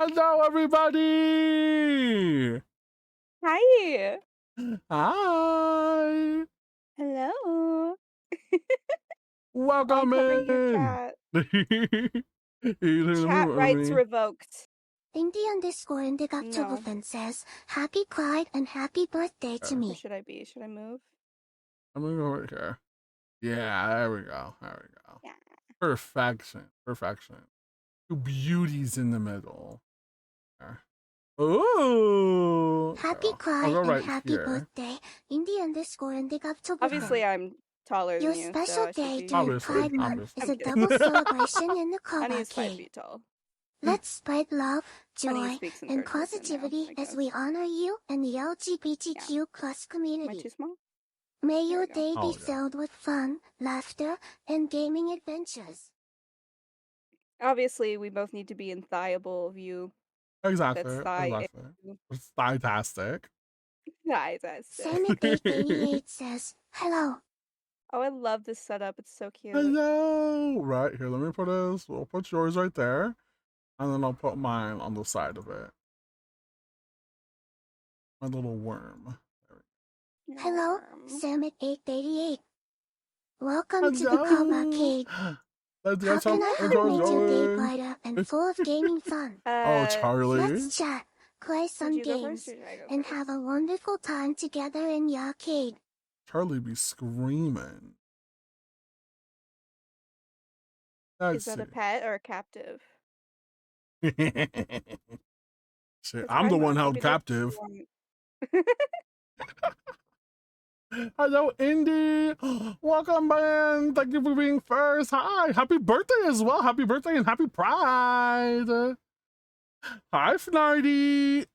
Hello, everybody! Hi. Hi! Hello. I'm Welcome covering your in! chat. Chat rights Me. revoked. No. Indy_Indigoven says, Happy Pride and happy birthday to Where me. should I be? Should I move? I'm gonna go right here. Yeah, there we go. There we go. Yeah. Perfection. Perfection. Two beauties in the middle. There. Ooh! Happy I'll Pride go and right happy here. birthday, Indy_Indigoven. Obviously, I'm taller Your than you, so special I should day be. during Obviously, Pride Month obviously. is I'm a kidding. double celebration in the Club Honey is 5 Arcade. feet tall. Let's spread love, Honey joy, speaks in and third person now, positivity I as guess. we honor you and the Yeah. LGBTQ plus Am I community. too small? May There your we go. day Oh, be yeah. filled with fun, laughter, and gaming adventures. Obviously, we both need to be in thighable view. Exactly. That's thigh. It's fantastic. Thighs. Summit888 says, Hello. Oh, I love this setup. It's so cute. Hello! Right, here, let me put this. We'll put yours right there. And then I'll put mine on the side of it. My little worm. Hello, Summit888. Welcome Let's to the Club go! Arcade. Let's How get can some I help intros make your day going. brighter and full of gaming fun? Oh, Charlie. Let's chat, play some you go games, first or should I go and first? have a wonderful time together in the arcade. Charlie be screaming. Is that a pet or a captive? Shit, 'Cause I'm the one held captive. Hello, Indy. Welcome, man. Thank you for being first. Hi. Happy birthday as well. Happy birthday and happy pride. Hi, Fnardy.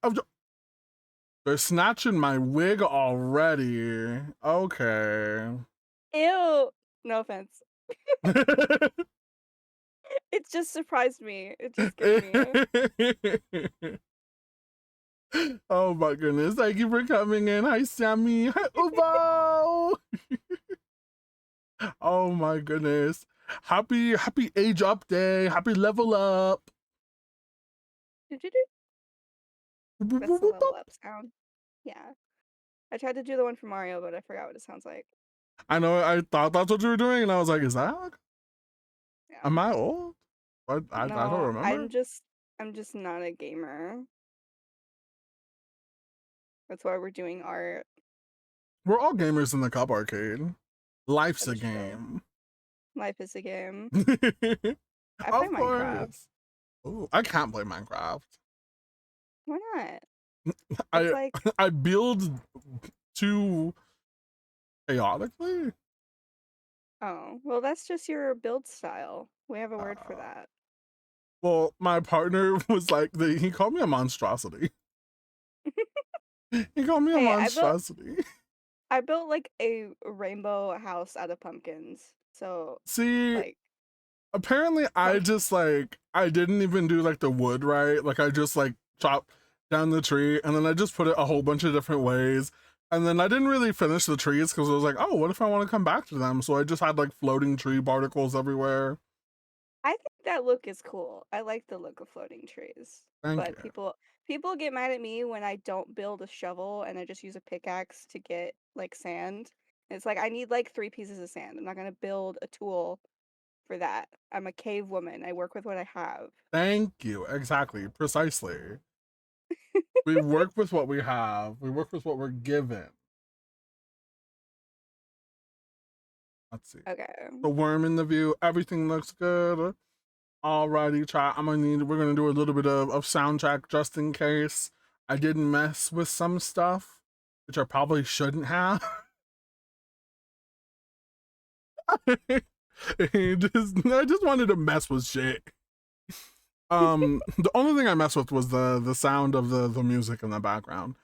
They're snatching my wig already. Okay. Ew. No offense. It just surprised me. It just scared me. Oh my goodness. Thank you for coming in. Hi, Sammy. Hi, Ubo. Oh my goodness. Happy age up day. Happy level up. That's the level up sound. Yeah. I tried to do the one for Mario, but I forgot what it sounds like. I know, I thought that's what you were doing, and I was like, is that? Yeah. Am I old? I don't remember. I'm just not a gamer. That's why we're doing art. We're all gamers in the Cup Arcade. Life's a True. game. Life is a game. I play Minecraft. Oh, I can't play Minecraft. Why not? I build too chaotically. Oh, well, that's just your build style. We have a word for that. Well, my partner was like, he called me a monstrosity. He called me a monstrosity. I built like a rainbow house out of pumpkins. So see, like, apparently I just like, I didn't even do like the wood right. Like I just like chopped down the tree and then I just put it a whole bunch of different ways. And then I didn't really finish the trees because I was like, oh, what if I want to come back to them? So I just had like floating tree particles everywhere. I think that look is cool. I like the look of floating trees. Thank you. People get mad at me when I don't build a shovel and I just use a pickaxe to get like sand. It's like I need like 3 pieces of sand. I'm not gonna build a tool for that. I'm a cave woman. I work with what I have. Thank you. Exactly. Precisely. We work with what we have. We work with what we're given. Let's see. Okay. The worm in the view. Everything looks good. Alrighty, chat. We're gonna do a little bit of sound check just in case I didn't mess with some stuff, which I probably shouldn't have. I just wanted to mess with shit. The only thing I messed with was the sound of the music in the background.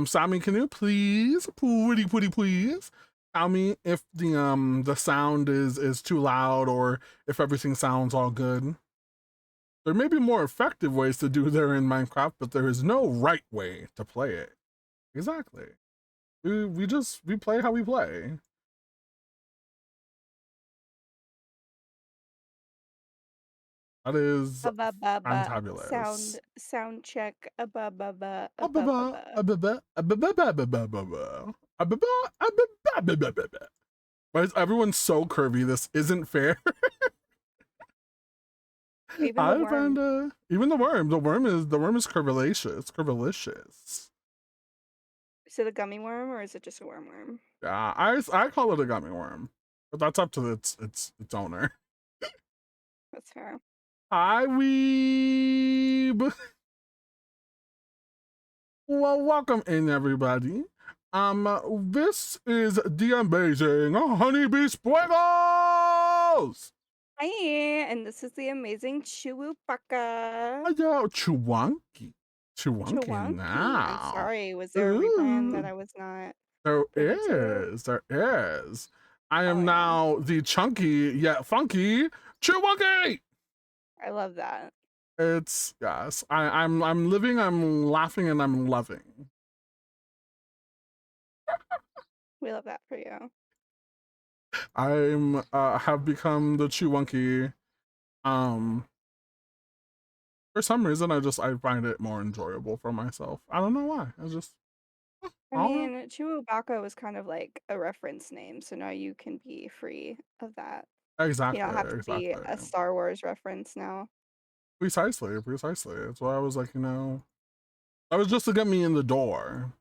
Sammy, can you please, please tell me if the sound is too loud or if everything sounds all good? There may be more effective ways to do there in Minecraft, but there is no right way to play it. Exactly. We play how we play. That is Ba ba ba. fantabulous. Sound check. Ba ba ba. Ba ba Ababa, ba. ababa, ababa, ababa, ababa, ababa, ababa. Why is everyone so curvy? This isn't fair. Even the Hi, worm. Panda. Even the worm. The worm is curvilicious. Curvilicious. Is it a gummy worm or is it just a worm? Yeah, I call it a gummy worm, but that's up to its owner. That's fair. Hi, weeb. Well, welcome in, everybody. This is the amazing HoneyBSprinkles. Hi, and this is the amazing Chewbacca. Hello, Chewonky. Chewonky Chewonky. I'm now. sorry. Was there a rebrand that Ooh, I was not there privy to? is. There is. I Oh am yeah, now the chunky yet funky Chewonky. I love that. It's yes. I'm living, I'm laughing, and I'm loving. We love that for you. I'm have become the Chewonky. Um for some reason I find it more enjoyable for myself. I don't know why. I just I all right. mean, Chewbacca was kind of like a reference name, so now you can be free of that. You Exactly, don't have to be exactly. a Star Wars reference now. Precisely, precisely. It's why I was like, that was just to get me in the door.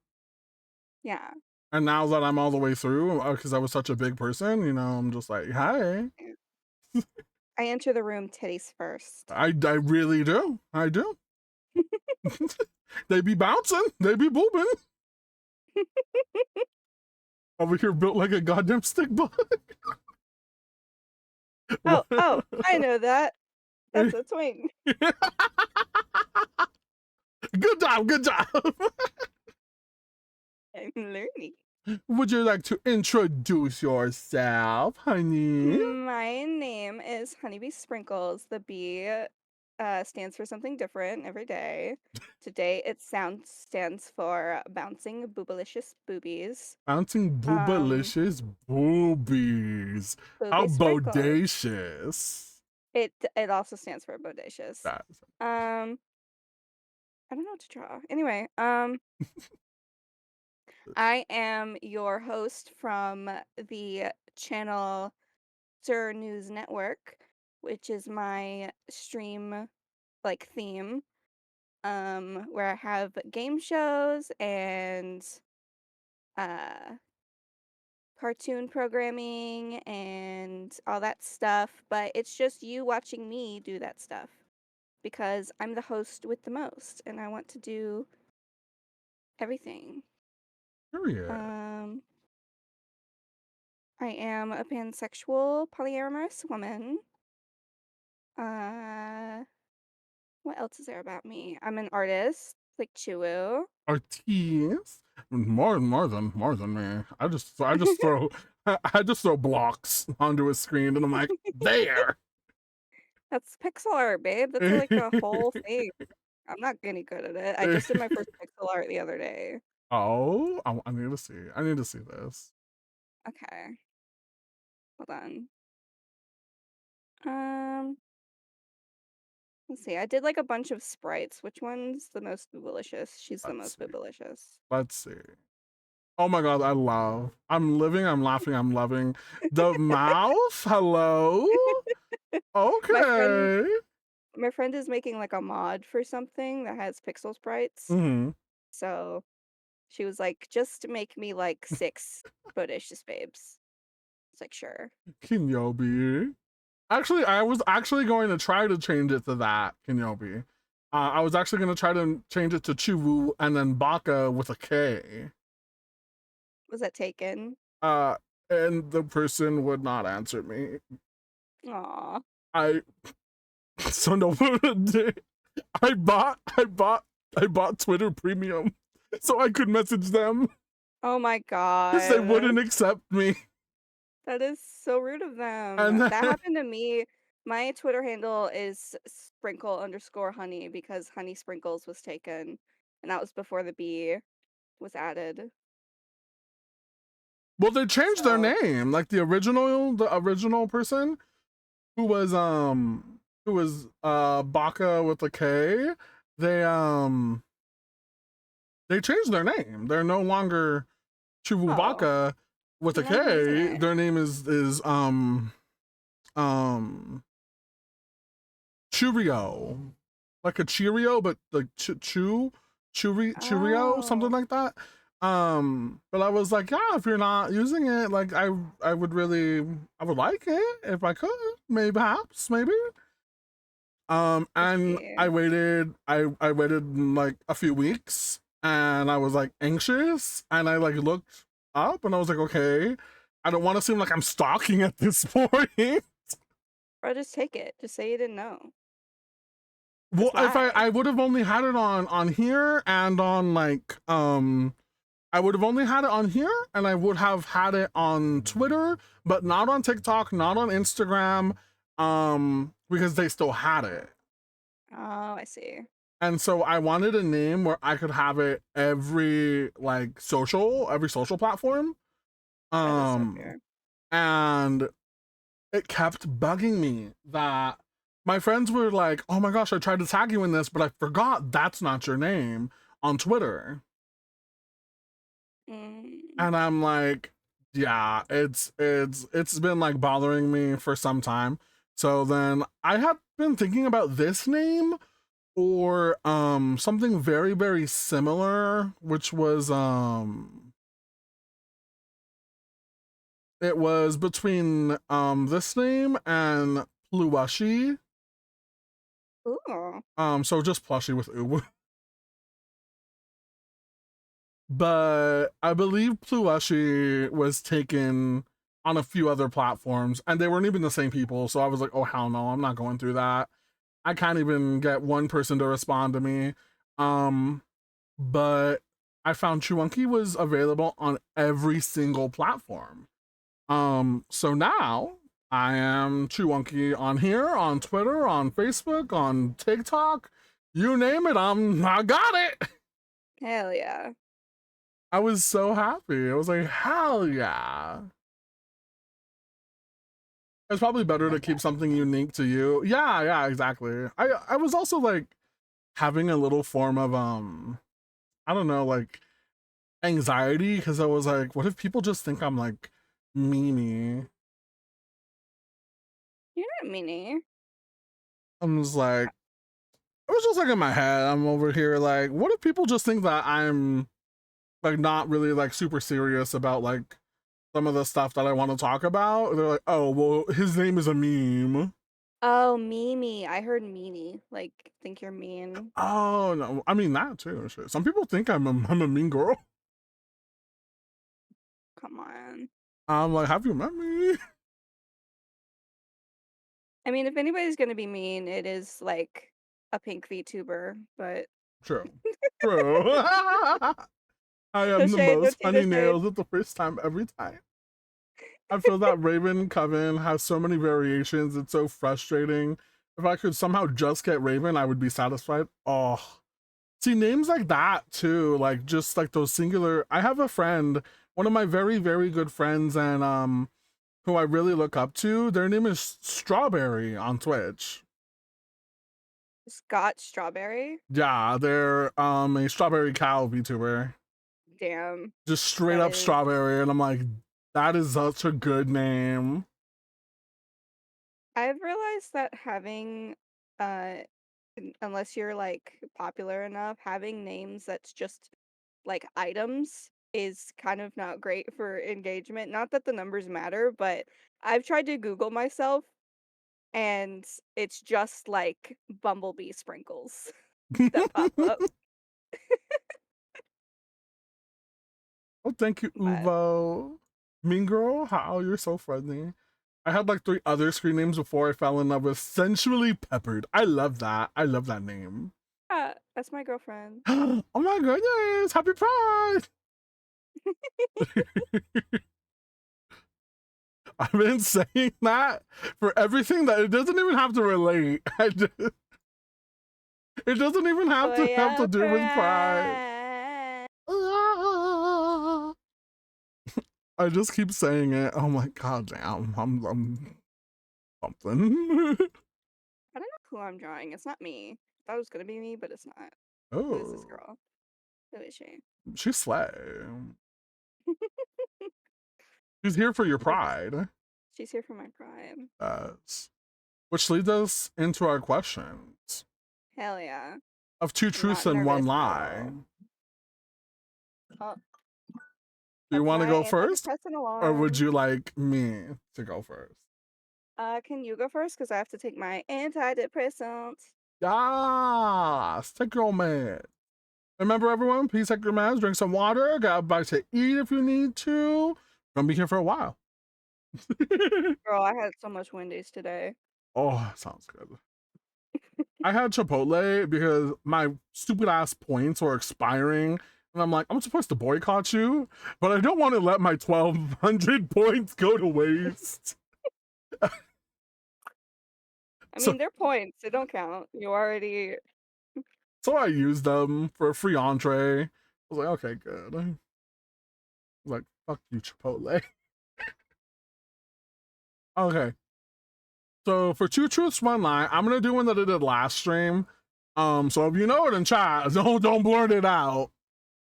Yeah. And now that I'm all the way through, because I was such a big person, I'm just like, hi. I enter the room titties first. I really do. I do. They be bouncing. They be booping. Over here built like a goddamn stick bug. Oh, I know that. That's a twink. Good job, good job. I'm learning. Would you like to introduce yourself, honey? My name is HoneyBSprinkles. The B stands for something different every day. Today it stands for bouncing boobalicious boobies. Bouncing boobalicious boobies. How Booby sprinkles. bodacious. It also stands for bodacious. That's I don't know what to draw. Anyway, I am your host from the channel Sir News Network, which is my stream like theme, where I have game shows and uh cartoon programming and all that stuff, but it's just you watching me do that stuff because I'm the host with the most and I want to do everything. period. I am a pansexual polyamorous woman. What else is there about me? I'm an artist, like Chiwu. Artiste. More than me. I just throw I just throw blocks onto a screen and I'm like, there. That's pixel art, babe. That's like a whole thing. I'm not any good at it. I just did my first pixel art the other day. Oh, I need to see. I need to see this. Okay. Hold on. Um, let's see. I did like a bunch of sprites. Which one's the most boobalicious? She's the Let's most see. boobalicious. Let's see. Oh my god, I'm living, I'm laughing, I'm loving. The mouth? Hello? My friend Okay. my friend is making like a mod for something that has pixel sprites. Mm-hmm. So she was like, just make me like 6 bodacious babes. It's like, sure. Kinyobi. Actually, I was actually going to try to change it to that, Kinyobi. I was actually going to try to change it to Chuwu and then Baka with a K. Was that taken? Uh, and the person would not answer me. Aw. I so no. I bought Twitter Premium so I could message them Oh my because they god. wouldn't accept me. That is so rude of them. And That then, happened to me. My Twitter handle is sprinkle_honey because honey sprinkles was taken. And that was before the B was added. well, they changed their So name. Like the original person who who was Baka with a K, they changed their name. They're no longer Chubaka with a No longer using K. it. Their name is Churio, like a Cheerio, but like Cheerio, something Oh. like that. But I was like, yeah, if you're not using it, like I would really, I would like it if I could, maybe, perhaps, maybe. And Yeah. I waited like a few weeks, and I was like anxious, and I like looked up, and I was like, okay, I don't want to seem like I'm stalking at this point. Or just take it. Just say you didn't know. Well, Just if lie. I would have only had it on here and on like I would have only had it on here, and I would have had it on Twitter, but not on TikTok, not on Instagram, because they still had it. Oh, I see. And so I wanted a name where I could have it every social platform. That is so Um fair. and it kept bugging me that my friends were like, "Oh my gosh, I tried to tag you in this, but I forgot that's not your name on Twitter." Mm. And I'm like, "Yeah, it's been like bothering me for some time." So then I had been thinking about this name or something very very similar, which was it was between this name and Plushie. Ooh. So just plushie with ooh. But I believe Plushie was taken on a few other platforms, and they weren't even the same people. So I was like, oh hell no, I'm not going through that. I can't even get one person to respond to me. Um, but I found Chewunky was available on every single platform. So now I am Chewunky on here, on Twitter, on Facebook, on TikTok, you name it. I got it. Hell yeah. I was so happy. I was like, hell yeah. It's probably better to Love keep that. something unique to you. Yeah, exactly. I was also like having a little form of I don't know, like anxiety, because I was like, what if people just think I'm like meanie? You're not meanie. I'm just like, it was just like in my head. I'm over here like, what if people just think that I'm like not really like super serious about like some of the stuff that I want to talk about? They're like, oh well, his name is a meme. Oh, Mimi. I heard meanie. Like, think you're mean. Oh no, I mean that too. Shit. Some people think I'm a mean girl. Come on. I'm like, have you met me? I mean, if anybody's gonna be mean, it is like a pink VTuber, but True, true. I no am the shade, no most tea, no honey shade. nails at the first time every time. I feel that Raven Coven has so many variations. It's so frustrating. If I could somehow just get Raven, I would be satisfied. Oh, see, names like that too, like just like those singular. I have a friend, one of my very, very good friends, and who I really look up to. Their name is Strawberry on Twitch. Scott Strawberry. Yeah, they're a strawberry cow VTuber. Damn. Just straight That up is. strawberry, and I'm like, that is such a good name. I've realized that having, unless you're like popular enough, having names that's just like items is kind of not great for engagement. Not that the numbers matter, but I've tried to Google myself and it's just like Bumblebee sprinkles that pop up. Oh, thank you, But Uvo. Mean Girl, how you're so friendly. I had like 3 other screen names before I fell in love with Sensually Peppered. I love that. I love that name. that's my girlfriend. Oh my goodness. Happy Pride. I've been saying that for everything that it doesn't even have to relate. It doesn't even have For to have to your do with pride. pride. I just keep saying it. Oh my god damn. I'm something. I don't know who I'm drawing. It's not me. I thought it was gonna be me, but it's not. Who is this Oh, girl? Who is she? she's slay. She's here for your I just pride. she's here for my pride. Which leads us into our questions Hell yeah. of two I'm truths not and one nervous at lie. all. Oh, Do you that's want to my go first, antidepressant or would alarm. you like me to go first? Can you go first? Because I have to take my antidepressant. Yes, take your med. Remember, everyone, please take your meds, drink some water, get a bite to eat if you need to. Gonna be here for a while. Girl, I had so much Wendy's today. Oh, sounds good. I had Chipotle because my stupid ass points were expiring. And I'm like, I'm supposed to boycott you, but I don't want to let my 1,200 points go to waste. I So, mean, they're points. They don't count. You already. so I used them for a free entree. I was like, okay, good. I was like, fuck you, Chipotle. Okay. So for two truths, one lie, I'm gonna do one that I did last stream. So if you know it in chat, don't blurt it out.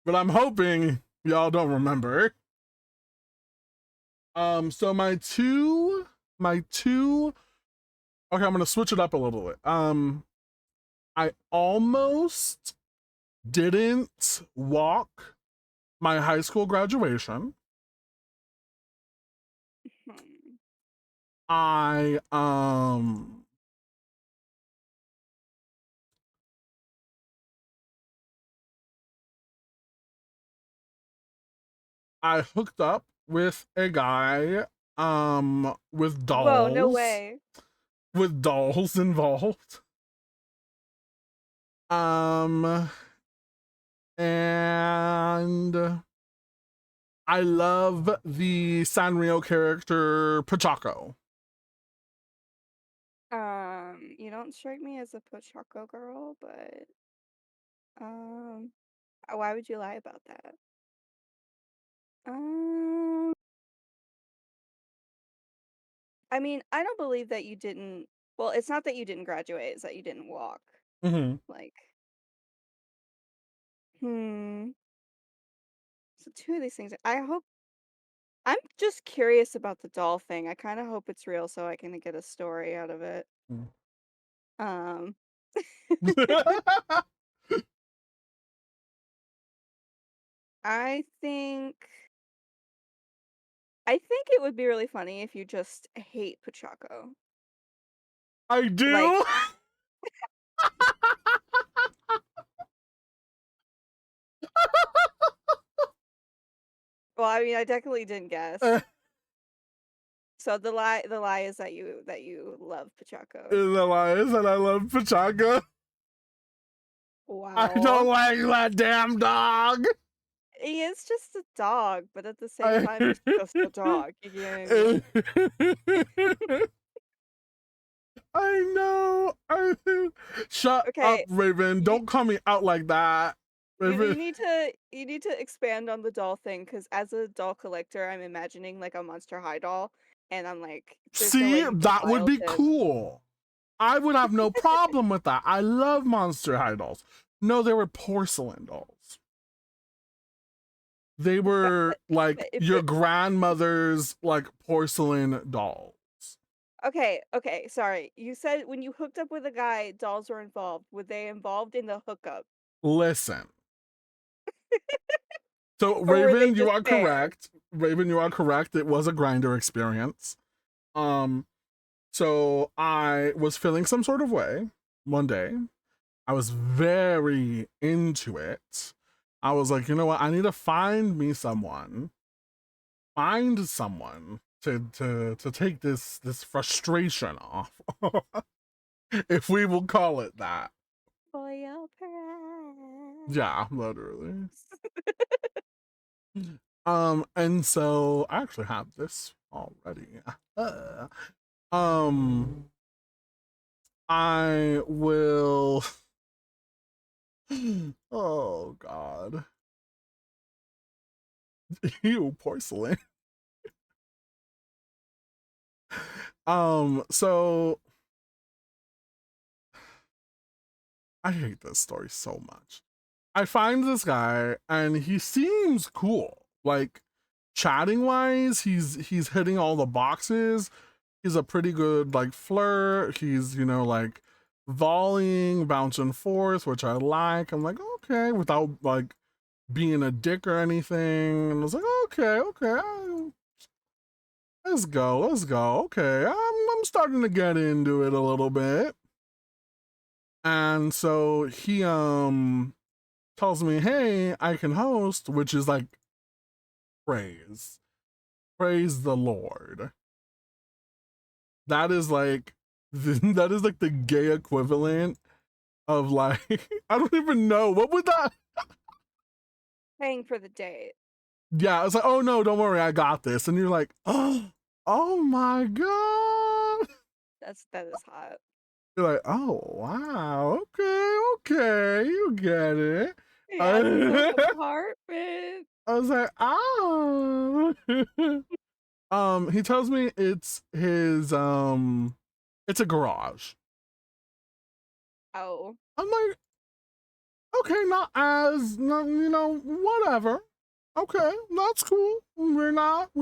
But I'm hoping y'all don't remember. So my two. Okay, I'm gonna switch it up a little bit. I almost didn't walk my high school graduation. Hmm. I I hooked up with a guy with Whoa, no dolls way. involved. Um and I love the Sanrio character Pachaco. You don't strike me as a Pochako girl, but why would you lie about that? Um, I mean, I don't believe that you didn't. Well, it's not that you didn't graduate; it's that you didn't walk. Mm-hmm. Like, hmm. So two of these things. I hope. I'm just curious about the doll thing. I kind of hope it's real, so I can get a story out of it. Um, I think. I think it would be really funny if you just hate Pochako. I Like, do. well, I mean, I definitely didn't guess. So the lie is that you love Pochako. The lie is that I love Pachaco. I don't Wow. like that damn dog. He is just a dog, but at the same I, time, he's just a dog. You get what I mean? I know. Shut up, Okay, Raven. you Don't call me out like that. you Raven. need to expand on the doll thing, because as a doll collector, I'm imagining like a Monster High doll, and I'm like, there's no way See, you can that would file be to. cool. I would have no problem with that. I love Monster High dolls. No, they were porcelain dolls. They But, were like if your it grandmother's like porcelain dolls. okay, sorry. You said when you hooked up with a guy, dolls were involved. Were they involved in the hookup, Listen. So or were they Raven, you just are there? correct. Raven, you are correct. It was a grinder experience. Um, so I was feeling some sort of way one day. I was very into it. I was like, you know what? I need to find someone to take this frustration off, if we will call it that. For your pride. Yeah, literally. And so I actually have this already. Um, I will. Oh God, you porcelain. So I hate this story so much. I find this guy and he seems cool. Like chatting wise, he's hitting all the boxes. He's a pretty good like flirt. He's, like volleying, bouncing forth, which I like. I'm like, okay, without like being a dick or anything. And I was like, okay, let's go. Okay, I'm starting to get into it a little bit. And so he tells me, hey, I can host, which is like praise the Lord. That is like that is like the gay equivalent of like I don't even know what would that. Paying for the date. Yeah, it's like, oh no, don't worry, I got this, and you're like, oh my god. That is hot. You're like, oh wow, okay, you get it. Yeah, book apartment. I was like, oh. He tells me it's his it's a garage. Oh. I'm like, okay, whatever. Okay, that's cool. We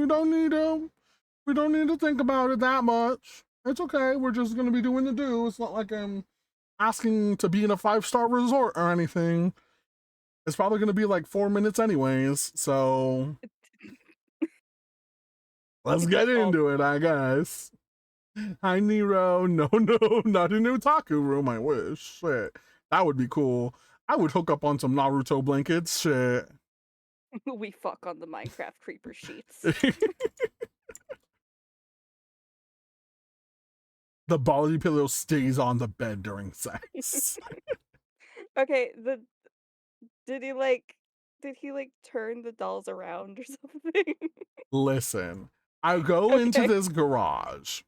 don't need to think about it that much. It's okay. We're just gonna be doing the do. It's not like I'm asking to be in a 5-star resort or anything. It's probably gonna be like 4 minutes anyways, so let's get into it, I guess. Hi, Nero. No, not a new otaku room. I wish. Shit. That would be cool. I would hook up on some Naruto blankets. Shit. We fuck on the Minecraft creeper sheets. The body pillow stays on the bed during sex. Okay, did he turn the dolls around or something? Listen, I go into Okay. this garage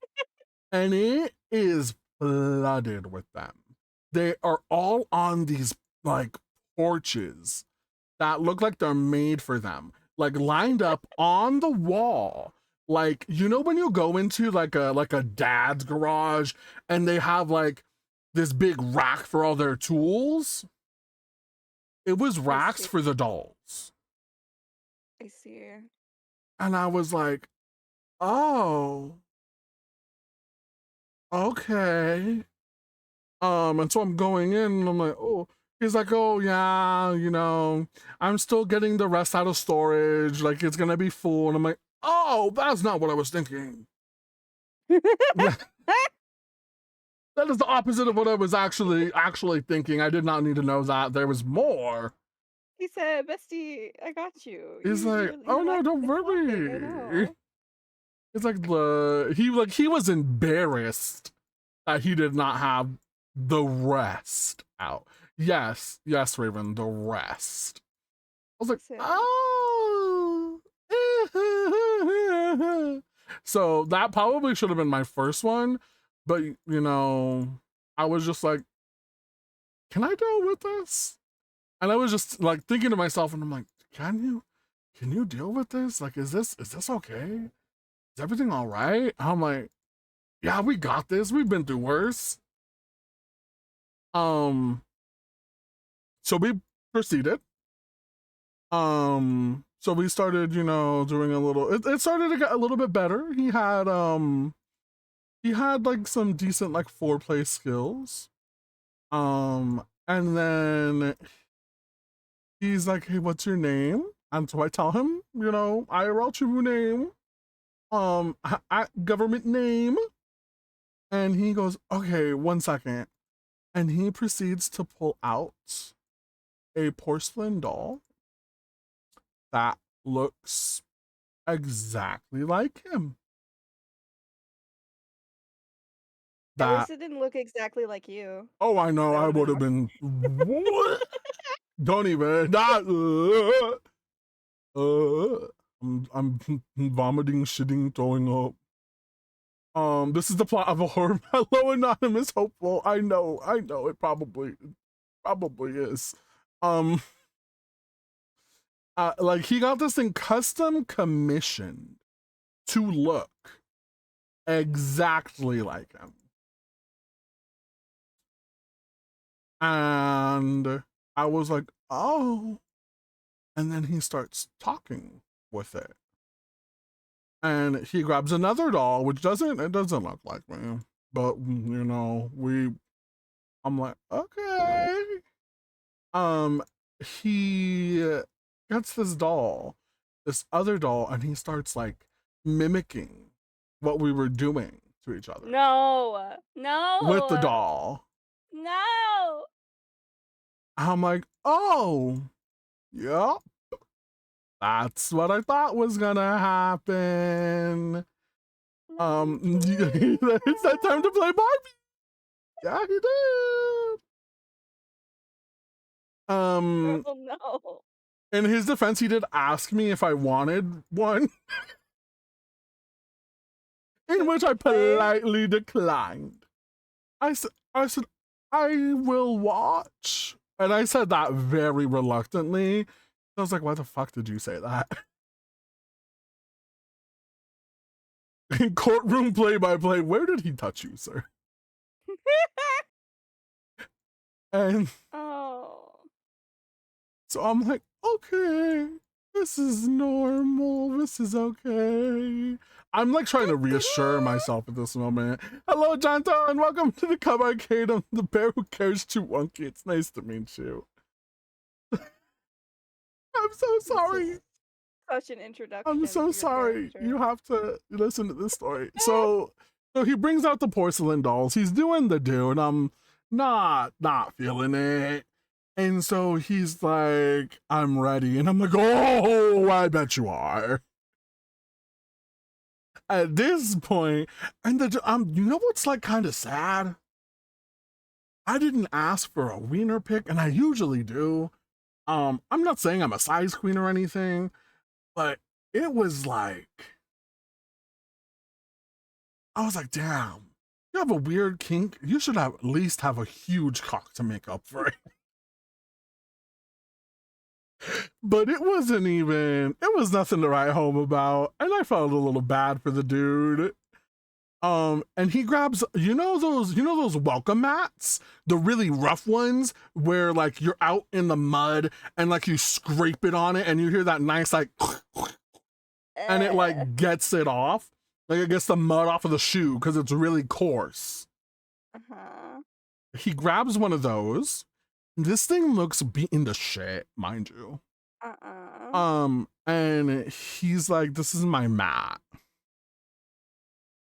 and it is flooded with them. They are all on these like porches that look like they're made for them, like lined up on the wall. Like, when you go into like a dad's garage and they have like this big rack for all their tools? It was racks for the dolls. I see. And I was like, oh, okay. And so I'm going in and I'm like, oh, he's like, oh yeah, I'm still getting the rest out of storage. Like it's gonna be full. And I'm like, oh, that's not what I was thinking. That is the opposite of what I was actually thinking. I did not need to know that there was more. He said, "Bestie, I got you." He's like, oh no, don't worry. I know. It's like he was embarrassed that he did not have the rest out. Yes, Raven, the rest. I was like, oh. So that probably should have been my first one, but I was just like, can I deal with this? And I was just like thinking to myself, and I'm like, can you deal with this? Like, is this okay? Is everything all right? I'm like, yeah, we got this. We've been through worse. So we proceeded. So we started, doing a little. It started to get a little bit better. He had like some decent like foreplay skills. And then he's like, hey, what's your name? And so I tell him, IRL true name, government name. And he goes, okay, 1 second. And he proceeds to pull out a porcelain doll that looks exactly like him. At least it didn't look exactly like you. Oh, I know. I would have been. What? Don't even. I'm vomiting, shitting, throwing up. This is the plot of a horror. Hello, anonymous hopeful. I know. It probably is. Like he got this thing custom commissioned to look exactly like him. And I was like, oh. And then he starts talking with it. And he grabs another doll, which doesn't look like me. But you know, I'm like, okay. He gets this doll, this other doll, and he starts like mimicking what we were doing to each other No. with the No. doll. No. I'm like, oh, yep, that's what I thought was gonna happen. It's that time to play Barbie. Yeah, he did. Oh no. In his defense, he did ask me if I wanted one, in which I politely declined. I said, I will watch. And I said that very reluctantly. I was like, why the fuck did you say that? In courtroom play-by-play, where did he touch you, sir? And Oh. so I'm like, okay, this is normal. This is okay. I'm like trying to reassure myself at this moment. Hello, Jonathan. Welcome to the Cub Arcade. I'm the bear who cares too wonky. It's nice to meet you. I'm so sorry. Such an introduction. I'm so sorry. You have to listen to this story. So he brings out the porcelain dolls. He's doing the do, and I'm not feeling it. And so he's like, I'm ready. And I'm like, oh, I bet you are. At this point, and you know what's like kind of sad? I didn't ask for a wiener pick, and I usually do. I'm not saying I'm a size queen or anything, but it was like, I was like, damn, you have a weird kink. You should at least have a huge cock to make up for it. But it wasn't even, it was nothing to write home about. And I felt a little bad for the dude. And he grabs, you know those welcome mats, the really rough ones where like you're out in the mud and like you scrape it on it and you hear that nice like, and it like gets it off, like it gets the mud off of the shoe because it's really coarse. He grabs one of those. This thing looks beaten to shit, mind you. And he's like, this is my mat.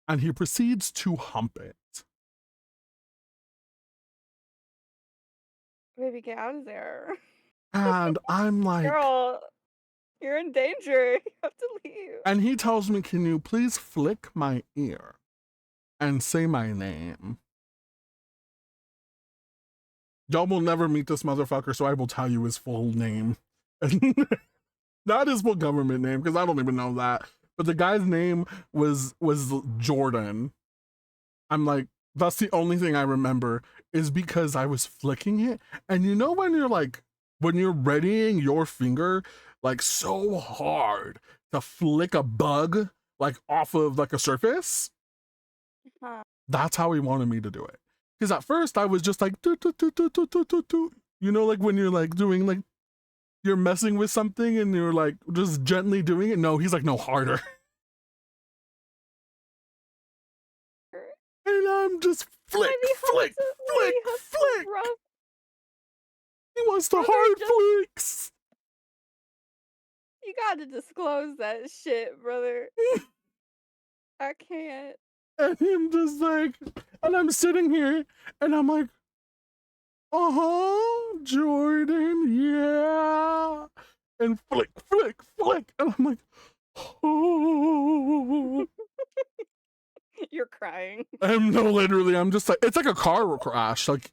And he proceeds to hump it. Baby, get out of there. And I'm like, girl, you're in danger. You have to leave. And he tells me, can you please flick my ear and say my name? Y'all will never meet this motherfucker, so I will tell you his full name. Not his full government name, because I don't even know that. But the guy's name was Jordan. I'm like, that's the only thing I remember, is because I was flicking it. And you know when you're like, when you're readying your finger like so hard to flick a bug like off of like a surface? That's how he wanted me to do it. Because at first I was just like, you know, like when you're like doing like, you're messing with something and you're like just gently doing it. No, he's like, no, harder. And I'm just flick. He wants the hard flicks. You gotta disclose that shit, brother. I can't. And him just like, and I'm sitting here and I'm like, Jordan, yeah. And flick. And I'm like, oh. You're crying. Literally, I'm just like, it's like a car crash. Like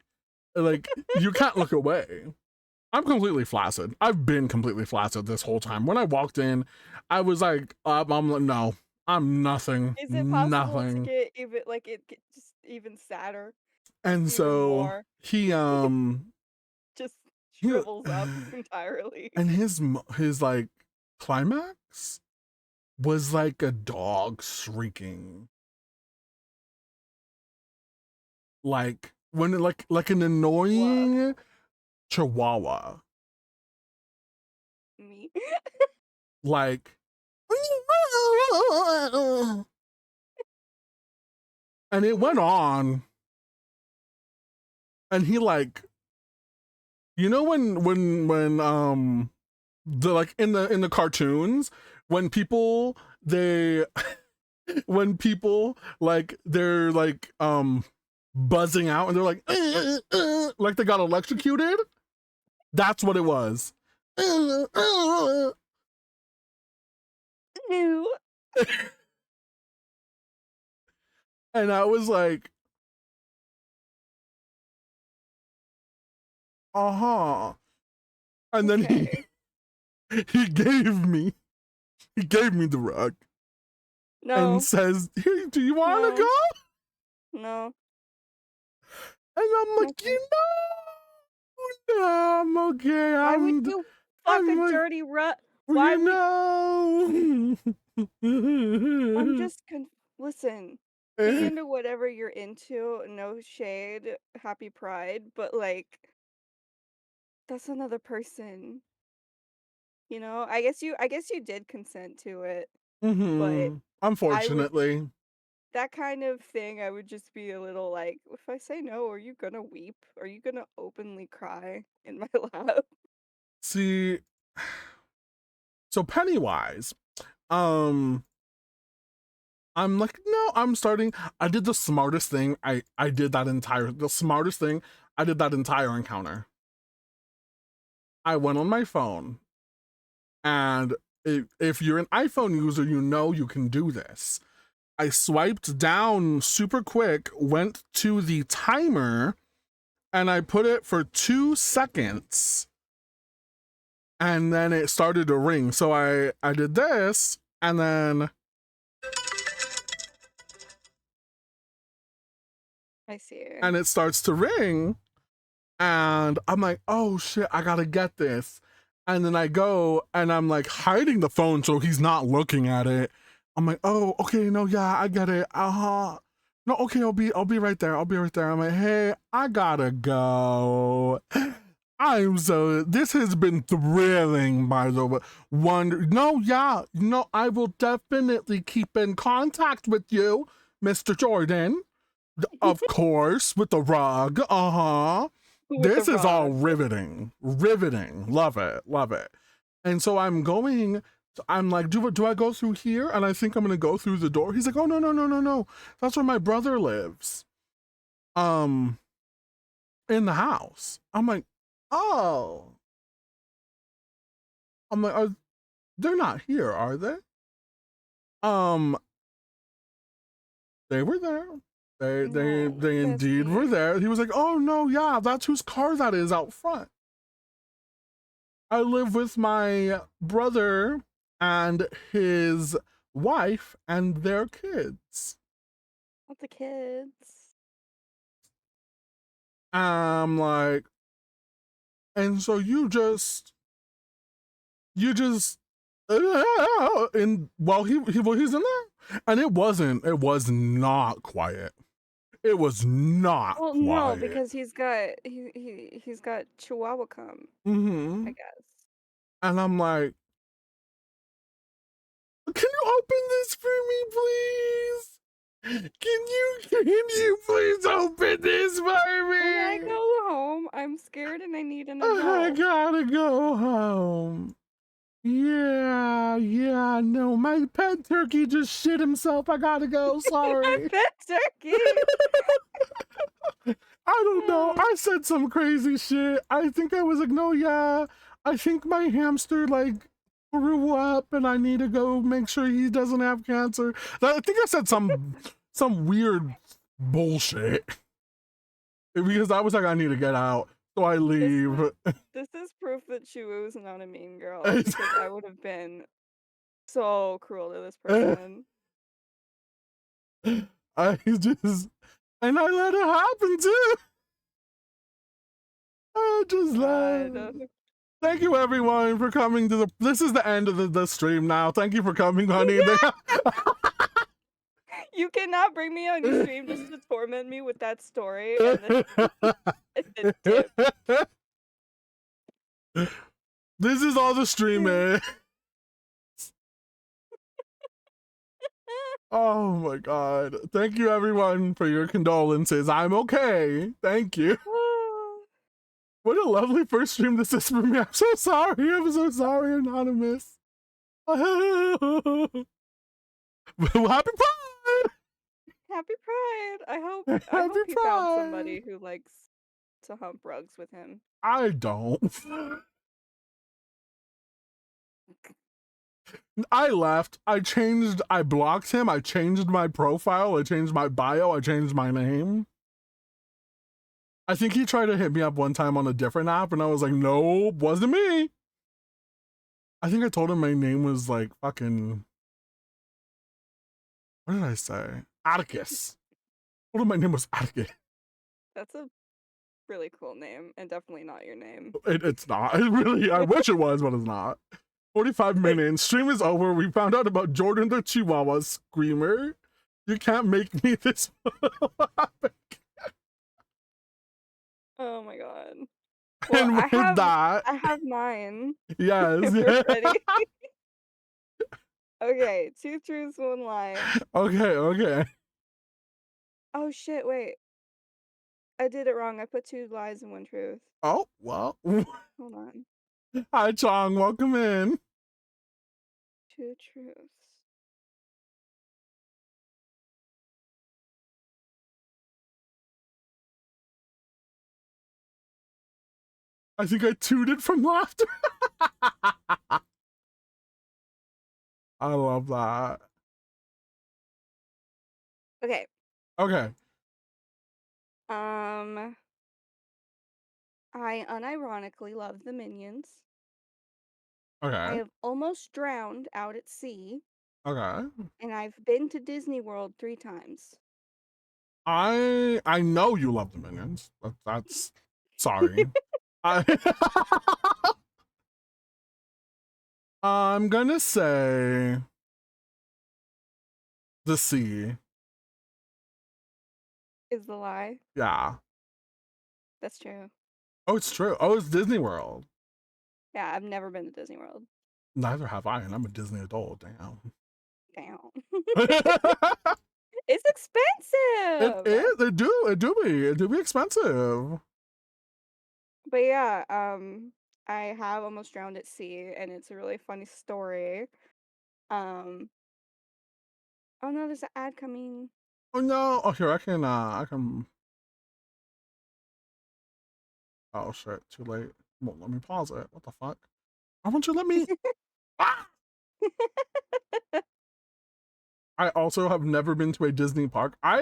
you can't look away. I'm completely flaccid. I've been completely flaccid this whole time. When I walked in, I was like, I'm like, no, I'm nothing. Is it possible to get even like it just even sadder? And so he just shrivels up entirely. And his like climax was like a dog shrieking. Like when like an annoying chihuahua. Me. Like and it went on, and he like, you know, when the like in the cartoons, when people they when people like they're like buzzing out and they're like like they got electrocuted. That's what it was. Ew. And I was like, uh-huh. And then Okay. he gave me the rug and No. says, "Here, do you want to No. go?" No. And I'm like, Okay. no, I'm okay. Why would you fuck I'm a like, dirty rug? Why would I'm just listen. Be into whatever you're into. No shade. Happy Pride, but like that's another person. You know? I guess you did consent to it, but I would Unfortunately. that kind of thing I would just be a little like, if I say no, are you gonna weep? Are you gonna openly cry in my lap? See, so Pennywise, um, I'm like, no, I'm starting. I did the smartest thing. I did the smartest thing. I did that entire encounter. I went on my phone, and if you're an iPhone user, you know you can do this. I swiped down super quick, went to the timer, and I put it for 2 seconds, and then it started to ring. So I did this, and then I see. and it starts to ring, and I'm like, oh shit, I gotta get this. And then I go and I'm like hiding the phone so he's not looking at it. I'm like, oh, okay, no, yeah, I get it. Uh-huh. No, okay, I'll be right there. I'll be right there. I'm like, hey, I gotta go. This has been thrilling, by the way. No, yeah, no, I will definitely keep in contact with you, Mr. Jordan. Of course, with the rug. Uh-huh. With the This is all rug. riveting. Riveting. Love it. Love it. And so I'm like, do I go through here? And I think I'm gonna go through the door. He's like, oh no. That's where my brother lives. In the house. I'm like, oh. I'm like, they're not here, are they? Um, they were there. No, They indeed were bestie. there. He was like, oh no, yeah, that's whose car that is out front. I live with my brother and his wife and their kids. Not the kids. I'm like, and so you just and while he's in there, and it was not quiet. It was not Well, no, quiet. because he's got Chihuahua cum, Mm-hmm. I guess. And I'm like, can you open this for me, please? Can you please open this for me? When I go home, I'm scared and I need an I adult. gotta go home. Yeah, no, my pet turkey just shit himself. I gotta go, sorry. Pet turkey. I don't know. I said some crazy shit. I think I was like, no, yeah. I think my hamster like threw up and I need to go make sure he doesn't have cancer. I think I said some weird bullshit. Because I was like, I need to get out. So I leave. This is proof that Chihuahu's not a mean girl, because I would have been so cruel to this person. I just, and I let it happen too. I just love. Thank you everyone for coming to this is the end of the stream now. Thank you for coming, honey. You can not bring me on your stream just to torment me with that story and then dip. This is all the stream, man. Oh my god. Thank you everyone for your condolences. I'm okay. Thank you. What a lovely first stream this is for me. I'm so sorry. I'm so sorry, Anonymous. Happy Pride! Happy Pride! I hope Happy he found Pride! somebody who likes to hump rugs with him. I don't. I left. I blocked him. I changed my profile. I changed my bio. I changed my name. I think he tried to hit me up one time on a different app, and I was like, nope, wasn't me. I think I told him my name was like fucking. What did I say? Atticus. I told him my name was Atticus. That's a really cool name, and definitely not your name. It's not. It really, I wish it was, but it's not. 45 minutes. Stream is over. We found out about Jordan the Chihuahua Screamer. You can't make me this. Oh my god. And Well, with that, I have mine. yes. If we're ready. Okay, 2 truths, 1 lie. Okay. Oh shit, wait. I did it wrong. I put 2 lies and 1 truth. Oh, well. Hold on. Hi, Chong. Welcome in. 2 truths. I think I tooted from laughter. I love that. Okay. Okay. I unironically love the Minions. I Okay. have almost drowned out at sea, Okay. and I've been to Disney World 3 times. I know you love the Minions. That's sorry. I'm gonna say the sea. Is the lie? Yeah. That's true. Oh, it's true. Oh, it's Disney World. Yeah, I've never been to Disney World. Neither have I, and I'm a Disney adult. Damn. Damn. It's expensive. It is. It do be expensive. But yeah, I have almost drowned at sea, and it's a really funny story. Oh no, there's an ad coming. Oh no. Oh, here I can. Oh shit! Too late. Won't let me pause it. What the fuck? Why won't you let me? Ah! I also have never been to a Disney park. I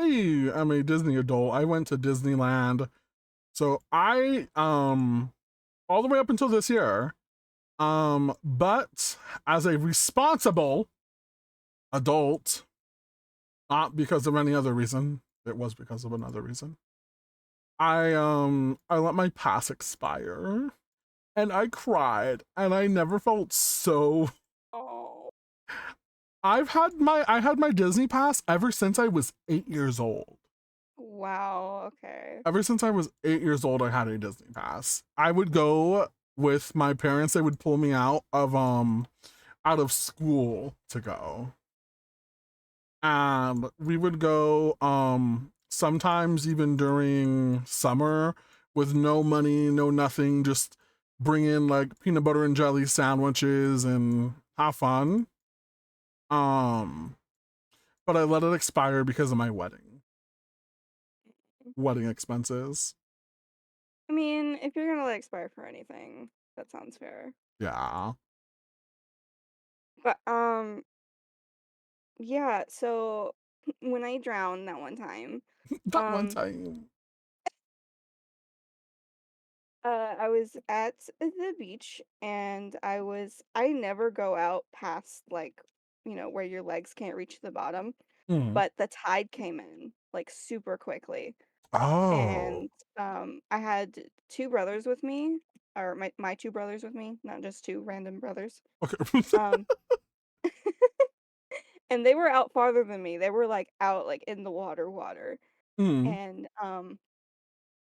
am a Disney adult. I went to Disneyland. So I all the way up until this year. But as a responsible adult, not because of any other reason, it was because of another reason. I let my pass expire and I cried and I never felt so. Oh. I had my Disney pass ever since I was 8 years old. Wow, okay. Ever since I was 8 years old, I had a Disney pass. I would go with my parents. They would pull me out of school to go. And we would go sometimes even during summer with no money, no nothing, just bring in like peanut butter and jelly sandwiches and have fun. But I let it expire because of my wedding expenses. I mean, if you're gonna let it expire for anything, that sounds fair. Yeah. But yeah, so when I drowned that one time, That one time. I was at the beach and I never go out past like, where your legs can't reach the bottom, Mm. but the tide came in like super quickly. Oh. And I had 2 brothers with me, or my 2 brothers with me, not just 2 random brothers. Okay. Um And they were out farther than me. They were, like, out, like, in the water, Mm. and,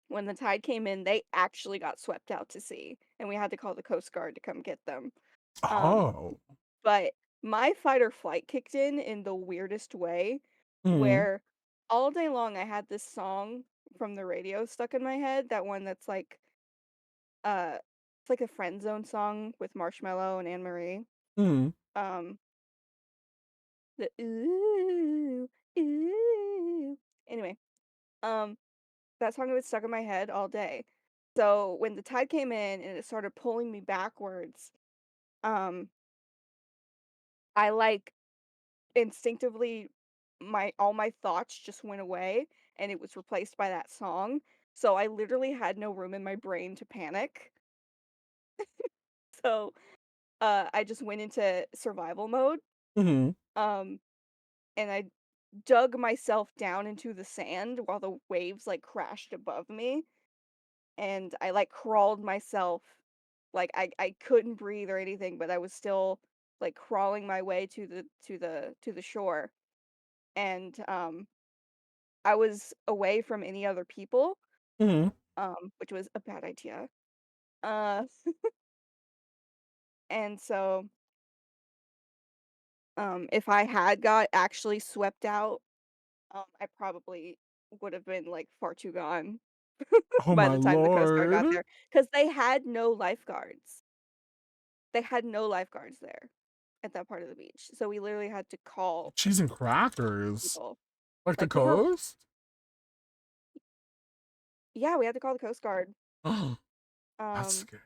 when the tide came in, they actually got swept out to sea, and we had to call the Coast Guard to come get them. Um, Oh. but my fight or flight kicked in the weirdest way, Mm. where all day long I had this song from the radio stuck in my head, that one that's like, uh, it's like a Friend Zone song with Marshmello and Anne Marie. Mm. Um, the ooh, ooh. Anyway, um, that song was stuck in my head all day. So when the tide came in and it started pulling me backwards, um, I like instinctively my all my thoughts just went away and it was replaced by that song. So I literally had no room in my brain to panic. So I just went into survival mode. Mhm. Um and I dug myself down into the sand while the waves like crashed above me, and I like crawled myself, like I couldn't breathe or anything, but I was still like crawling my way to the shore. And I was away from any other people, Mhm. which was a bad idea. Uh and so if I had got actually swept out, I probably would have been like far too gone Oh by my the time the Coast Guard got lord. there, because they had no lifeguards. They had no lifeguards there at that part of the beach. So we literally had to call Cheese and crackers. people. Like the Like, there were coast? yeah, we had to call the Coast Guard. Oh, that's Um, scary.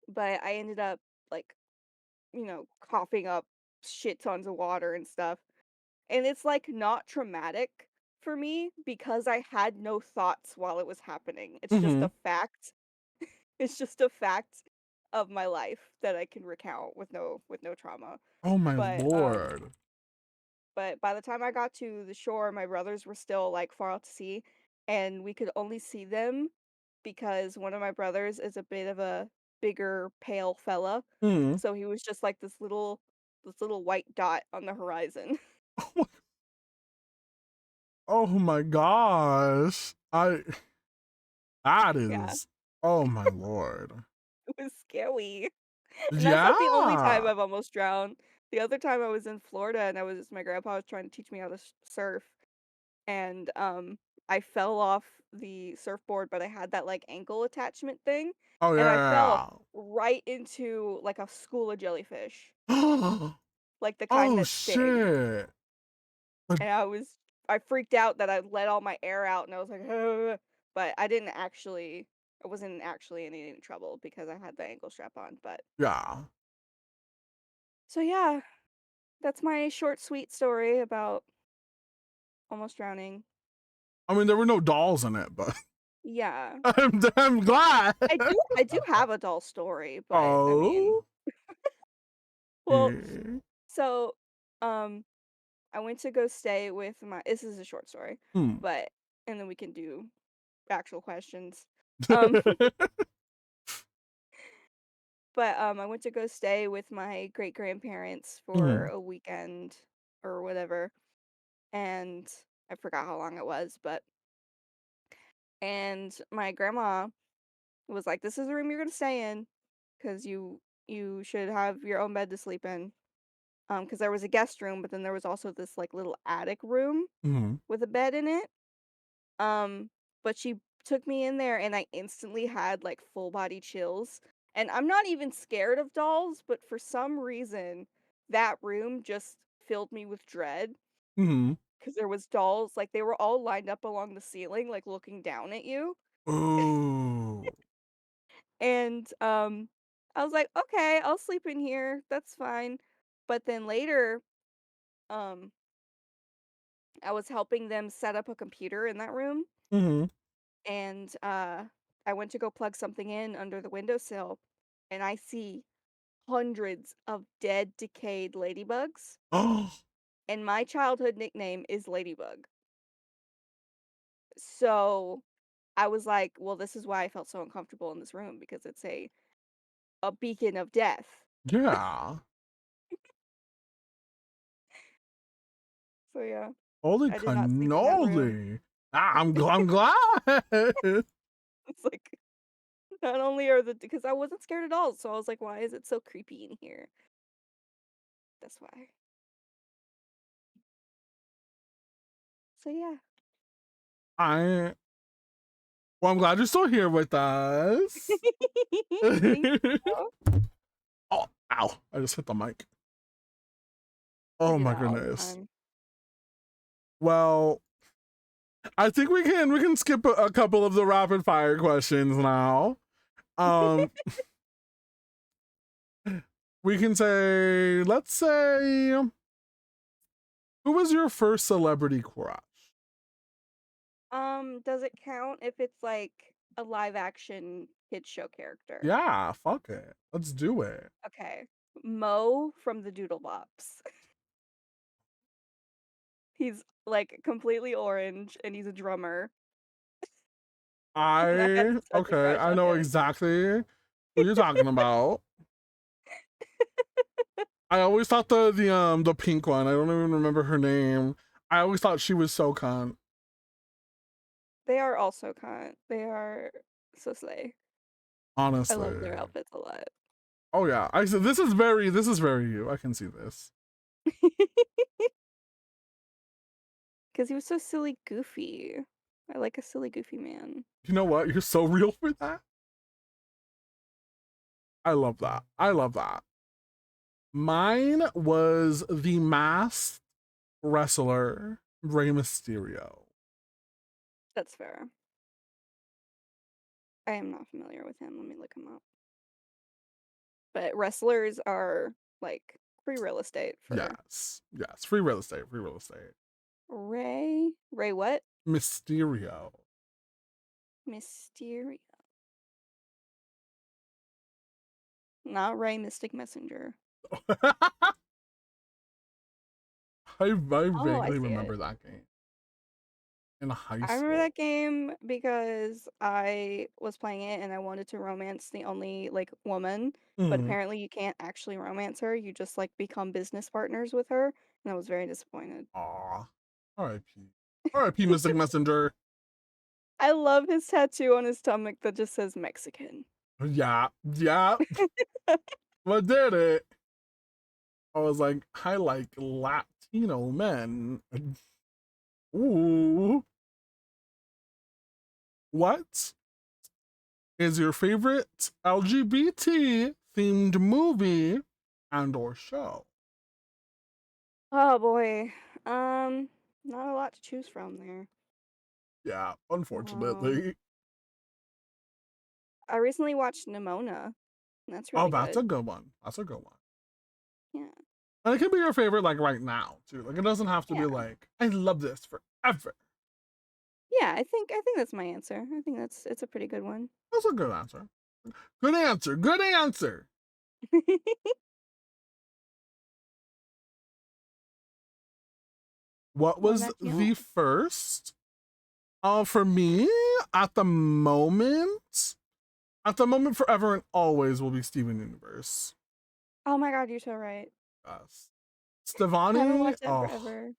but I ended up, like, coughing up shit tons of water and stuff. And it's, like, not traumatic for me because I had no thoughts while it was happening. It's just a Mhm. fact. It's just a fact of my life that I can recount with no trauma. Oh my But, lord. by the time I got to the shore, my brothers were still, like, far out to sea, and we could only see them because one of my brothers is a bit of a bigger, pale fella, Mhm. so he was just like this little white dot on the horizon. Oh my gosh. That Yeah, is, oh my lord. it was scary. And that's not the only time Yeah. I've almost drowned. The other time I was in Florida and my grandpa was trying to teach me how to surf, and I fell off the surfboard, but I had that like ankle attachment thing, Oh and I fell yeah. right into like a school of jellyfish, Yeah. like the kind Oh that sting. shit. But And I freaked out that I let all my air out and I was like, but I wasn't actually in any trouble because I had the ankle strap on. But yeah. so yeah, that's my short, sweet story about almost drowning. I mean, there were no dolls in it, but Yeah. I'm glad. I do have a doll story, but I mean, Oh. well, Yeah. so um I went to go stay with my this is a short story, Hmm. but and then we can do actual questions. Um but I went to go stay with my great grandparents for Mhm. a weekend or whatever, and I forgot how long it was, but and my grandma was like, "This is the room you're gonna stay in, because you should have your own bed to sleep in." Because there was a guest room, but then there was also this like little attic room Mhm. with a bed in it. Um, but she took me in there and I instantly had like full body chills. And I'm not even scared of dolls, but for some reason that room just filled me with dread Mhm. because there was dolls, like they were all lined up along the ceiling, like looking down at you. Ooh. And I was like, okay, I'll sleep in here. That's fine. But then later, um, I was helping them set up a computer in that room, Mhm. and I went to go plug something in under the windowsill, and I see hundreds of dead, decayed ladybugs, Oh. and my childhood nickname is Ladybug. So I was like, well, this is why I felt so uncomfortable in this room because it's a beacon of death. Yeah. So yeah, Holy I did not sleep in that room. cannoli! I'm glad. It's like not only are because I wasn't scared at all, so I was like, why is it so creepy in here? That's why. So yeah. I well, I'm glad you're still here with us. Thank you. Oh, ow! I just hit the mic. I Oh do my that all the goodness. time. Well, I think we can skip a couple of the rapid fire questions now. Um, we can say, let's say, who was your first celebrity crush? Does it count if it's like a live action kid show character? Yeah, fuck it. Let's do it. Okay. Mo from the Doodle Bops. He's like completely orange and he's a drummer. And I had such a Okay, crush I on know him. exactly who you're talking about. I always thought the pink one. I don't even remember her name. I always thought she was so cunt. They are also cunt. They are so slay. I Honestly. love their outfits a lot. Oh yeah. I said this is very you. I can see this. Because he was so silly goofy. I like a silly goofy man. You know what? You're so real for that. I love that. I love that. Mine was the masked wrestler Rey Mysterio. That's fair. I am not familiar with him. Let me look him up. But wrestlers are like free real estate for Yes. Yes. Free real estate. Free real estate. Ray. Ray what? Mysterio. Mysterio. Not Ray Mystic Messenger. I Oh, I vaguely see it. remember that game in high I remember school. that game because I was playing it and I wanted to romance the only like woman, but Mm. apparently you can't actually romance her. You just like become business partners with her, and I was very disappointed. Aw. R.I.P. R.I.P. Mystic Messenger. I love his tattoo on his stomach that just says Mexican. Yeah. Yeah. What did it? I was like, I like Latino men. Ooh. What is your favorite LGBT themed movie and or show? Oh boy. Not a lot to choose from there. Yeah, Um, unfortunately. I recently watched Nimona, and that's Oh, really that's a good. good one. That's a good one. Yeah. And it can be your favorite like right now too. Like it doesn't have to be Yeah. like I love this forever. Yeah, I think that's my answer. I think it's a pretty good one. That's a good answer. Good answer. Good answer. What What was about the you? first? For me, at the moment, forever and always will be Steven Universe. Oh my god, you're so right. Yes. I haven't Stefani, watched that oh, forever.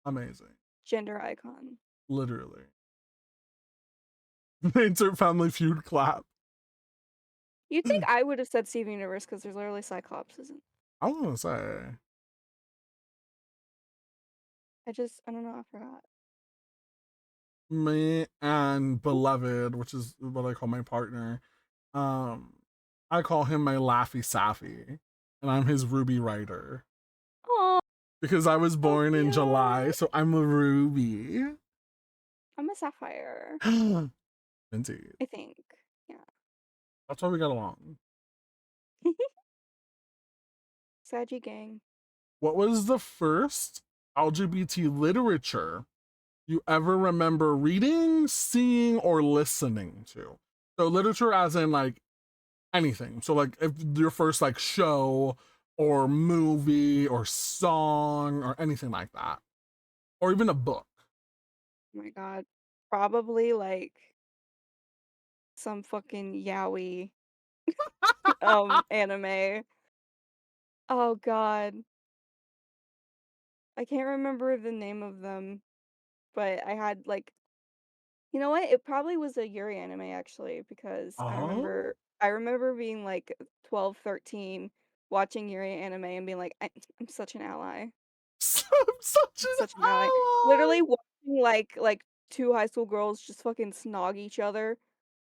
amazing. Gender icon. Literally. Insert Family Feud clap. You'd think I would have said Steven Universe because there's literally Cyclops, isn't? I was gonna say. I don't know, I forgot. Me and Beloved, which is what I call my partner. Um, I call him my Laffy Saffy, and I'm his Ruby Rider Oh, because I was so born in July, cute. so I'm a Ruby. I'm a Sapphire, Indeed, I think. Yeah. that's why we got along. Saggy gang. What was the first LGBT literature you ever remember reading, seeing, or listening to? So literature, as in like anything. So like if your first like show or movie or song or anything like that, or even a book. Oh my god. Probably like some fucking yaoi anime. Oh god. I can't remember the name of them, but I had like, you know what? It probably was a Yuri anime actually because I Oh, remember I remember being like 12, 13, watching Yuri anime and being like, I'm such an ally. I'm such I'm an such an ally. ally. Literally watching like two high school girls just fucking snog each other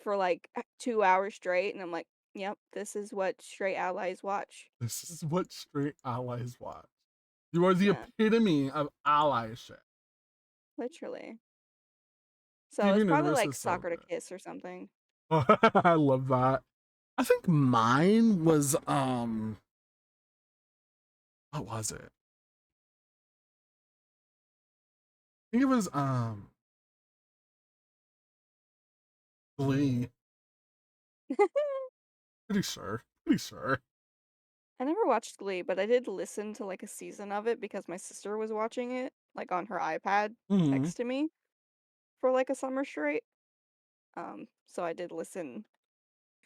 for like 2 hours straight, and I'm like, yep, this is what straight allies watch. This is what straight allies watch. You are the Yeah, epitome of allyship. literally. So it's Steven probably Universe like is so Soccer to Kiss or something. good. I love that. I think mine was what was it? I think it was Glee. Pretty sure. Pretty sure. I never watched Glee, but I did listen to like a season of it because my sister was watching it, like on her iPad Mm-hmm. next to me for like a summer straight. So I did listen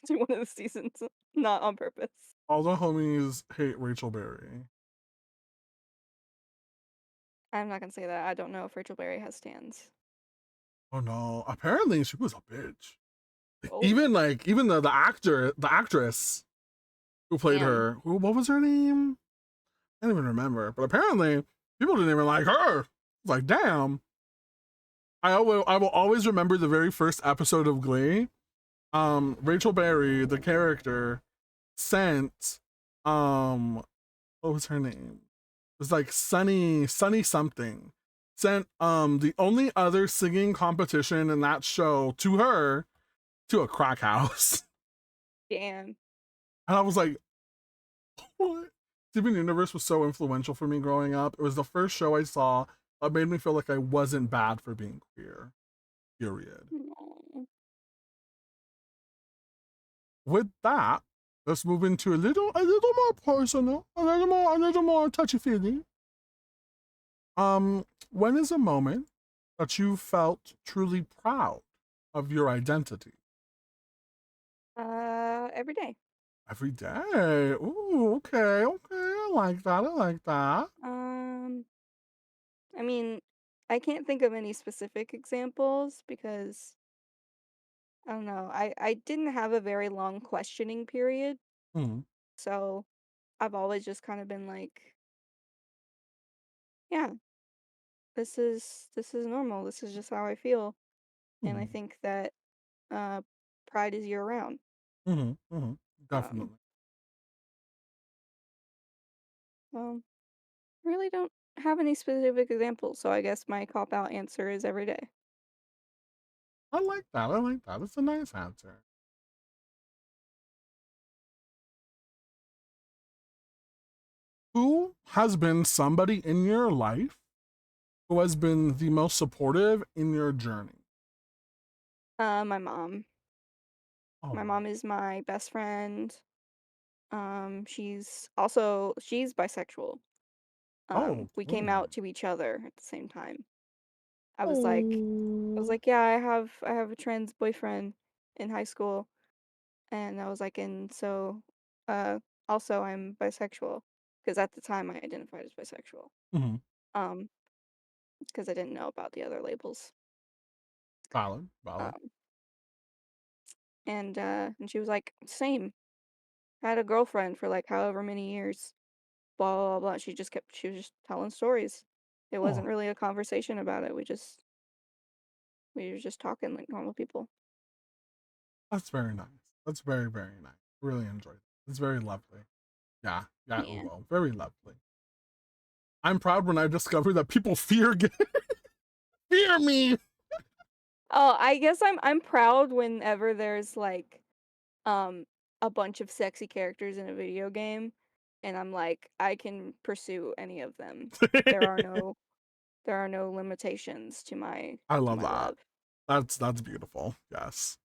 to one of the seasons, not on purpose. All the homies hate Rachel Berry. I'm not gonna say that. I don't know if Rachel Berry has stands. Oh no. Apparently she was a bitch. Oh, Even the actress who played damn. her, what was her name? I don't even remember. But apparently people didn't even like her. It's like, damn. I will always remember the very first episode of Glee. Rachel Berry, the character, sent what was her name? It was like Sunny something. Sent the only other singing competition in that show to her to a crack house. Damn. And I was like, what? Steven Universe was so influential for me growing up. It was the first show I saw that made me feel like I wasn't bad for being queer. Period. Aw. With that, let's move into a little more personal, a little more touchy feely. When is a moment that you felt truly proud of your identity? Every day. Every day. Ooh, okay, okay. I like that. I like that. Um, I mean, I can't think of any specific examples because I don't know. I didn't have a very long questioning period, Mm, so I've always just kind of been like, yeah, this is normal. This is just how I feel, and I mm, think that uh pride is year round. Um, definitely. well, I really don't have any specific examples, so I guess my cop out answer is every day. I like that. I like that. It's a nice answer. Who has been somebody in your life who has been the most supportive in your journey? My mom. My Oh, mom is my best friend. She's bisexual. oh, We came please. out to each other at the same time. I was like I was Oh. like, "Yeah, I have a trans boyfriend in high school." And I was like, "And so uh also I'm bisexual." Because at the time I identified as bisexual. Hmm. Um, because I didn't know about the other labels. Valid, valid. Um, and she was like, "Same. I had a girlfriend for like however many years." Blah blah blah. She was just telling stories. It Oh, wasn't really a conversation about it. We were just talking like normal people. that's very nice. That's very, very nice. Really enjoyed it. It's very lovely. Yeah, yeah, Yeah. Uwo. Very lovely. I'm proud when I discovered that people fear fear me. Oh, I guess I'm proud whenever there's like um a bunch of sexy characters in a video game and I'm like I can pursue any of them. There are no there are no limitations I to love my that. love. That's beautiful. Yes.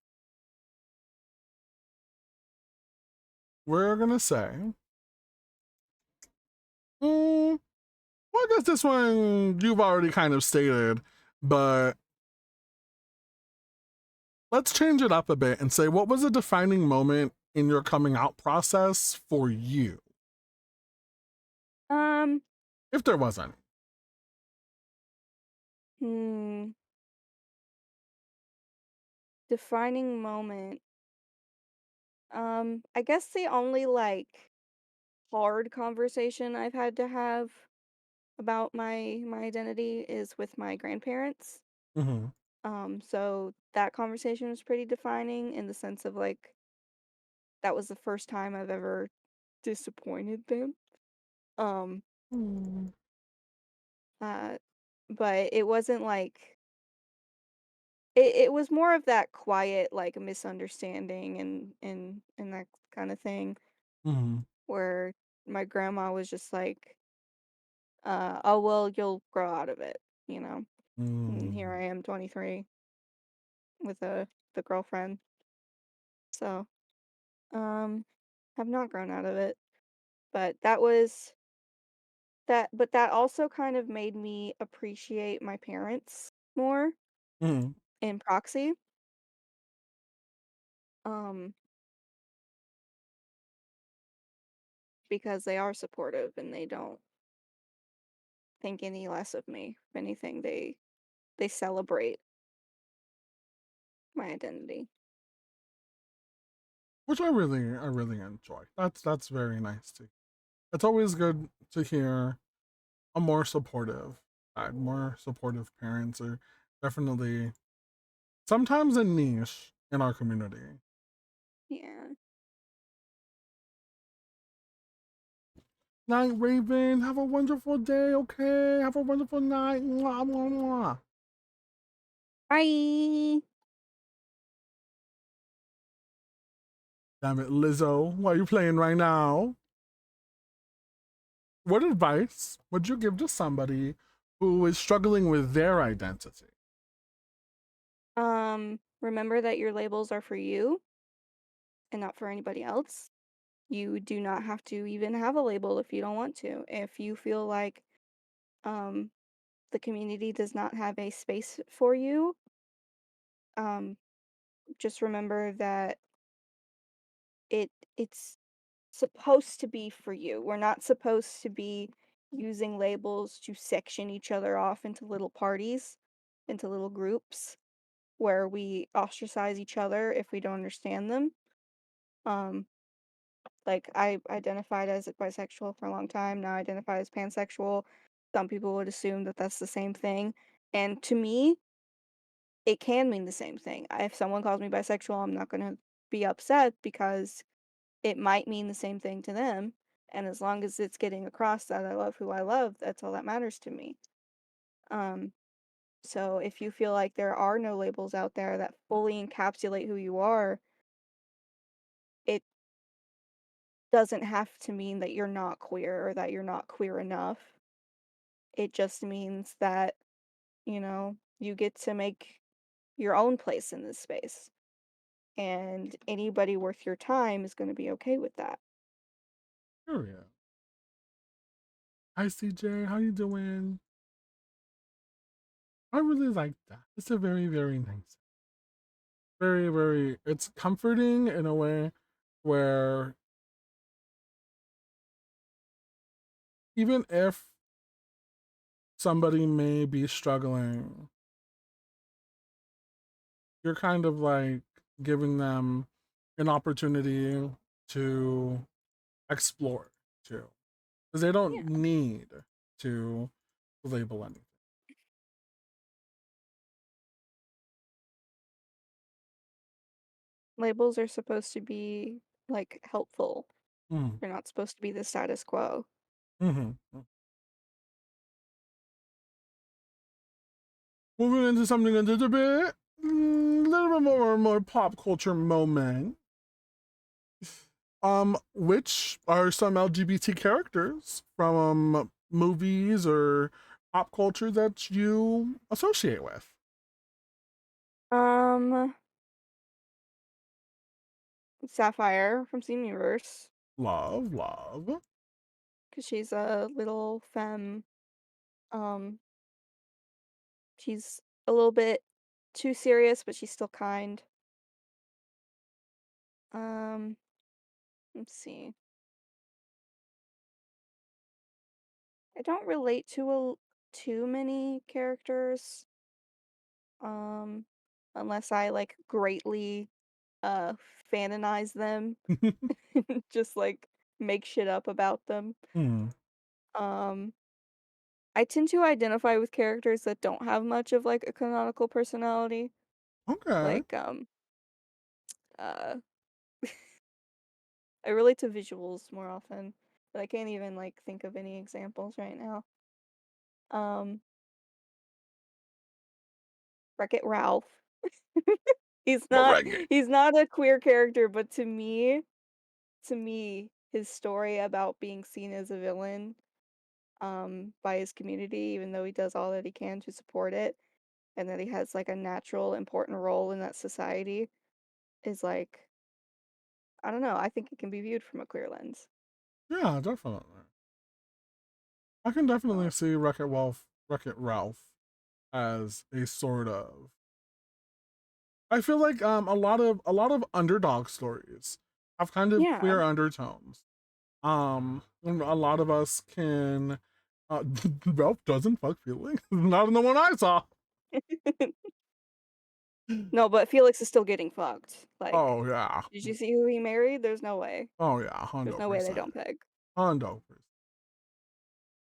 We're gonna say, mm, well, I guess this one you've already kind of stated, but let's change it up a bit and say, what was a defining moment in your coming out process for you, Um if there was any? Hmm. Defining moment. I guess the only like hard conversation I've had to have about my identity is with my grandparents. Mm-hmm. So that conversation was pretty defining in the sense of like that was the first time I've ever disappointed them. Um, Mm-hmm. uh, but it wasn't like it was more of that quiet like misunderstanding and that kind of thing where my grandma was just like, oh well, you'll grow out of it, you know. And here Mm-hmm. I am 23 with the girlfriend. So, um have not grown out of it. But that also kind of made me appreciate my parents more Mm-hmm. in proxy. Um because they are supportive and they don't think any less of me. If anything, they celebrate my identity. Which I really enjoy. That's very nice to. It's always good to hear a more supportive more supportive parents are definitely sometimes a niche in our community. Yeah. Night, Raven. Have a wonderful day. Okay. Have a wonderful night. Mwah, mwah, mwah. Bye. Damn it, Lizzo. What are you playing right now? What advice would you give to somebody who is struggling with their identity? Remember that your labels are for you and not for anybody else. You do not have to even have a label if you don't want to. If you feel like um the community does not have a space for you, um just remember that it's supposed to be for you. We're not supposed to be using labels to section each other off into little parties, into little groups where we ostracize each other if we don't understand them. Um, like I identified as bisexual for a long time, now I identify as pansexual. Some people would assume that that's the same thing. And to me, it can mean the same thing. If someone calls me bisexual, I'm not going to be upset because it might mean the same thing to them. And as long as it's getting across that I love who I love, that's all that matters to me. Um, so if you feel like there are no labels out there that fully encapsulate who you are, it doesn't have to mean that you're not queer or that you're not queer enough. It just means that, you get to make your own place in this space. And anybody worth your time is going to be okay with that. Period. Hi CJ, how you doing? I really like that. It's a very, very nice. Very, very it's comforting in a way where even if somebody may be struggling, you're kind of like giving them an opportunity to explore too. Because they don't Yeah. need to label anything. Labels are supposed to be like helpful. Mm-hmm. They're not supposed to be the status quo. Mm-hmm. Moving into something a little bit, little bit more pop culture moment. Which are some LGBT characters from movies or pop culture that you associate with? Um, Sapphire from Steam Universe, Love, love. because she's a little femme. Um, she's a little bit too serious, but she's still kind. Um, let's see. I don't relate to too many characters. Unless I like greatly uh fanonize them, just like make shit up about them. Hmm. Um, I tend to identify with characters that don't have much of like a canonical personality. Okay. Like uh I relate to visuals more often, but I can't even like think of any examples right now. Um, Wreck-It Ralph. He's not Merengue. he's not a queer character, but to me, his story about being seen as a villain by his community, even though he does all that he can to support it, and that he has like a natural important role in that society, is like, I don't know, I think it can be viewed from a queer lens. Yeah, definitely. I can definitely Um, see Wreck-It Ralph as a sort of. I feel like a lot of underdog stories have kind of yeah. queer undertones. And a lot of us can. Ralph doesn't fuck feelings. Not in the one I saw. No, but Felix is still getting fucked. Like, Oh yeah. did you see who he married? There's no way. Oh yeah. There's Hondo no way they percent. don't peg. Hondo percent.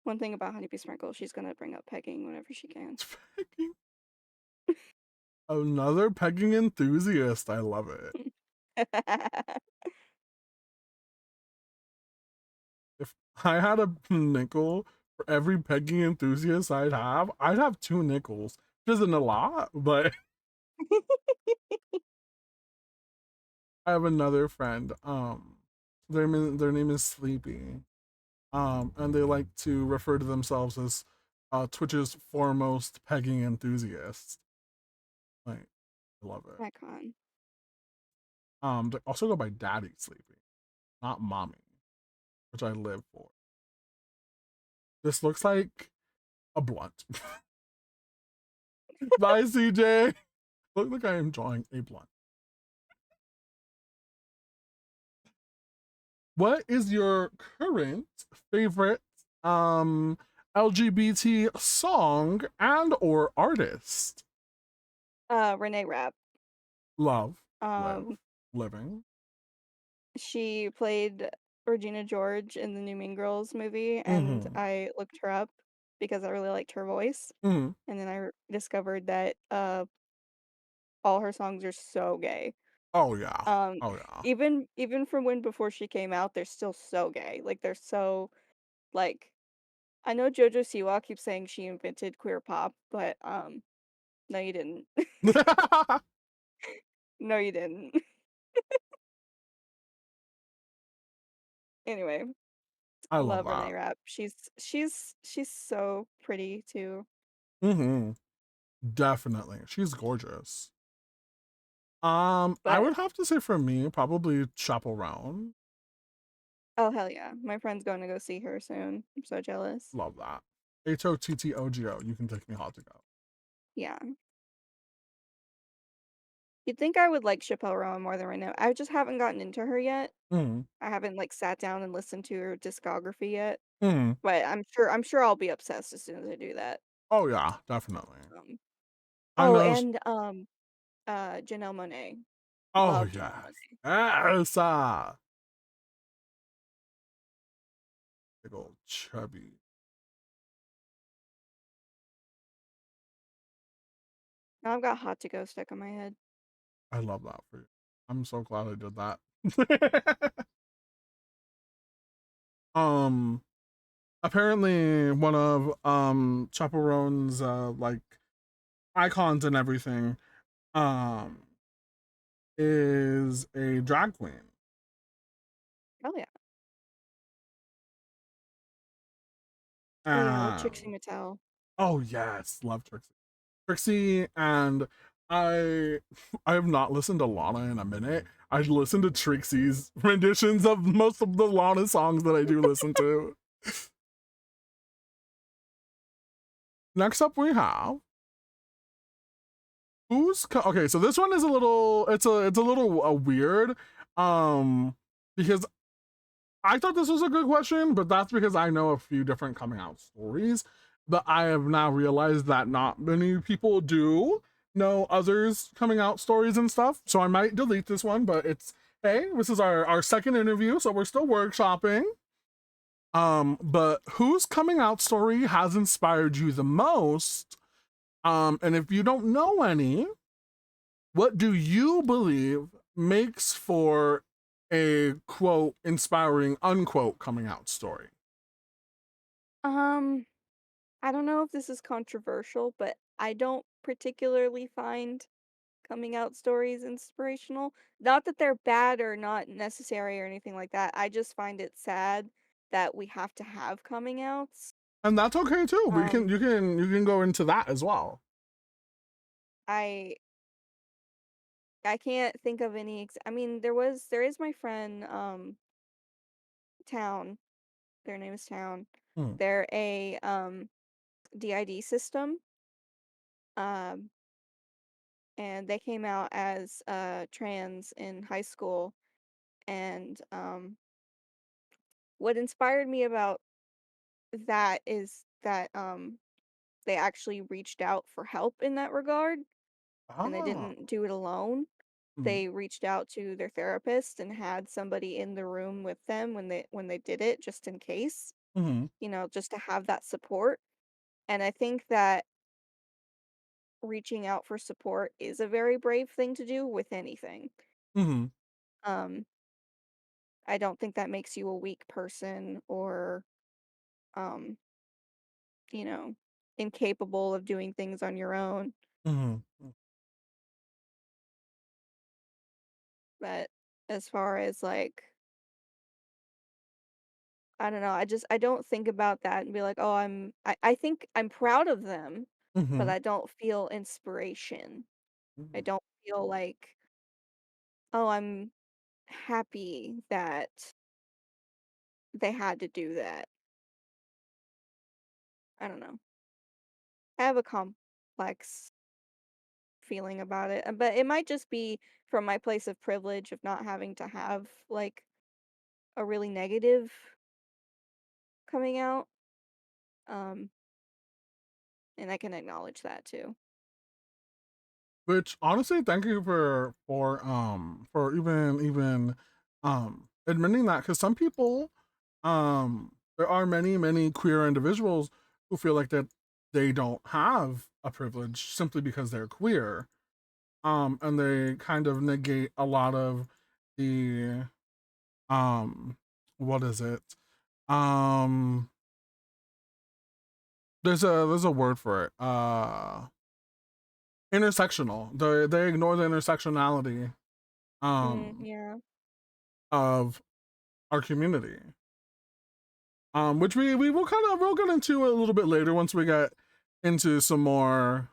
One thing about HoneyBSprinkles, she's gonna bring up pegging whenever she can. Pegging. Another pegging enthusiast. I love it. If I had a nickel for every pegging enthusiast I'd have two nickels. Which isn't a lot, but I have another friend. Their name is Sleepy. And they like to refer to themselves as Twitch's foremost pegging enthusiasts. Like, I love it. Icon. They also go by Daddy Sleepy, not Mommy, which I live for. This looks like a blunt. Bye, CJ. Look like I am drawing a blunt. What is your current favorite LGBT song and or artist? Renee Rapp. Love, live, Um, living. she played Regina George in the new Mean Girls movie, and Mm-hmm. I looked her up because I really liked her voice. Mm-hmm. And then I discovered that all her songs are so gay. Oh yeah. Um, Oh yeah. even from when before she came out, they're still so gay. Like they're so like I know JoJo Siwa keeps saying she invented queer pop, but no you didn't. No you didn't. Anyway, I I love love Renee that. Rapp. She's so pretty too. Mm-hmm. Definitely. She's gorgeous. I But would have to say for me, probably Chaperone. oh hell yeah. My friend's going to go see her soon. I'm so jealous. Love that. HOTTOGO. You can take me hot to go. Yeah. You'd think I would like Chappelle Roan more than right now. I just haven't gotten into her yet. Mm-hmm. I haven't like sat down and listened to her discography yet. Mm-hmm. But I'm sure I'll be obsessed as soon as I do that. Oh yeah, definitely. Um, I oh, know. and Janelle Monáe. Oh Love Janelle yes. Monáe. Yes. Big old chubby. Now I've got Hot to Go stuck in my head. I love that for you. I'm so glad I did that. um apparently one of Chaperone's like icons and everything um is a drag queen. Oh yeah. Oh yeah, I love Trixie Um Mattel. oh yes, love Trixie. Trixie and I I have not listened to Lana in a minute. I listened to Trixie's renditions of most of the Lana songs that I do listen to. Next up we have okay, so this one is a little it's a little weird because I thought this was a good question, but that's because I know a few different coming out stories. but I have now realized that not many people do know others coming out stories and stuff. So I might delete this one, but it's hey, this is our second interview, so we're still workshopping. But whose coming out story has inspired you the most? And if you don't know any, what do you believe makes for a quote inspiring unquote coming out story? Um, I don't know if this is controversial, but I don't particularly find coming out stories inspirational. Not that they're bad or not necessary or anything like that. I just find it sad that we have to have coming outs. And that's okay too. We can Um, you can go into that as well. I I can't think of any I mean, there is my friend Town. Their name is Town. Mm. They're a DID system. Um and they came out as trans in high school, and what inspired me about that is that they actually reached out for help in that regard, and they Ah. didn't do it alone. Mm. They reached out to their therapist and had somebody in the room with them when they did it, just in case, Mhm. just to have that support. And I think that reaching out for support is a very brave thing to do with anything. Mhm. Um, I don't think that makes you a weak person or, um, you know, incapable of doing things on your own. Mhm. But as far as like, I don't know, I don't think about that and be like, oh, I think I'm proud of them, but Mhm. I don't feel inspiration. I Mhm. don't feel like, oh, I'm happy that they had to do that. I don't know. I have a complex feeling about it, but it might just be from my place of privilege of not having to have like a really negative coming out. Um, and I can acknowledge that too. Which honestly, thank you for even admitting that, because some people there are many queer individuals who feel like that they don't have a privilege simply because they're queer, and they kind of negate a lot of the um what is it, um there's a word for it, intersectional, they ignore the intersectionality um Yeah. of our community, which we will kind of we'll get into a little bit later once we get into some more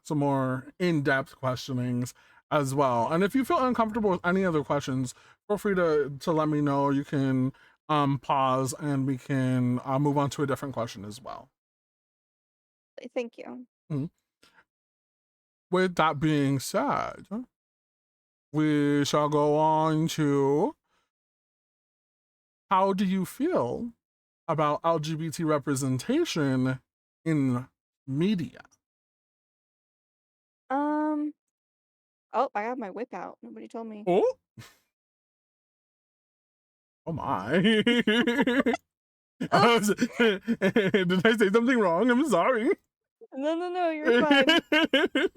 in-depth questionings as well. And if you feel uncomfortable with any other questions, feel free to let me know. You can pause and we can move on to a different question as well. Thank you. Mhm. With that being said, we shall go on to how do you feel about LGBT representation in media? Um, oh, I have my whip out. Nobody told me. Oh, oh my. Ugh! Did I say something wrong? I'm sorry. No, no, no, you're fine.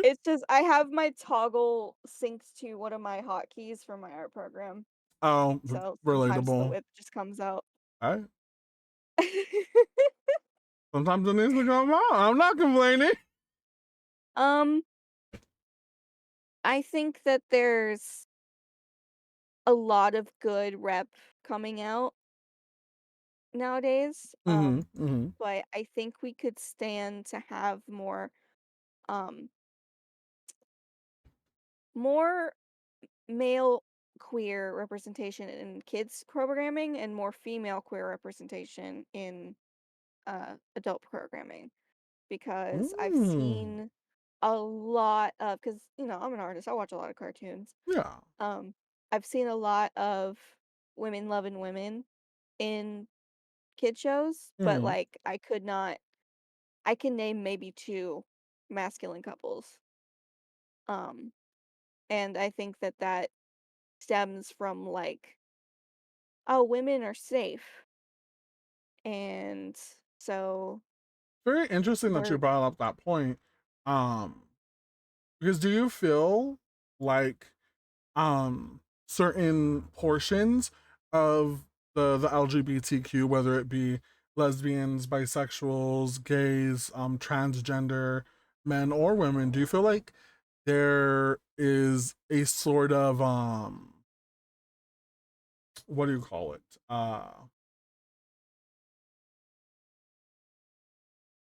It's just I have my toggle synced to one of my hotkeys from my art program, Oh, so sometimes the relatable. whip just comes out. I, sometimes it needs to come out. I'm not complaining. Um, I think that there's a lot of good rep coming out nowadays. Mm-hmm. Mm-hmm. But I think we could stand to have um more male queer representation in kids programming and more female queer representation in adult programming, because I've Mm. seen a lot of, because I'm an artist, I watch a lot of cartoons. Yeah. um I've seen a lot of women loving women in kid shows, but Mm. like I could not I can name maybe 2 masculine couples. Um, and I think that that stems from, like, "Oh, women are safe." And so Very interesting that you they're brought up that point. Um, because do you feel like certain portions of the LGBTQ, whether it be lesbians, bisexuals, gays, transgender men or women, do you feel like there is a sort of what do you call it?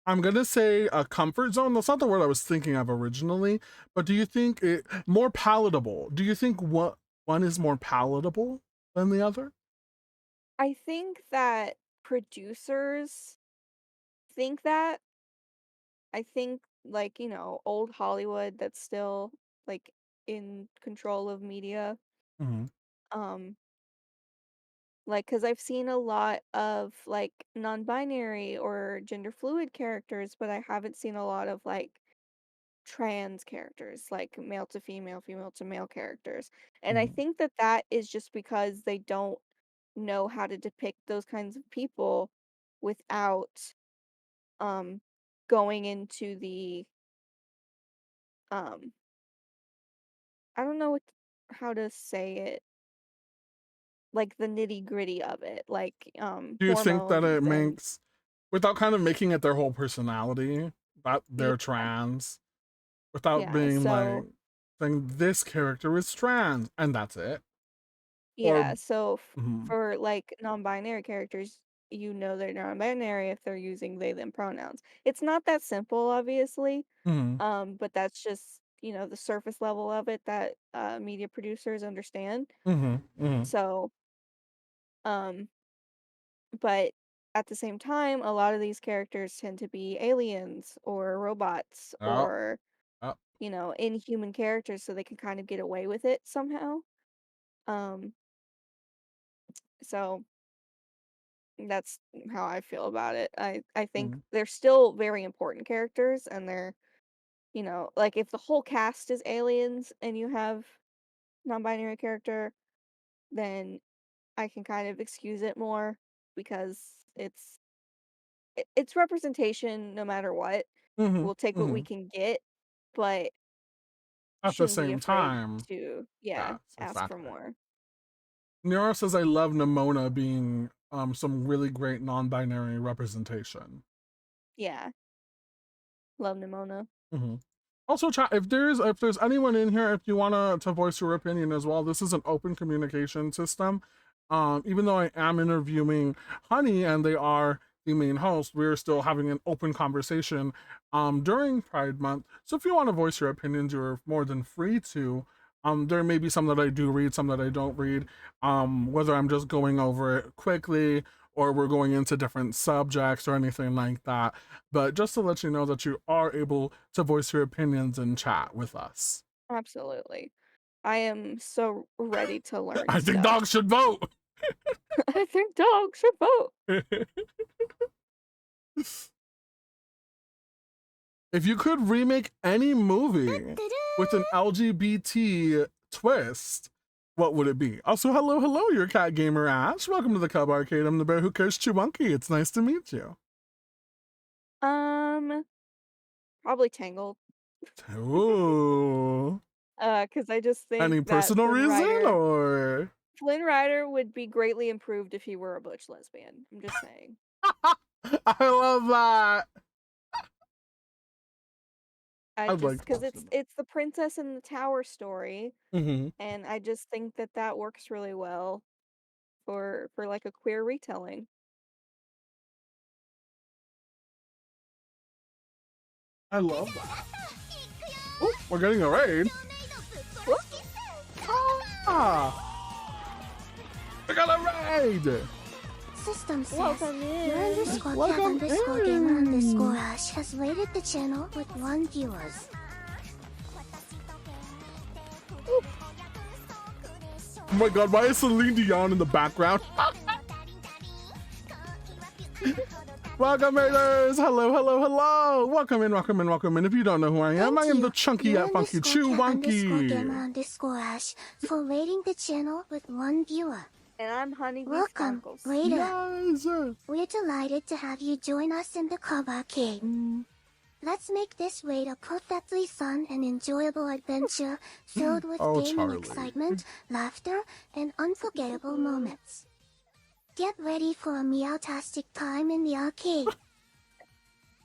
I'm gonna say a comfort zone. That's not the word I was thinking of originally, but do you think it more palatable? Do you think what one is more palatable than the other? I think that producers think that. I think, like, old Hollywood that's still, like, in control of media, Mm-hmm. um, like, because 'cause I've seen a lot of, like, non-binary or gender fluid characters, but I haven't seen a lot of, like, trans characters, like male to female, female to male characters. And I Mm-hmm. think that that is just because they don't know how to depict those kinds of people without um going into the um I don't know how to say it, like the nitty-gritty of it, like Do you think that hormones it and makes, without kind of making it their whole personality, that yeah, they're trans, without yeah. being like So saying this character is trans and that's it? Or yeah, so mhm, for like non-binary characters, they're non-binary if they're using they them pronouns. It's not that simple, obviously. mhm, But that's just, the surface level of it that media producers understand. mhm, mhm. So, um, but at the same time, a lot of these characters tend to be aliens or robots Oh, or, oh, inhuman characters, so they can kind of get away with it somehow. Um, so that's how I feel about it. I think mhm, they're still very important characters, and they're, like if the whole cast is aliens and you have non-binary character, then I can kind of excuse it more because it's representation no matter what. mhm, We'll take what we mhm. can get, but At the shouldn't be same afraid time, to, yeah, yes, ask for exactly. more. Nero says I love Nimona being some really great non-binary representation. Yeah, love Nimona. Mhm. Also, chat if there's anyone in here, if you wanna to voice your opinion as well, this is an open communication system. Even though I am interviewing Honey and they are the main host, we're still having an open conversation during Pride Month. So if you want to voice your opinions, you're more than free to. There may be some that I do read, some that I don't read. Whether I'm just going over it quickly or we're going into different subjects or anything like that. But just to let you know that you are able to voice your opinions and chat with us. Absolutely. I am so ready to learn I think stuff. dogs should vote. I think dogs should vote. If you could remake any movie with an LGBT twist, what would it be? Also, hello, hello, your cat gamer Ash. Welcome to the Cub Arcade. I'm the bear who cares Chewunky. It's nice to meet you. Um, Probably Tangled. Ooh. Because I just think Any that personal reason or? Flynn Rider would be greatly improved if he were a butch lesbian. I'm just saying. I love that. I I'd just like because to. it's the Princess in the Tower story, Mm-hmm. and I just think that that works really well for like a queer retelling. I love that. Oh, we're getting a raid. Whoop. Ah, we got a raid. System says Welcome your underscore cat Welcome underscore gamer in. underscore Ash has rated the channel with 1 viewers. Oh my god, why is Celine Dion in the background? Welcome, Raiders! Hello, hello, hello! Welcome in, welcome in, welcome in. If you don't know who I am, I am the chunky yet funky Chew _gamer Wonky. _ Ash for rating the channel with 1 viewer. And I'm Welcome, HoneyBSprinkles. Raider. Yes! We're delighted to have you join us in the Club Arcade. Let's make this raid a perfectly fun and enjoyable adventure filled with Oh, gaming Charlie. excitement, laughter, and unforgettable moments. Get ready for a meow-tastic time in the arcade.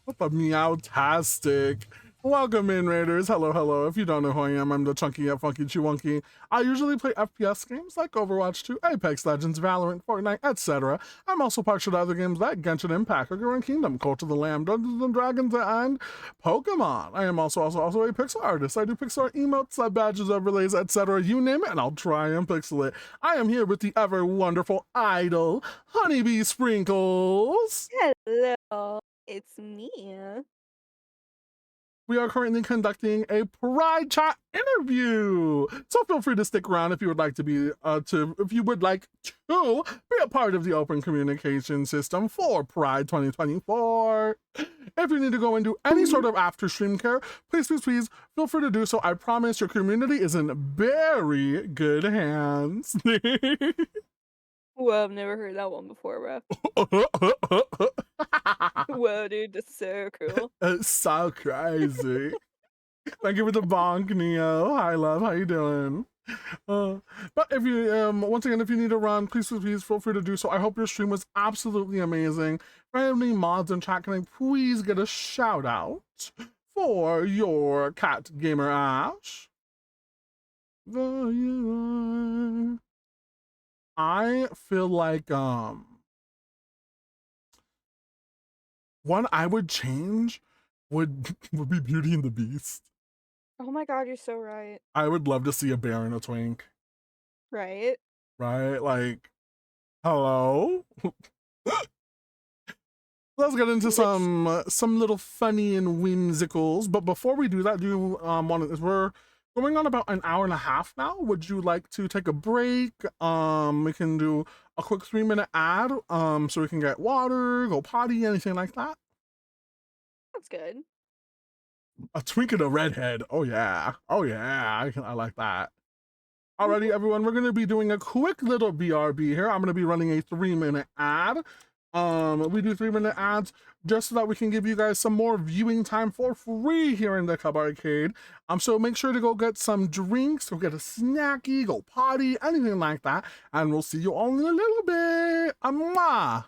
What the meow-tastic. Welcome in, Raiders. Hello, hello. If you don't know who I am, I'm the chunky yet funky Chewunky. I usually play FPS games like Overwatch 2, Apex Legends, Valorant, Fortnite, etc. I'm also partial to other games like Genshin Impact, Grand Kingdom, Cult of the Lamb, Dungeons and Dragons, and Pokemon. I am also a pixel artist. I do pixel art emotes, badges, overlays, etc. You name it, and I'll try and pixel it. I am here with the ever wonderful idol, HoneyBSprinkles. Hello, it's me. We are currently conducting a Pride Chat interview, so feel free to stick around if you would like to be if you would like to be a part of the open communication system for Pride 2024. If you need to go and do any sort of after stream care, please feel free to do so. I promise your community is in very good hands. Whoa, I've never heard that one before, bro. Whoa, dude, that's so cool. It's so crazy. Thank you for the bonk, Neo. Hi, love. How you doing? But if you once again, if you need to run, please feel free to do so. I hope your stream was absolutely amazing. If I have any mods in chat, can I please get a shout out for your cat gamer Ash? I feel like one I would change would be Beauty and the Beast. Oh my god, you're so right. I would love to see a bear and a twink. Right? Right? Like, hello? Let's get into some little funny and whimsicals. But before we do that, do you we're going on about an hour and a half now. Would you like to take a break? We can do a quick 3-minute ad, so we can get water, go potty, anything like that. That's good. A twink and a redhead. Oh yeah. Oh yeah. I like that. Alrighty, everyone, we're gonna be doing a quick little BRB here. I'm gonna be running a 3-minute ad. We do 3-minute ads just so that we can give you guys some more viewing time for free here in the Club Arcade. So make sure to go get some drinks, go get a snacky, go potty, anything like that, and we'll see you all in a little bit. Mwah!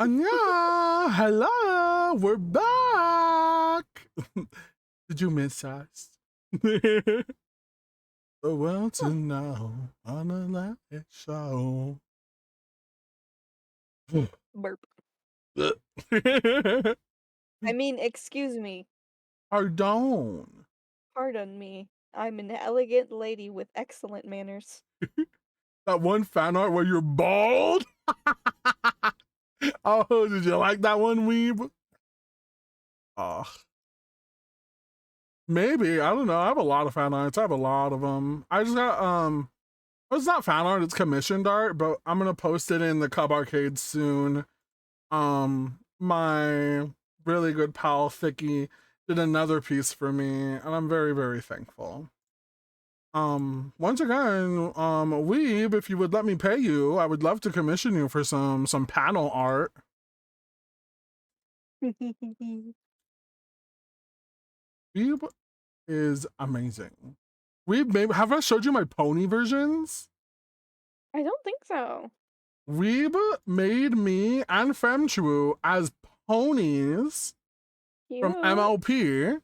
Anya, hello, we're back. Did you miss us? The world to know on a live show. Burp. Pardon. I mean, excuse me. Pardon me. I'm an elegant lady with excellent manners. That one fan art where you're bald. Oh, did you like that one, Weeb? Oh, maybe. I don't know. I have a lot of fan arts. I have a lot of them. I just got it's not fan art, it's commissioned art, but I'm gonna post it in the Cub Arcade soon. My really good pal Thicky did another piece for me, and I'm very, very thankful. Once again, Weeb, if you would let me pay you, I would love to commission you for some panel art. Weeb is amazing. Weeb, maybe have I showed you my pony versions? I don't think so. Weeb made me and Femchu as ponies from Cute. MLP,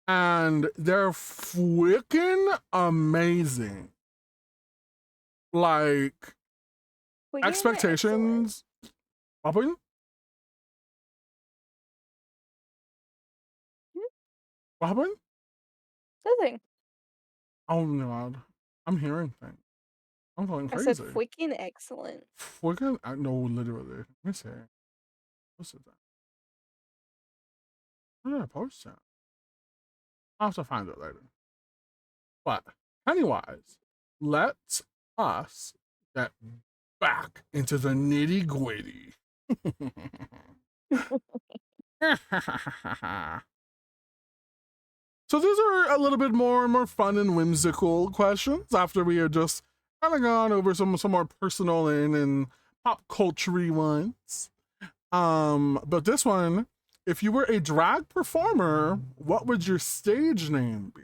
and they're freaking amazing. Like, Well, yeah, expectations. What happened? What happened? Nothing. Oh my god. I'm hearing things. I'm going I crazy. said freaking excellent. Freaking, no, literally. Let me see. Posted that. Where did I post that? I'll have to find it later. But, Pennywise, let us get back into the nitty gritty. So these are a little bit more fun and whimsical questions after we had just kind of gone over some more personal and pop culture ones. But this one, if you were a drag performer, what would your stage name be?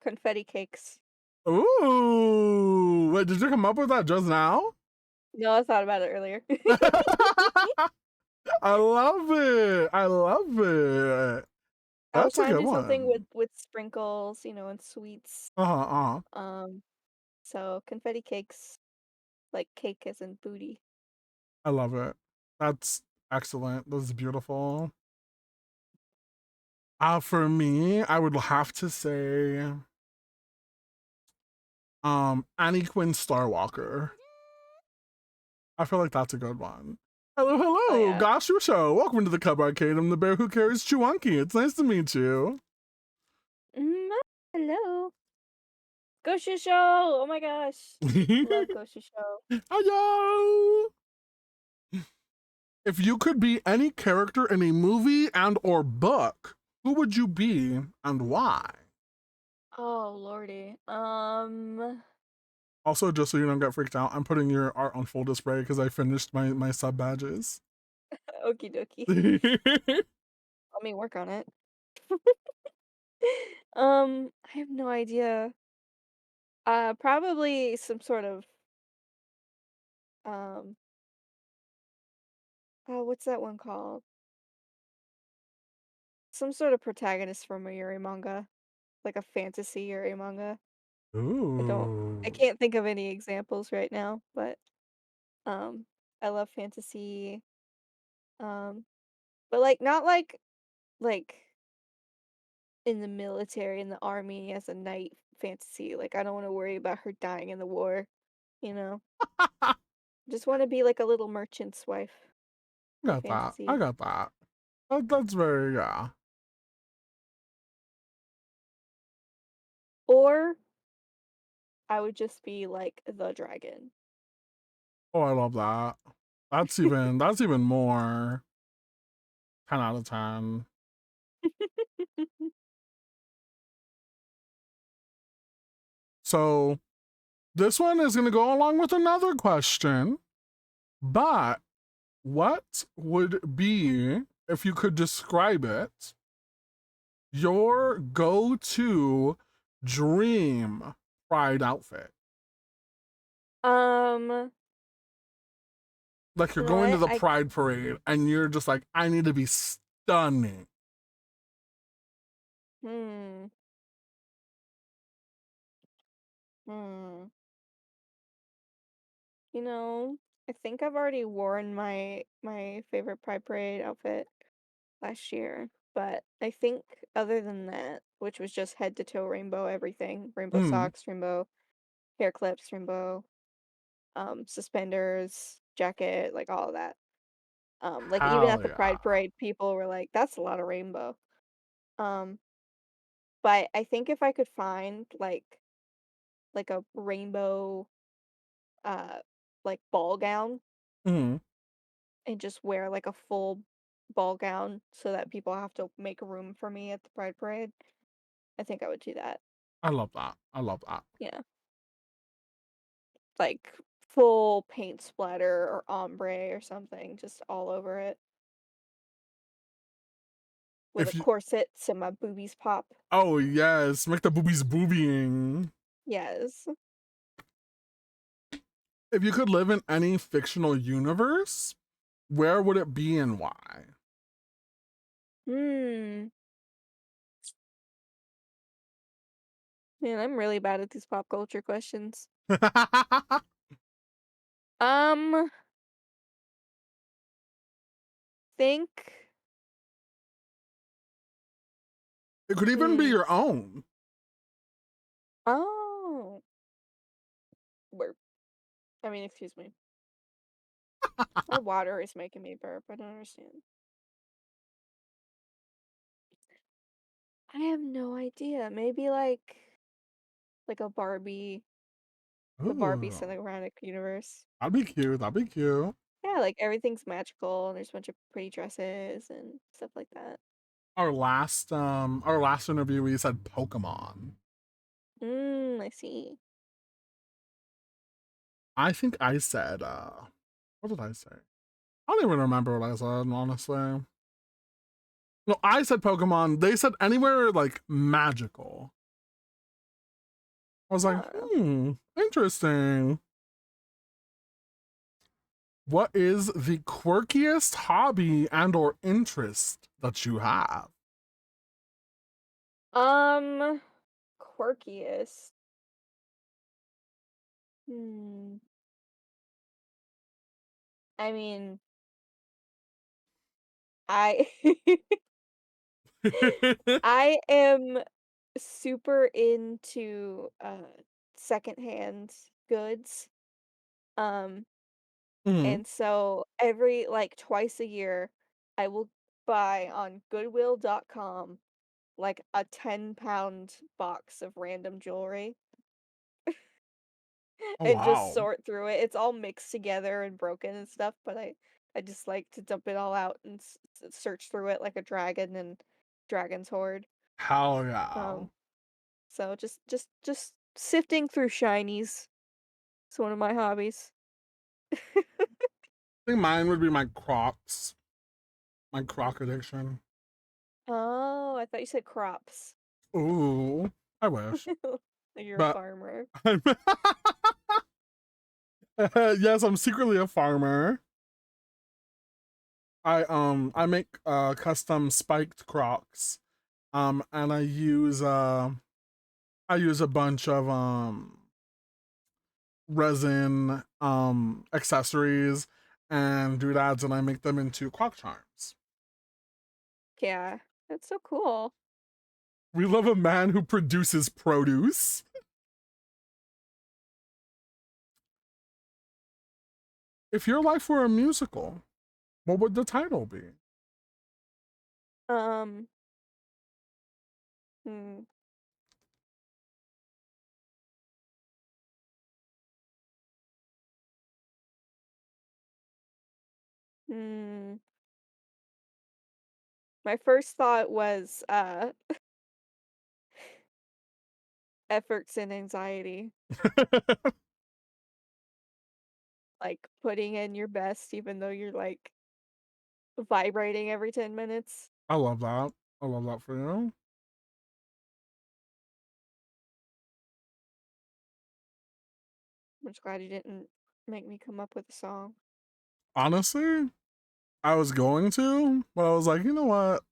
Confetti cakes. Ooh, wait, did you come up with that just now? No, I thought about it earlier. I love it. I love it. I was That's a trying to good do something one. with sprinkles, and sweets. Uh-huh. So confetti cakes, like cake as in booty. I love it. That's excellent. That's beautiful. For me, I would have to say Annie Quinn Starwalker. I feel like that's a good one. Hello, Oh, hello, yeah. Gosh Show. Welcome to the Cub Arcade. I'm the bear who carries Chewunky. It's nice to meet you. Hello. Gosha Show! Oh my gosh. Love Gosha Show. Hello. If you could be any character in a movie and or book, who would you be and why? Oh lordy. Also, just so you don't get freaked out, I'm putting your art on full display because I finished my sub badges. Okie dokie. Let me work on it. I have no idea. Probably some sort of um what's that one called? Some sort of protagonist from a Yuri manga. Like a fantasy Yuri manga. I Ooh. can't think of any examples right now, but um I love fantasy. Um but like not like in the military, in the army as a knight fantasy. Like I don't want to worry about her dying in the war, you know. Just want to be like a little merchant's wife I for got that. I fantasy. got that. That's very, yeah. Or I would just be like the dragon. Oh, I love that. That's even more 10 out of 10. So this one is going to go along with another question, but what would be, if you could describe it, your go-to dream pride outfit? Um Like you're You know going to what? the Pride Parade and you're just like, I need to be stunning. Hmm. Hmm. You know, I think I've already worn my favorite Pride Parade outfit last year, but I think other than that, which was just head to toe rainbow everything, rainbow Mm. socks, rainbow hair clips, rainbow suspenders, jacket, like all of that. Like even Hell at the yeah. Pride Parade, people were like, "That's a lot of rainbow." Um, but I think if I could find like a rainbow uh like ball gown Mm. and just wear like a full ball gown so that people have to make room for me at the Pride Parade, I think I would do that. I love that. I love that. Yeah. Like full paint splatter or ombre or something just all over it with a If you, corset so my boobies pop. oh yes, make the boobies boobying. Yes. If you could live in any fictional universe, where would it be and why? Hmm. Man, I'm really bad at these pop culture questions. Um, think It could even be hmm. your own. Oh. Burp. I mean, excuse me. My water is making me burp. I don't understand. I have no idea. Maybe like a Barbie, the Barbie Ooh, cinematic universe. that'd be cute. That'd be cute. Yeah, like everything's magical and there's a bunch of pretty dresses and stuff like that. Our last interview we said Pokemon. I see. I think I said what did I say? I don't even remember what I said, honestly. No, I said Pokemon. They said anywhere like magical. I was like, Huh. interesting. What is the quirkiest hobby and or interest that you have? Um, quirkiest. Hmm. I mean, I I am super into secondhand goods. Um, Mm. and so every like twice a year I will buy on goodwill.com like a 10-pound box of random jewelry Oh and just wow. sort through it. It's all mixed together and broken and stuff, but I just like to dump it all out and search through it like a dragon and dragon's hoard. Hell yeah. Um, so just sifting through shinies is one of my hobbies. I think mine would be my Crocs, my Croc addiction. Oh, I thought you said crops. Ooh, I wish. Like you're a But farmer. I'm yes, I'm secretly a farmer. I make custom spiked Crocs. And I use a bunch of resin accessories and doodads and I make them into Croc charms. Yeah, that's so cool. We love a man who produces produce. If your life were a musical, what would the title be? Um, hmm, hmm. My first thought was efforts and anxiety, like putting in your best even though you're like vibrating every 10 minutes. I love that. I love that for you. I'm just glad you didn't make me come up with a song. Honestly, I was going to, but I was like, you know what?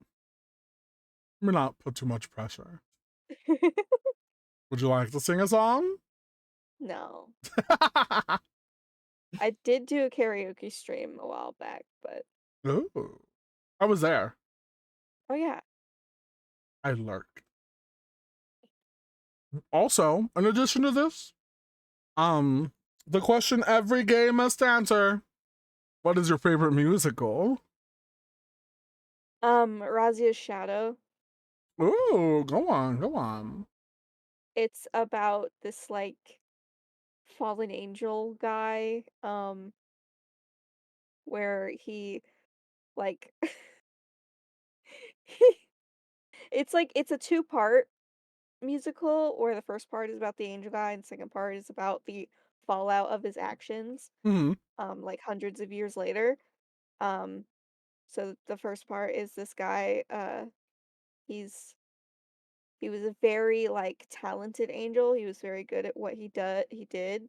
Let me not put too much pressure. Would you like to sing a song? No. I did do a karaoke stream a while back, but Ooh, I was there. oh yeah. I lurk. Also, in addition to this, the question every gay must answer: what is your favorite musical? Razia's Shadow. Ooh, go on, go on. It's about this like fallen angel guy, where he like it's a two-part musical where the first part is about the angel guy and the second part is about the fallout of his actions, Hmm. like hundreds of years later. Um, so the first part is this guy, he's he was a very like talented angel. He was very good at what he did.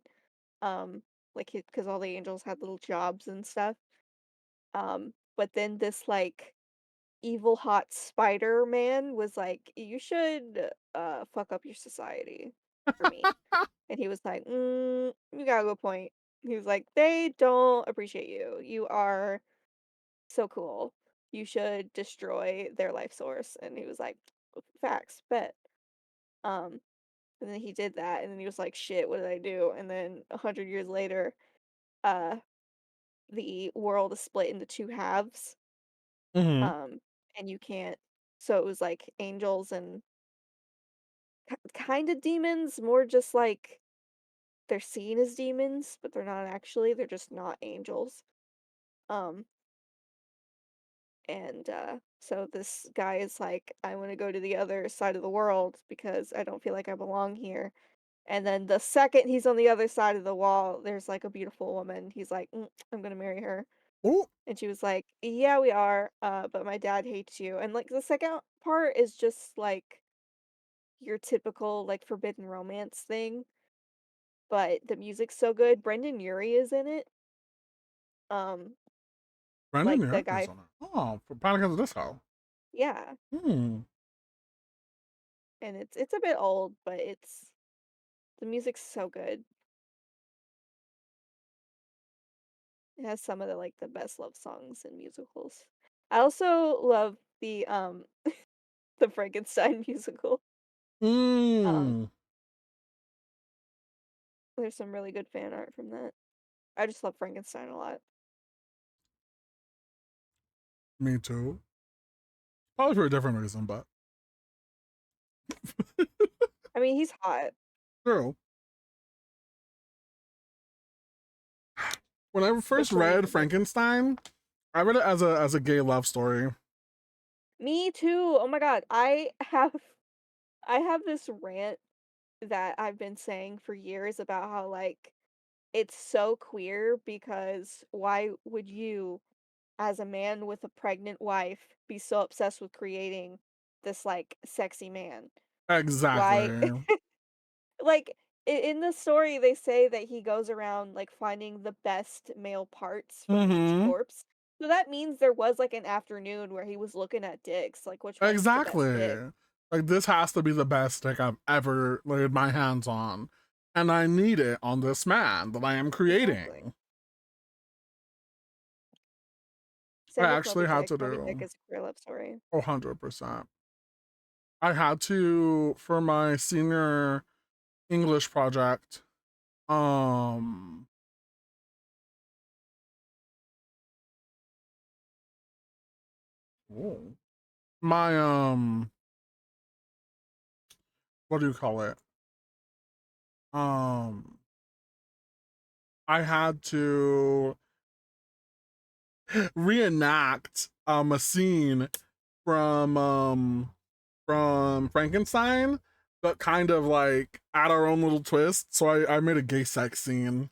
Um, because all the angels had little jobs and stuff. But then this like evil hot spider man was like, "You should fuck up your society for me." And he was like, you got a good point." He was like, "They don't appreciate you. You are so cool. You should destroy their life source." And he was like, "Facts, bet." Um, and then he did that, and then he was like, "Shit, what did I do?" And then 100 years later, uh, the world is split into two halves. Hmm. Um, and you can't. So it was like angels and kind of demons, more just like they're seen as demons, but they're not actually. They're just not angels. Um, and so this guy is like, "I want to go to the other side of the world because I don't feel like I belong here." And then the second he's on the other side of the wall, there's like a beautiful woman. He's like, I'm gonna marry her." Ooh, And she was like, "Yeah, we are, but my dad hates you." And like the second part is just like your typical like forbidden romance thing, but the music's so good. Brendan Urie is in it. Um, Brendan like the Urie is guy, on it. Oh, for Panic at the Disco. yeah, Hmm. and it's a bit old, but it's the music's so good. It has some of the like the best love songs in musicals. I also love the the Frankenstein musical. Um, Hmm. there's some really good fan art from that. I just love Frankenstein a lot. Me too. Probably for a different reason, but I mean, he's hot true. When I first especially in read the book. Frankenstein, I read it as a gay love story. Me too. Oh my God. I have this rant that I've been saying for years about how like it's so queer because why would you as a man with a pregnant wife be so obsessed with creating this like sexy man? Why Exactly. like in the story they say that he goes around like finding the best male parts from each Mm-hmm. corpse. So that means there was like an afternoon where he was looking at dicks, like which one's the best dick. Exactly. Like this has to be the best stick I've ever laid my hands on. And I need it on this man that I am Exactly. creating. I Same with actually Moby had Dick. to Moby Dick do is a queer love story. 100%. I had to for my senior English project. Um, oh, my what do you call it? Um, I had to reenact a scene from Frankenstein, but kind of like add our own little twist. So I made a gay sex scene.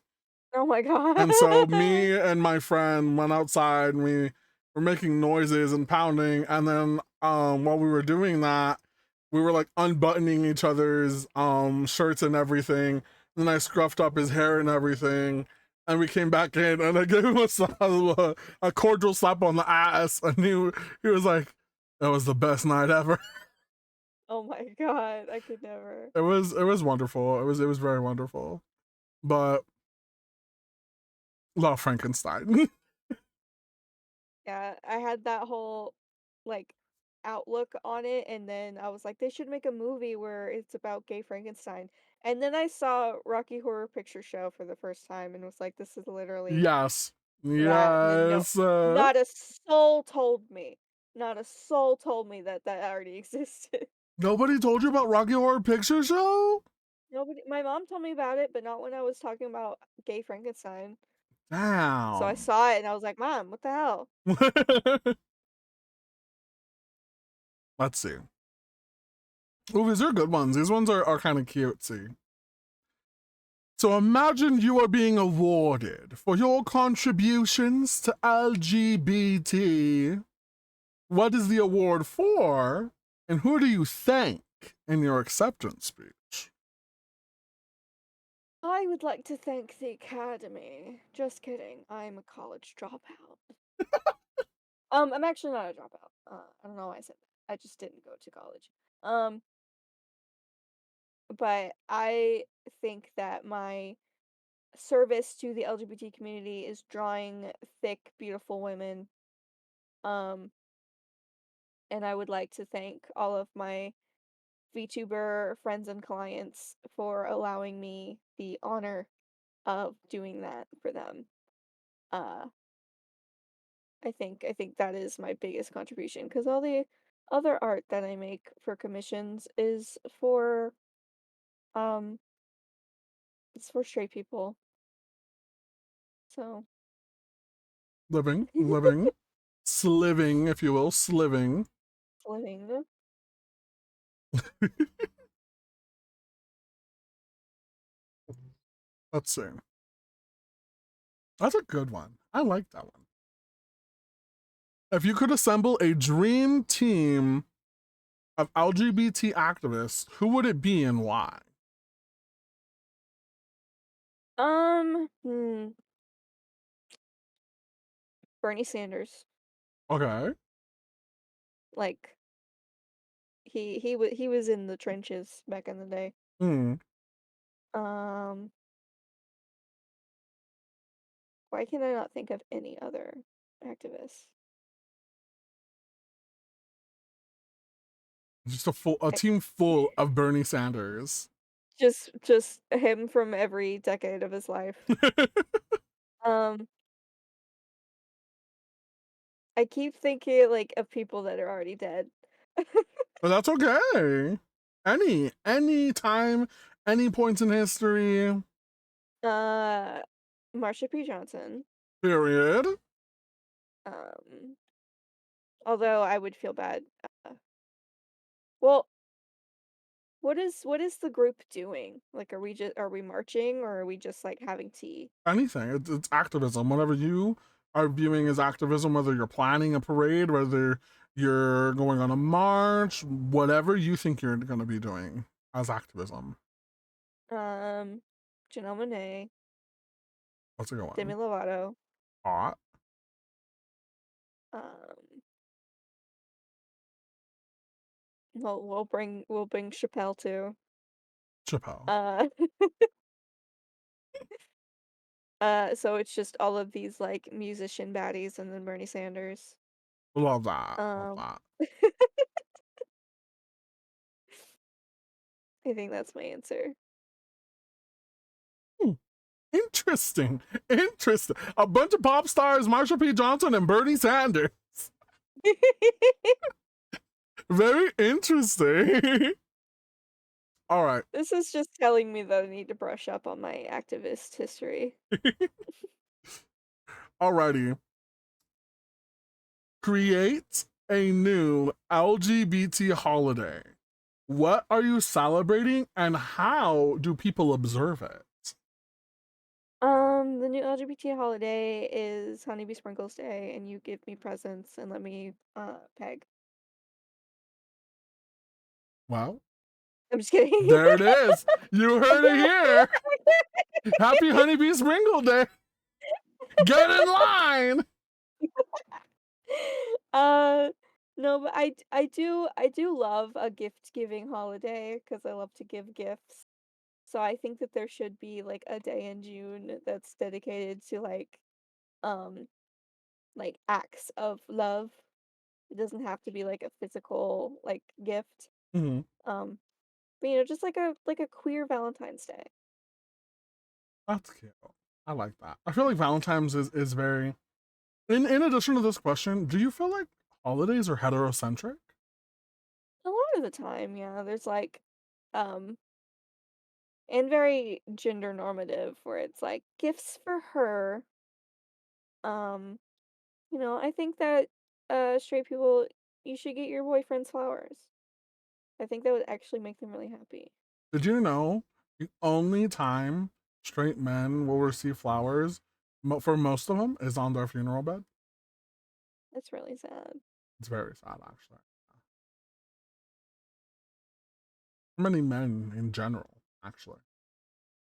Oh my god. And so me and my friend went outside and we were making noises and pounding. And then while we were doing that, we were like unbuttoning each other's shirts and everything. And then I scruffed up his hair and everything. And we came back in, and I gave him a cordial slap on the ass, and he was like, "That was the best night ever." Oh my god, I could never. It was wonderful. It was very wonderful, but love Frankenstein. Yeah, I had that whole like outlook on it, and then I was like, they should make a movie where it's about gay Frankenstein. And then I saw Rocky Horror Picture Show for the first time and was like, this is literally Yes, that. And then no, yes. not a soul told me. Not a soul told me that that already existed. Nobody told you about Rocky Horror Picture Show? Nobody, my mom told me about it, but not when I was talking about gay Frankenstein. So I Damn. saw it and I was like, Mom, what the hell? Let's see. Oh, these are good ones. These ones are kind of cutesy. So imagine you are being awarded for your contributions to LGBT. What is the award for? And who do you thank in your acceptance speech? I would like to thank the Academy. Just kidding. I'm a college dropout. I'm actually not a dropout. I don't know why I said that. I just didn't go to college. Um, but I think that my service to the LGBT community is drawing thick, beautiful women. Um, and I would like to thank all of my VTuber friends and clients for allowing me the honor of doing that for them. Uh, I think that is my biggest contribution because all the other art that I make for commissions is for um it's for straight people. So Living, sliving, if you will, sliving. living. Let's see. That's a good one. I like that one. If you could assemble a dream team of LGBT activists, who would it be and why? Hmm. Bernie Sanders. Okay. Like he was in the trenches back in the day. Hmm. Um, why can I not think of any other activists? Just a I, team full of Bernie Sanders. just him from every decade of his life. Um, I keep thinking like of people that are already dead. But that's okay. Any time, any points in history, Uh, Marsha P. Johnson. period. Um, although I would feel bad. Uh, well, what is the group doing? Like, are we marching or are we just like having tea? Anything. It's activism. Whatever you are viewing as activism, whether you're planning a parade, whether you're going on a march, whatever you think you're going to be doing as activism. Um, Janelle Monáe, That's a good Demi one. Lovato. Hot. Um, well, we'll bring Chappelle too. Chappelle. Uh, so it's just all of these like musician baddies and then Bernie Sanders. Love that. Love Um, that. I think that's my answer. Hmm. Interesting. Interesting. A bunch of pop stars, Marsha P. Johnson and Bernie Sanders. Very interesting. All right. This is just telling me that I need to brush up on my activist history. Alrighty. Create a new LGBT holiday. What are you celebrating and how do people observe it? The new LGBT holiday is HoneyBSprinkles Day, and you give me presents and let me peg. Well, I'm just kidding. there it is. You heard it here. Happy Honeybee Sprinkle Day. Get in line. Uh, no, but I do love a gift-giving holiday because I love to give gifts. So I think that there should be, like, a day in June that's dedicated to, um, acts of love. It doesn't have to be, like, a physical, like, gift. Mhm. Um, but, just like a queer Valentine's Day. That's cute. I like that. I feel like Valentine's is very. In addition to this question, do you feel like holidays are heterocentric? A lot of the time, yeah, there's, um and very gender normative where it's, like, gifts for her. Um, I think that, straight people, you should get your boyfriends flowers. I think that would actually make them really happy. Did you know the only time straight men will receive flowers for most of them is on their funeral bed? That's really sad. It's very sad, actually. Many men in general, actually,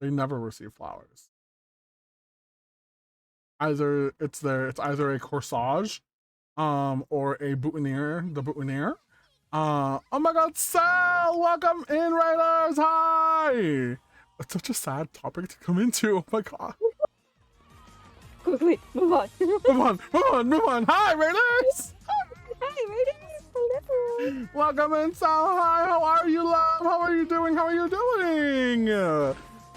they never receive flowers. It's either a corsage, or a boutonniere, the boutonniere. Oh my God, Sal, welcome in, Raiders. Hi. It's such a sad topic to come into. Oh my God. Quickly, move on. Move on, move on, move on. Hi, Raiders. Hi, Raiders. Hello. Welcome in, Sal. Hi, how are you, love? How are you doing? How are you doing?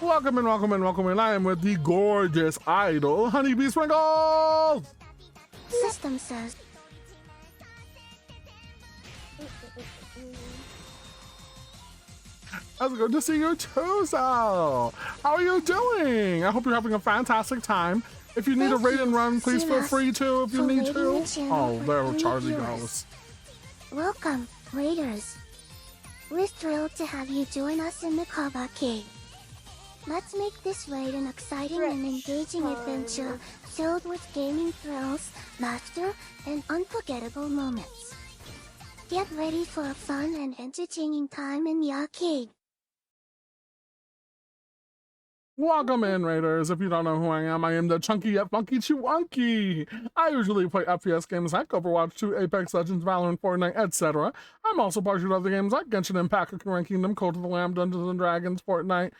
Welcome in, welcome in, welcome in. I am with the gorgeous idol, HoneyBSprinkles. System says. It's good to see you too, Sal. How are you doing? I hope you're having a fantastic time. If you need a Thank raid and you, run, please feel Silas, free to if you for need raiding to. the channel Oh, with there many Charlie viewers. goes. Welcome, Raiders. We're thrilled to have you join us in the Kaba Cave. Let's make this raid an exciting and engaging adventure filled with gaming thrills, laughter, and unforgettable moments. Get ready for a fun and entertaining time in the arcade. Welcome in, Raiders. If you don't know who I am the chunky yet funky Chewunky. I usually play FPS games like Overwatch 2, Apex Legends, Valorant, Fortnite, etc. I'm also partial to other games like Genshin Impact, Concurrent Kingdom, Cult of the Lamb, Dungeons and Dragons, Fortnite,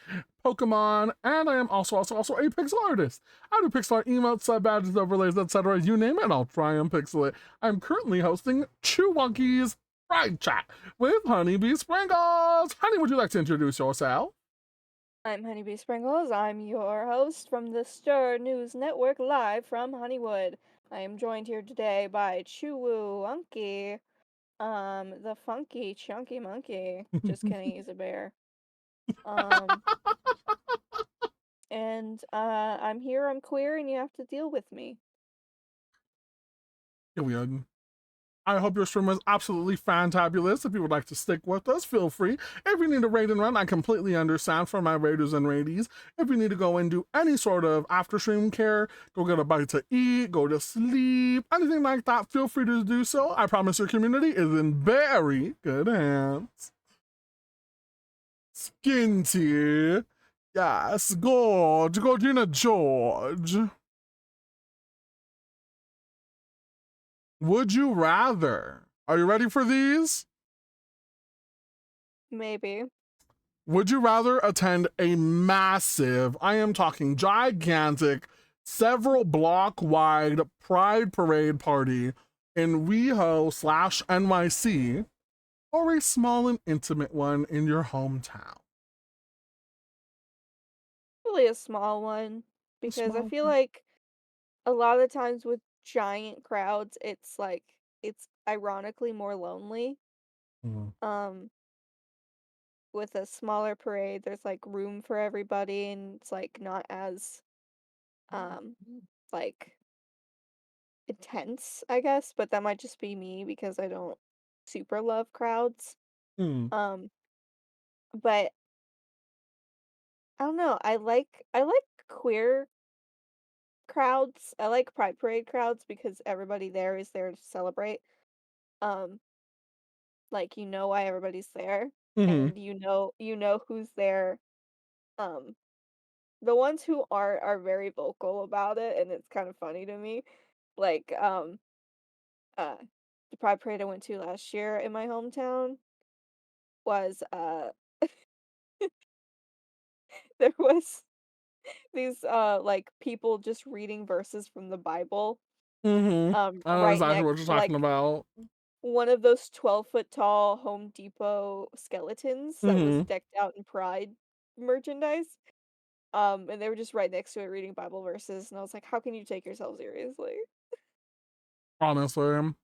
Pokemon, and I am also a pixel artist. I do pixel art emotes, sub badges, overlays, etc. You name it, I'll try and pixel it. I'm currently hosting Chewunky's Pride Chat with HoneyBSprinkles. Honey, would you like to introduce yourself? I'm HoneyBSprinkles. I'm your host from the Stir News Network live from Honeywood. I am joined here today by Chewunky, the funky chunky monkey. Just kidding, he's a bear. Um, and I'm here, I'm queer, and you have to deal with me. Weird. I hope your stream was absolutely fantabulous. If you would like to stick with us, feel free. If you need a raid and run, I completely understand for my raiders and raidies. If you need to go and do any sort of after stream care, go get a bite to eat, go to sleep, anything like that, feel free to do so. I promise your community is in very good hands. Skin tier. Yes, Gorge, Gorgina George. Would you rather? Are you ready for these? Maybe. Would you rather attend a massive, I am talking gigantic, several block wide Pride Parade party in WeHo/NYC or a small and intimate one in your hometown? Really a small one. A Because I small feel one. like a lot of times with giant crowds, it's ironically more lonely. Mhm. Um, with a smaller parade, there's like room for everybody and it's like not as um like intense, I guess, but that might just be me because I don't super love crowds. Hmm. Um, but I don't know. I like queer crowds. I like Pride Parade crowds because everybody there is there to celebrate. Um, like you know why everybody's there Mm-hmm. and you know who's there. Um The ones who are very vocal about it, and it's kind of funny to me. Like, uh, the Pride Parade I went to last year in my hometown was, there was these, like, people just reading verses from the Bible, Mm-hmm. I know right exactly next what you're to, talking like, about. one of those 12-foot tall Home Depot skeletons that was Mm-hmm. decked out in Pride merchandise. And they were just right next to it reading Bible verses, and I was like, "How can you take yourself seriously?" Honestly.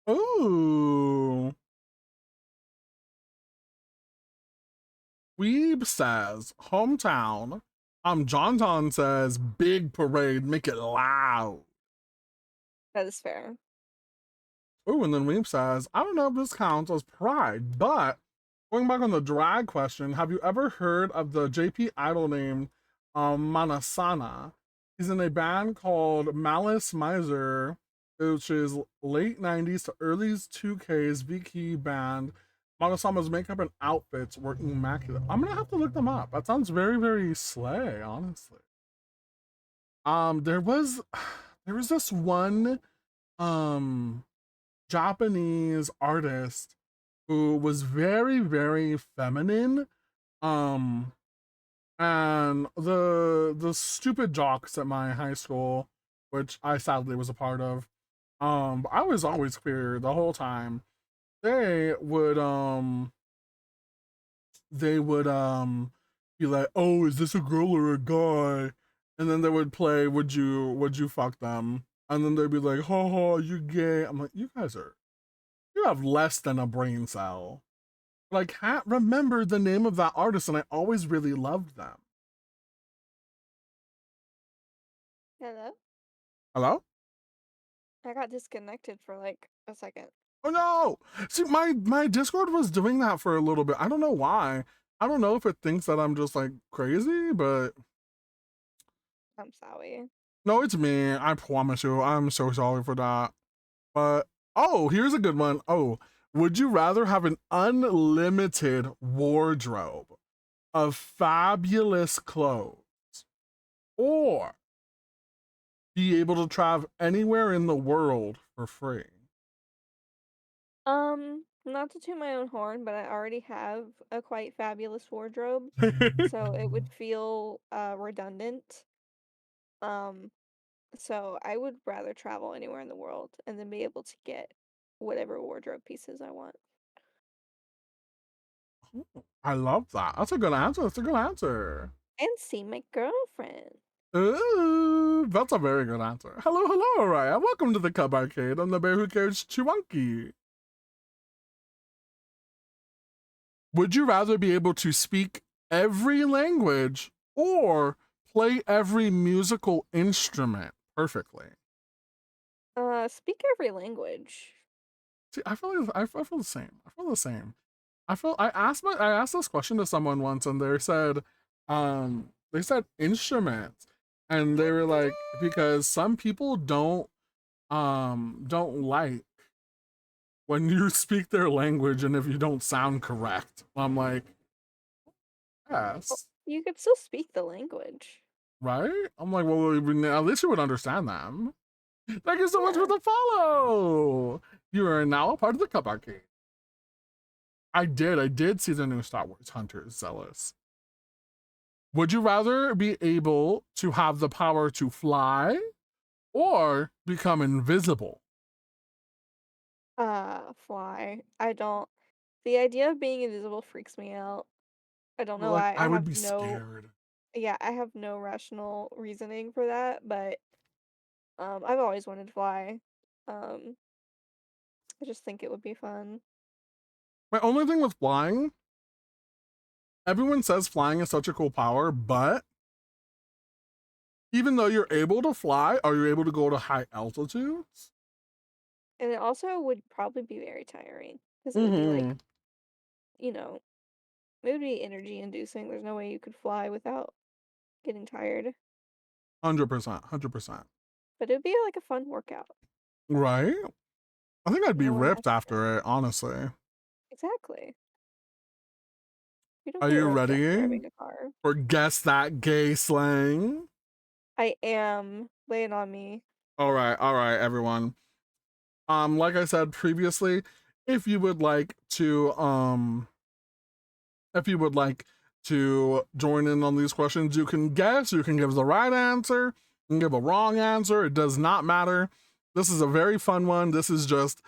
Ooh. Weeb says hometown. Johnton says big parade, make it loud. That is fair. Ooh, and then Weeb says, I don't know if this counts as pride, but going back on the drag question, have you ever heard of the JP Idol named Manasana? He's in a band called Malice Miser, which is late 90s to early 2K's VK band. Manasama's makeup and outfits were immaculate. I'm gonna have to look them up. That sounds very, very slay, honestly. There was there was this one um Japanese artist who was very, very feminine. Um, and the stupid jocks at my high school, which I sadly was a part of, I was always queer the whole time. They would they would be like, "Oh, is this a girl or a guy?" And then they would play, "Would you fuck them?" And then they'd be like, "Ha ha, you gay." I'm like, you have less than a brain cell. But I can't remember the name of that artist, and I always really loved them. Hello? Hello? I got disconnected for, like, a second. Oh no! See, my Discord was doing that for a little bit. I don't know why. I don't know if it thinks that I'm just like crazy, but I'm sorry. no, it's me. I promise you. I'm so sorry for that. But oh, here's a good one. Oh, would you rather have an unlimited wardrobe of fabulous clothes or be able to travel anywhere in the world for free? Not to toot my own horn, but I already have a quite fabulous wardrobe, so it would feel, redundant. Um, so I would rather travel anywhere in the world and then be able to get whatever wardrobe pieces I want. I love that. That's a good answer. That's a good answer. And see my girlfriend. Ooh, that's a very good answer. Hello, hello, Araya. Welcome to the Cub Arcade. I'm the bear who carries Chiwunky. Would you rather be able to speak every language or play every musical instrument perfectly? Speak every language. See, I feel the same. I feel the same. I asked this question to someone once and they said instruments, and they were like, because some people don't like when you speak their language and if you don't sound correct. I'm like, Well, yes, you could still speak the language. right? I'm like, well, at least you would understand them. Thank you so much for Yeah. the follow. You are now a part of the Cup Arcade. I did see the new Star Wars Hunters Zealous. Would you rather be able to have the power to fly or become invisible? Fly. I don't The idea of being invisible freaks me out. I don't know Like, why. I would be scared. I have no rational reasoning for that, but I've always wanted to fly. Um, I just think it would be fun. My only thing with flying, everyone says flying is such a cool power, but even though you're able to fly, are you able to go to high altitudes? And it also would probably be very tiring because it would be like, Mm-hmm. you know, it would be energy inducing. There's no way you could fly without getting tired, 100%. 100%. but it would be like a fun workout. Right? I think I'd be No one ripped has to. after it, honestly. Exactly. You don't Are get you ripped after ready driving a car. for Guess That Gay Slang? I am. Lay it on me. All right, everyone. Like I said previously, if you would like to join in on these questions, you can guess, you can give the right answer, you can give a wrong answer. It does not matter. This is a very fun one. This is just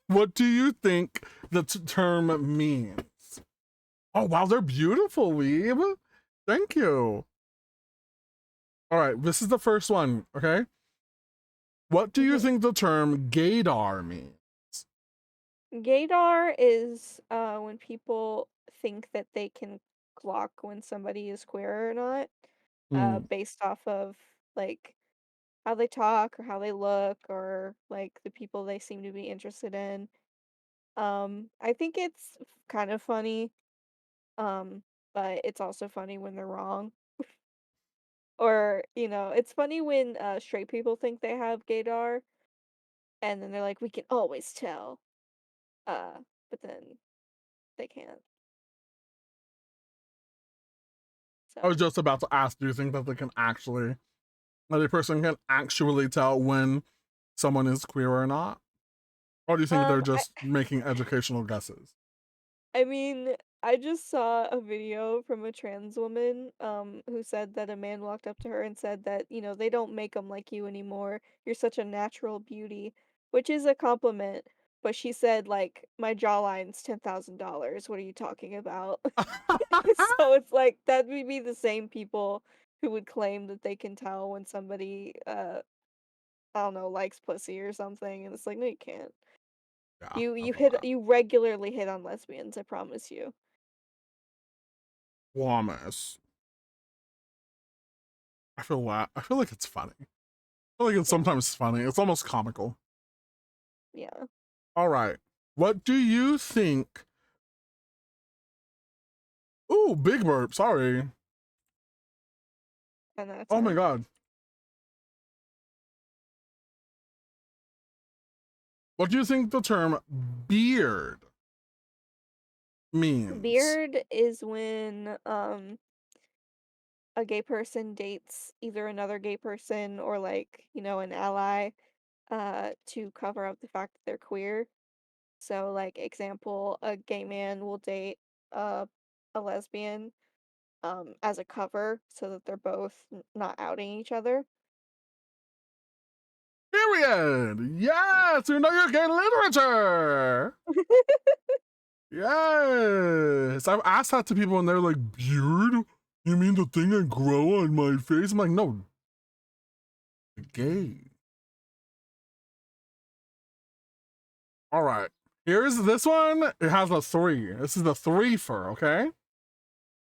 what do you think the term means? Oh wow, they're beautiful, Weeb. Thank you. All right, this is the first one, okay? What do you think the term gaydar means? Gaydar is when people think that they can clock when somebody is queer or not, Hmm. based off of like how they talk or how they look or like the people they seem to be interested in. I think it's kind of funny, um, but it's also funny when they're wrong. Or, it's funny when straight people think they have gaydar and then they're like, we can always tell. Uh, but then they can't. I was So, just about to ask, do you think that a person can actually tell when someone is queer or not? Or do you think they're I just making educational guesses? I mean, I just saw a video from a trans woman, who said that a man walked up to her and said that, they don't make them like you anymore. You're such a natural beauty, which is a compliment. But she said, like, my jawline's $10,000. What are you talking about? So it's like that would be the same people who would claim that they can tell when somebody, I don't know, likes pussy or something, and it's like, no, you can't. Yeah, You that's you a hit lot. you regularly hit on lesbians, I promise you. Promise. I feel like it's funny. I feel like it's Yeah, sometimes funny. It's almost comical. yeah, All right. What do you think? Ooh, big burp. Sorry. 10 out of Oh my 10. god. What do you think the term beard means? Beard is when a gay person dates either another gay person or like, an ally to cover up the fact that they're queer. So like example, a gay man will date uh, a lesbian as a cover so that they're both not outing each other. Period. Yes, you know you're getting literature. Yes. I've asked that to people and they're like, beard? You mean the thing that grow on my face? I'm like, no, gay. All right. Here's this one. It has a 3. This is the 3 for, okay?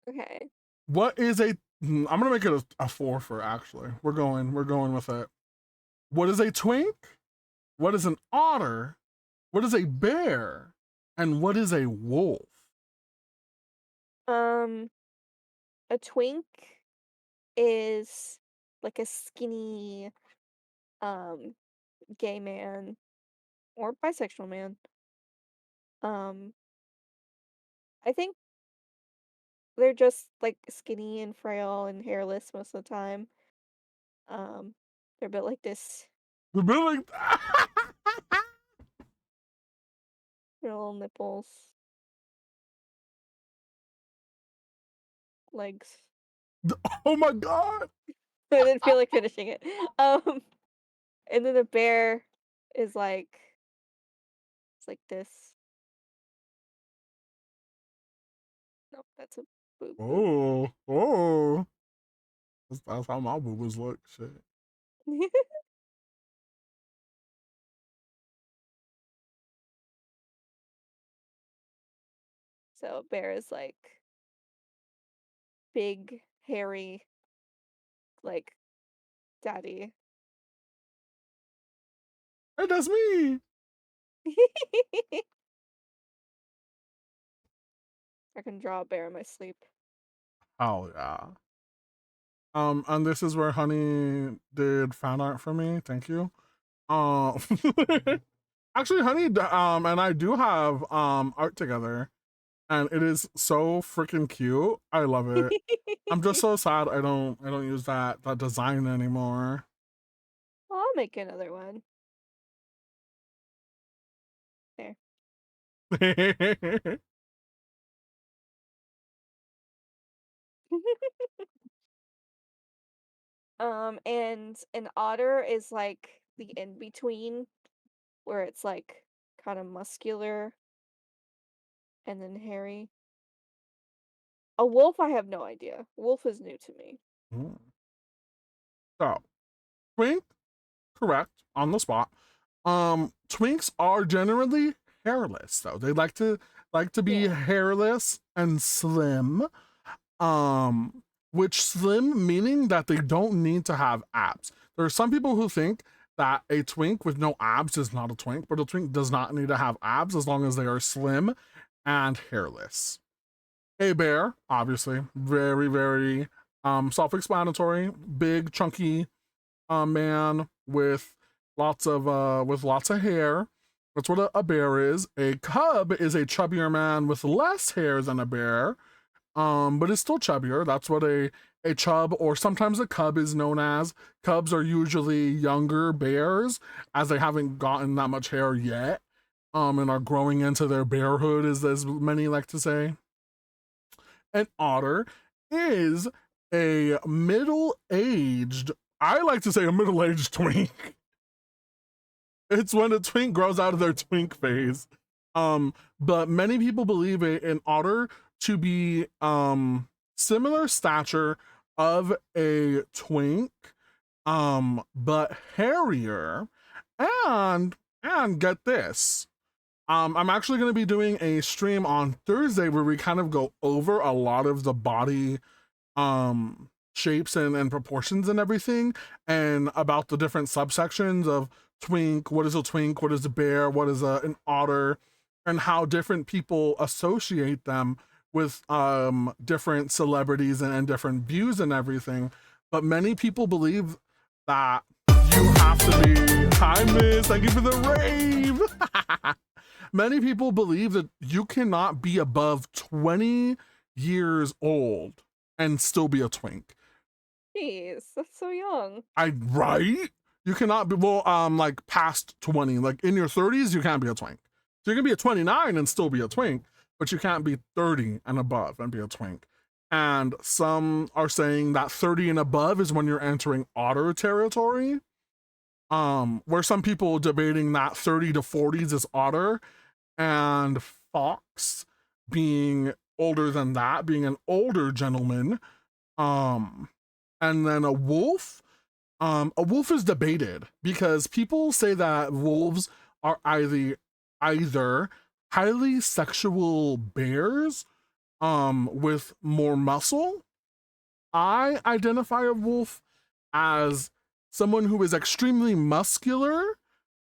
Okay. What is a I'm gonna make it a 4 for actually. We're going with it. What is a twink? What is an otter? What is a bear? And what is a wolf? Um, a twink is like a skinny um gay man or bisexual man. Um, I think they're just like skinny and frail and hairless most of the time. Um, they're a bit like this, The building. their little nipples, legs. Oh my god. I didn't feel like finishing it. Um, and then a bear is like it's like this. No, that's a boob boob. Oh. That's how my boobas look. Shit. So a bear is like big, hairy, like daddy. Hey, that's me. I can draw a bear in my sleep. Oh yeah. And this is where Honey did fan art for me. Thank you. Um, Actually, Honey, and I do have art together, and it is so freaking cute. I love it. I'm just so sad I don't use that design anymore. Well, I'll make another one. There. And an otter is like the in between where it's like kind of muscular and then hairy. A wolf, I have no idea. Wolf is new to me. Mm. So, twink, correct on the spot. Twinks are generally hairless, though. They like to be Yeah. hairless and slim. Um, which slim meaning that they don't need to have abs. There are some people who think that a twink with no abs is not a twink, but a twink does not need to have abs as long as they are slim and hairless. A bear, obviously, very, very self-explanatory, big, chunky man with lots of hair. That's what a bear is. A cub is a chubbier man with less hair than a bear, but it's still chubbier. That's what a chub or sometimes a cub is known as. Cubs are usually younger bears as they haven't gotten that much hair yet, and are growing into their bearhood, as many like to say. An otter is a middle-aged, I like to say a middle-aged twink. It's when a twink grows out of their twink phase. But many people believe an otter to be similar stature of a twink, but hairier. And get this. I'm actually going to be doing a stream on Thursday where we kind of go over a lot of the body shapes and proportions and everything, and about the different subsections of twink. What is a twink? What is a bear? What is an otter? And how different people associate them with different celebrities and different views and everything. But many people believe that you have to be, hi miss, thank you for the rave. Many people believe that you cannot be above 20 years old and still be a twink. Jeez, that's so young. Right? You cannot be, well, like past 20, like in your 30s, you can't be a twink. So you can be a 29 and still be a twink, but you can't be 30 and above and be a twink. And some are saying that 30 and above is when you're entering otter territory. Where some people debating that 30 to 40s is otter, and fox being older than that, being an older gentleman. And then a wolf is debated because people say that wolves are either highly sexual bears with more muscle. I identify a wolf as someone who is extremely muscular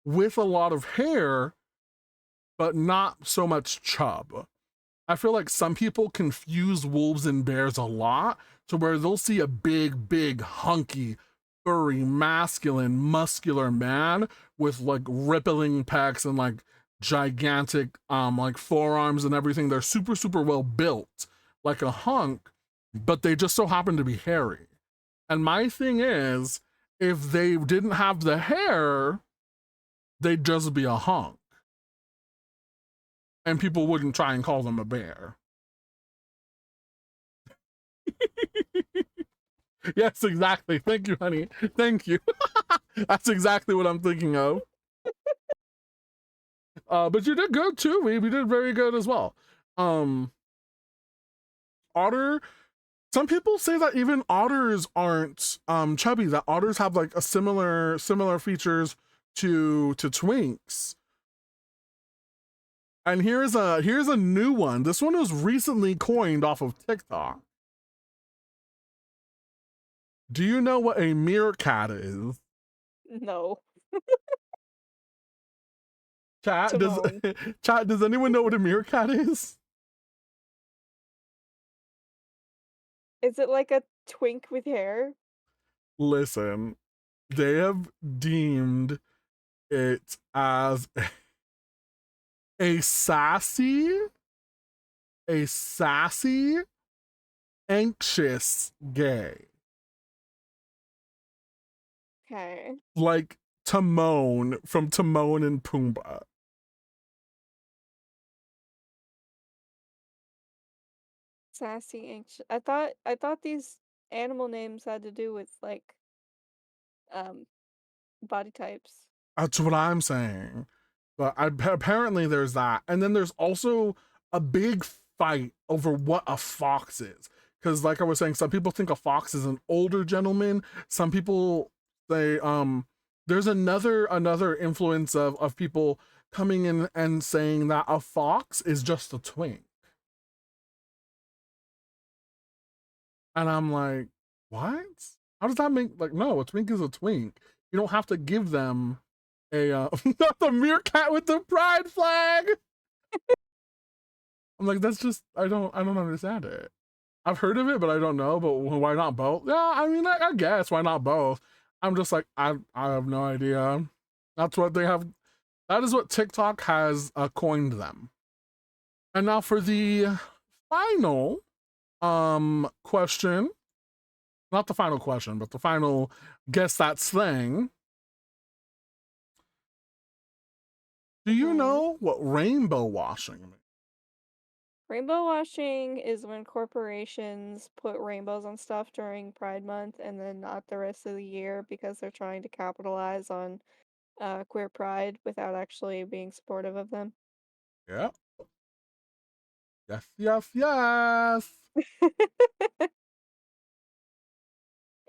with a lot of hair, but not so much chub. I feel like some people confuse wolves and bears a lot to where they'll see a big, hunky, furry, masculine, muscular man with like rippling pecs and like gigantic like forearms and everything. They're super well built, like a hunk, but they just so happen to be hairy. And my thing is, if they didn't have the hair, they'd just be a hunk. And people wouldn't try and call them a bear. Yes, exactly. Thank you, honey. Thank you. That's exactly what I'm thinking of. But you did good too. We did very good as well. Otter. Some people say that even otters aren't chubby. That otters have like a similar features to twinks. And here's a new one. This one was recently coined off of TikTok. Do you know what a meerkat is? No. Chat, Timon. does anyone know what a meerkat is? Is it like a twink with hair? Listen, they have deemed it as A sassy, a sassy, anxious gay. Okay. Like Timon from Timon and Pumbaa. Sassy, anxious. I thought these animal names had to do with like um body types. That's what I'm saying. But apparently there's that. And then there's also a big fight over what a fox is. Because like I was saying, some people think a fox is an older gentleman. Some people say there's another influence of people coming in and saying that a fox is just a twink. And I'm like, what? How does that make like no, a twink is a twink. You don't have to give them a not the meerkat with the pride flag. I'm like, that's just I don't understand it. I've heard of it, but I don't know. But why not both? Yeah, I mean, I guess why not both? I'm just like I have no idea. That's what they have. That is what TikTok has coined them. And now for the final question, not the final question, but the final guess that's thing. Do you know what rainbow washing means? Rainbow washing is when corporations put rainbows on stuff during Pride Month and then not the rest of the year because they're trying to capitalize on queer pride without actually being supportive of them. Yeah. Yes, yes, yes.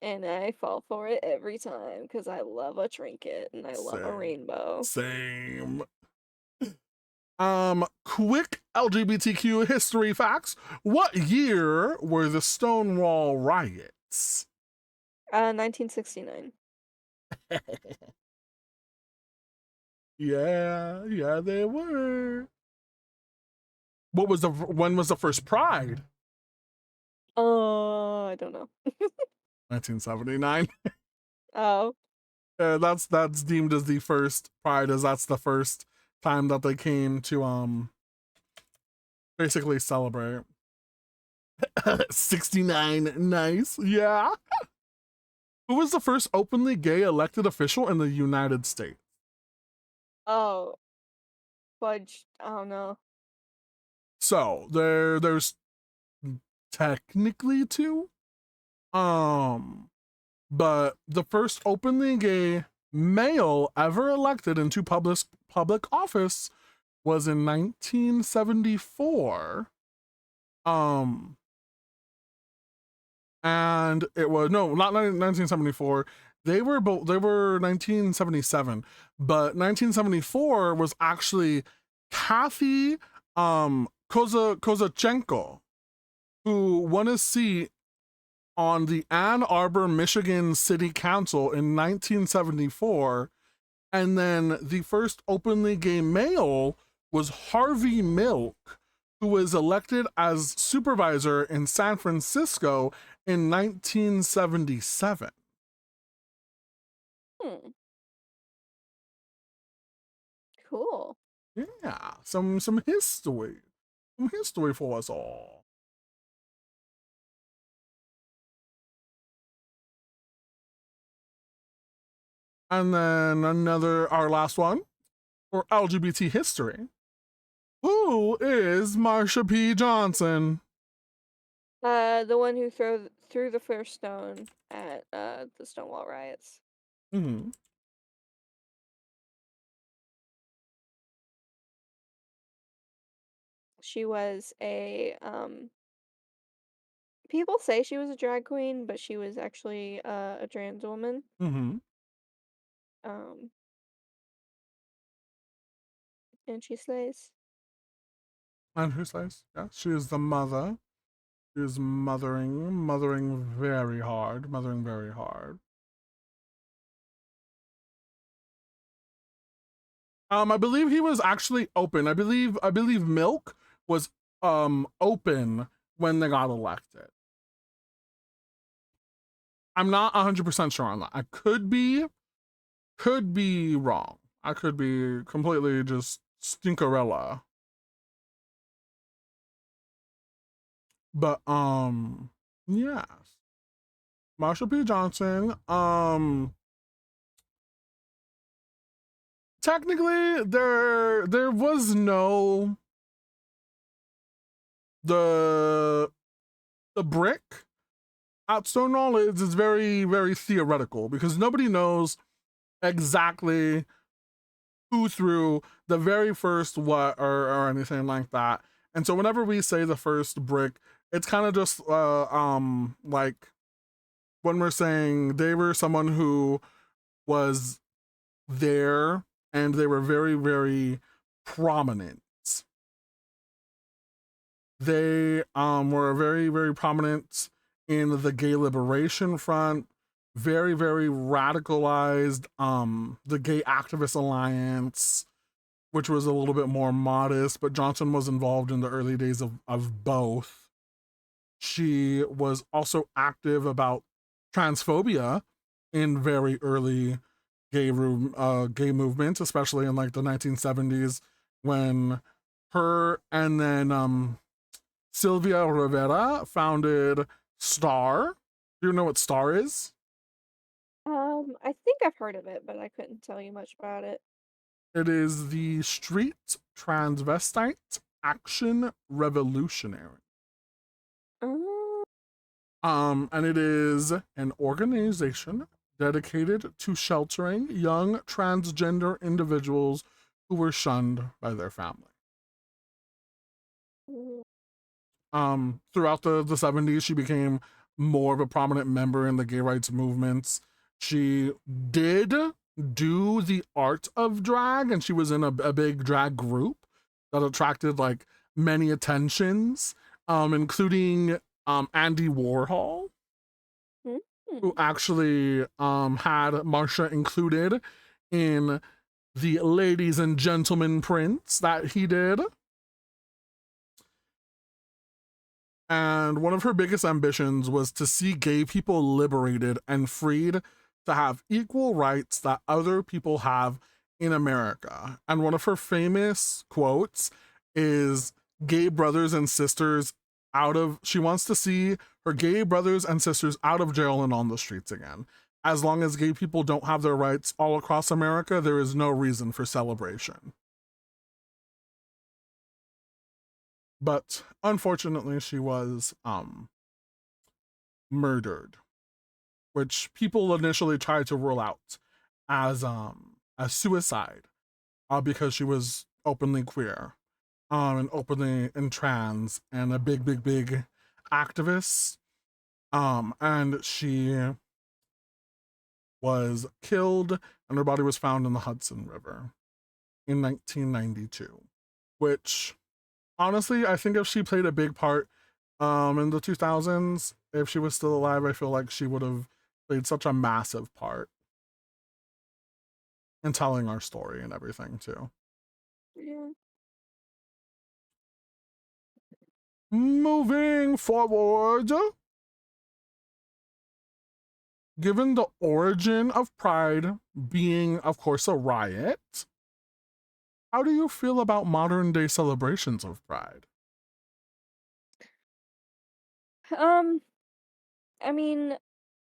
And I fall for it every time because I love a trinket and I love a Same. rainbow. Same. Quick LGBTQ history facts. What year were the Stonewall riots? 1969. Yeah, they were. When was the first Pride? I don't know. 1979. Oh, That's deemed as the first Pride, as that's the first time that they came to basically celebrate. 69, nice, yeah. Who was the first openly gay elected official in the United States? oh, fudge. I don't know. So there's technically two. But the first openly gay male ever elected into public office was in 1974. And it was no, not 1974. They were 1977, but 1974 was actually Kathy Kozachenko, who won a seat on the Ann Arbor, Michigan City Council in 1974. And then the first openly gay male was Harvey Milk, who was elected as supervisor in San Francisco in 1977. Cool. Yeah, some history. Some history for us all. And then our last one for LGBT history. Who is Marsha P. Johnson? The one who threw the first stone at the Stonewall riots. Mm-hmm. She was people say she was a drag queen, but she was actually a trans woman. Mm-hmm. Um, and she slays. And who says? Yeah, she is the mother. She is mothering very hard, mothering very hard. I believe he was actually open. I believe Milk was open when they got elected. I'm not 100% sure on that. I could be wrong. I could be completely just Stinkerella. But yes. Marsha P. Johnson. Technically there was no the brick at Stonewall is very, very theoretical because nobody knows exactly who threw the very first what or anything like that. And so whenever we say the first brick, it's kind of just like when we're saying they were someone who was there and they were very, very prominent. They were very, very prominent in the gay liberation front, very, very radicalized the Gay Activist Alliance, which was a little bit more modest, but Johnson was involved in the early days of both. She was also active about transphobia in very early gay movements, especially in like the 1970s when her and then Sylvia Rivera founded Star. Do you know what Star is? I think I've heard of it, but I couldn't tell you much about it. It is the Street Transvestite Action Revolutionary. Oh. And it is an organization dedicated to sheltering young transgender individuals who were shunned by their family. Mm. Throughout the 70s, she became more of a prominent member in the gay rights movements. She did do the art of drag, and she was in a big drag group that attracted like many attentions, including Andy Warhol, who actually had Marsha included in the Ladies and Gentlemen prints that he did. And one of her biggest ambitions was to see gay people liberated and freed to have equal rights that other people have in America. And one of her famous quotes is gay brothers and sisters she wants to see her gay brothers and sisters out of jail and on the streets again. As long as gay people don't have their rights all across America, there is no reason for celebration. But unfortunately, she was murdered, which people initially tried to rule out as suicide, because she was openly queer, and openly and trans, and a big, big, big activist. And she was killed, and her body was found in the Hudson River in 1992, which honestly, I think if she played a big part in the 2000s, if she was still alive, I feel like she would have played such a massive part in telling our story and everything too. Yeah. Moving forward, given the origin of Pride being, of course, a riot, how do you feel about modern day celebrations of Pride? I mean,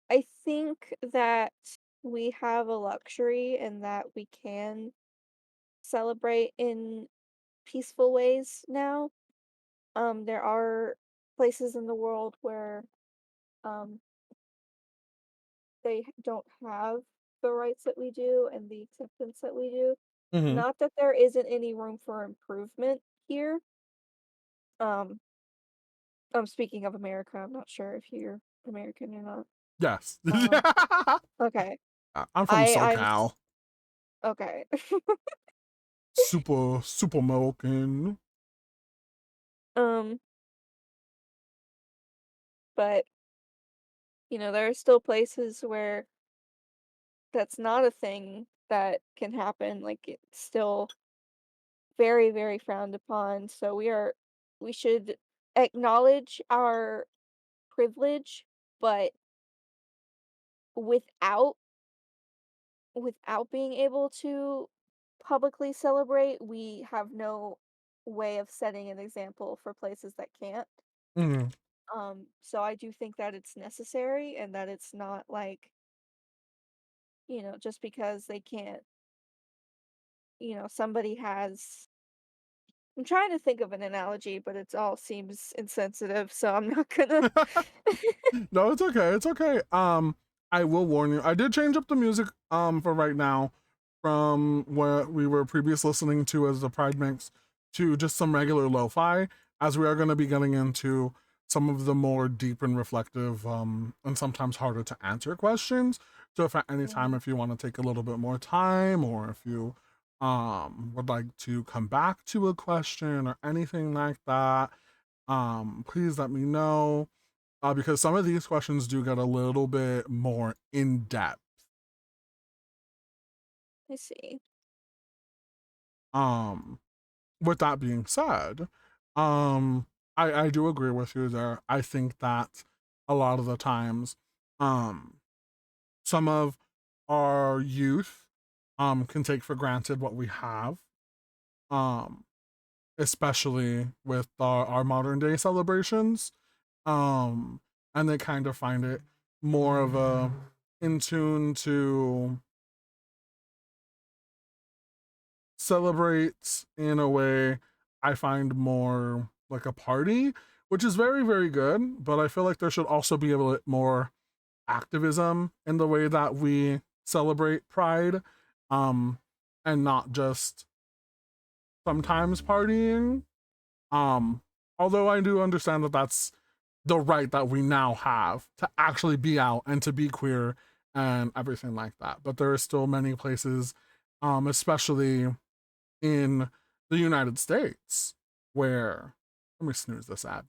I think that we have a luxury in that we can celebrate in peaceful ways now. There are places in the world where um don't have the rights that we do and the acceptance that we do. Mm-hmm. Not that there isn't any room for improvement here. Um, speaking of America, I'm not sure if you're American or not. Yes. Um, okay. I'm from I'm SoCal. okay. Super, super American. Um, but there are still places where that's not a thing that can happen. Like it's still very, very frowned upon. So we should acknowledge our privilege, but without without being able to publicly celebrate, we have no way of setting an example for places that can't. Mhm. So I do think that it's necessary and that it's not like, just because they can't, somebody has I'm trying to think of an analogy, but it all seems insensitive, so I'm not gonna. No, it's okay. It's okay. I will warn you. I did change up the music for right now from what we were previous listening to as the Pride mix to just some regular lo-fi, as we are going to be getting into some of the more deep and reflective and sometimes harder to answer questions. So if at any time Mhm. if you want to take a little bit more time, or if you would like to come back to a question or anything like that, please let me know, because some of these questions do get a little bit more in depth. I see. Um, with that being said, um, I do agree with you there. I think that a lot of the times, um, some of our youth, can take for granted what we have, um, especially with our modern day celebrations, um, and they kind of find it more of a in tune to celebrates in a way I find more like a party, which is very, very good. But I feel like there should also be a bit more activism in the way that we celebrate Pride, um, and not just sometimes partying. Um, although I do understand that that's the right that we now have to actually be out and to be queer and everything like that. But there are still many places, especially in the United States, where, let me snooze this ad,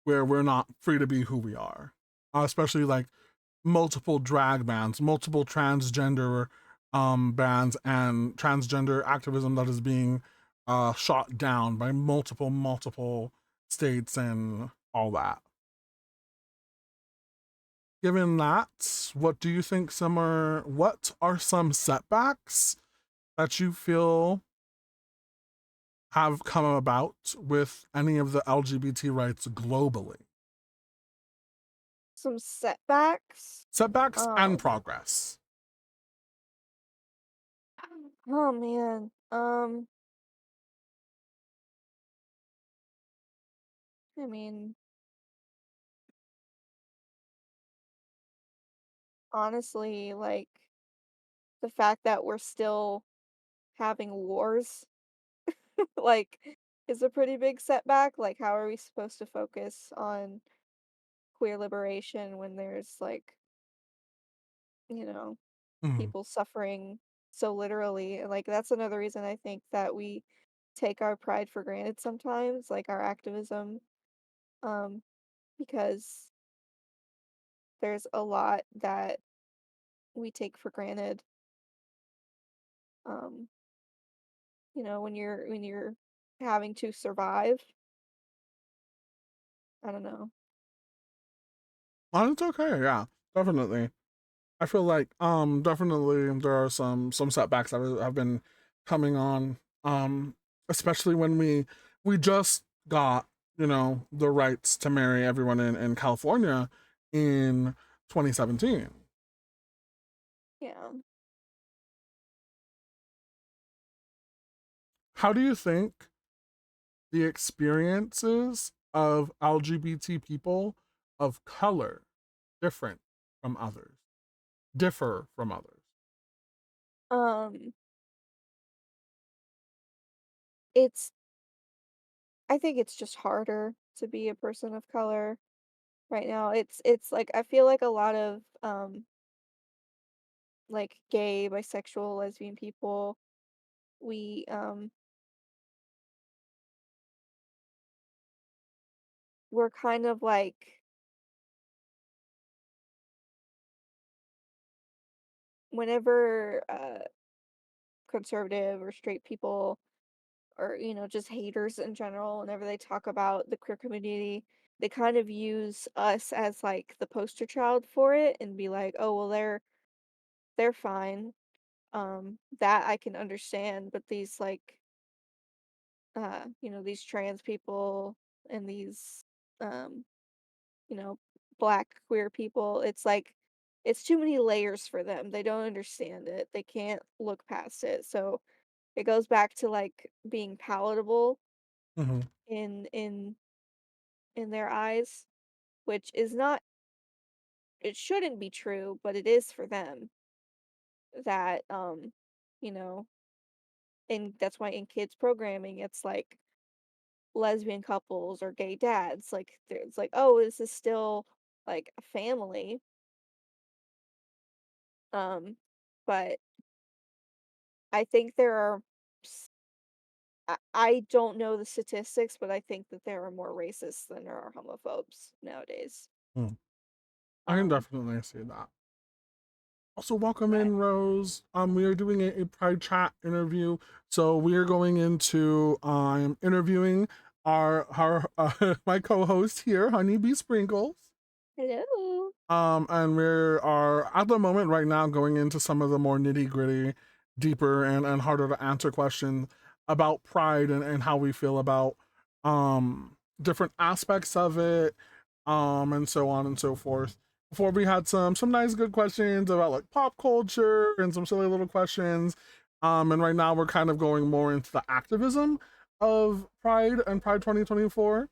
where we're not free to be who we are, especially like multiple drag bands, multiple transgender bands, and transgender activism that is being shot down by multiple states and all that. Given that, what are some setbacks that you feel have come about with any of the LGBT rights globally? Some setbacks. Setbacks and Um, progress. oh man. I mean, honestly, like the fact that we're still having wars, like, is a pretty big setback. Like, how are we supposed to focus on queer liberation when there's like, you know, Mhm. people suffering so literally? And, like, that's another reason I think that we take our pride for granted sometimes, like our activism, um, because there's a lot that we take for granted. Um, when you're having to survive. I don't know. Oh, it's okay. Yeah, definitely. I feel like definitely there are some setbacks that have been coming on, especially when we just got, the rights to marry everyone in California in 2017. Yeah. How do you think the experiences of LGBT people of color different from others differ from others? Um, it's I think it's just harder to be a person of color right now. It's like I feel like a lot of like gay, bisexual, lesbian people, we we're kind of like whenever conservative or straight people or just haters in general, whenever they talk about the queer community, they kind of use us as like the poster child for it and be like, "Oh, well they're fine." That I can understand, but these like these trans people and these um, you know, black queer people, it's like it's too many layers for them. They don't understand it. They can't look past it. So it goes back to like being palatable Hmm. in in their eyes, which is not it shouldn't be true, but it is for them that you know, and that's why in kids programming it's like lesbian couples or gay dads, like it's like, oh, this is still like a family. Um, but I think there are s- I don't know the statistics, but I think that there are more racists than there are homophobes nowadays. I can Um, definitely see that. Also, welcome but in, Rose. We are doing a Pride Chat interview, so we are going into interviewing our my co-host here, HoneyBSprinkles. hello. And we are at the moment right now going into some of the more nitty gritty, deeper and harder to answer questions about pride and how we feel about different aspects of it, and so on and so forth. Before we had some nice good questions about like pop culture and some silly little questions. And right now we're kind of going more into the activism of Pride and Pride 2024.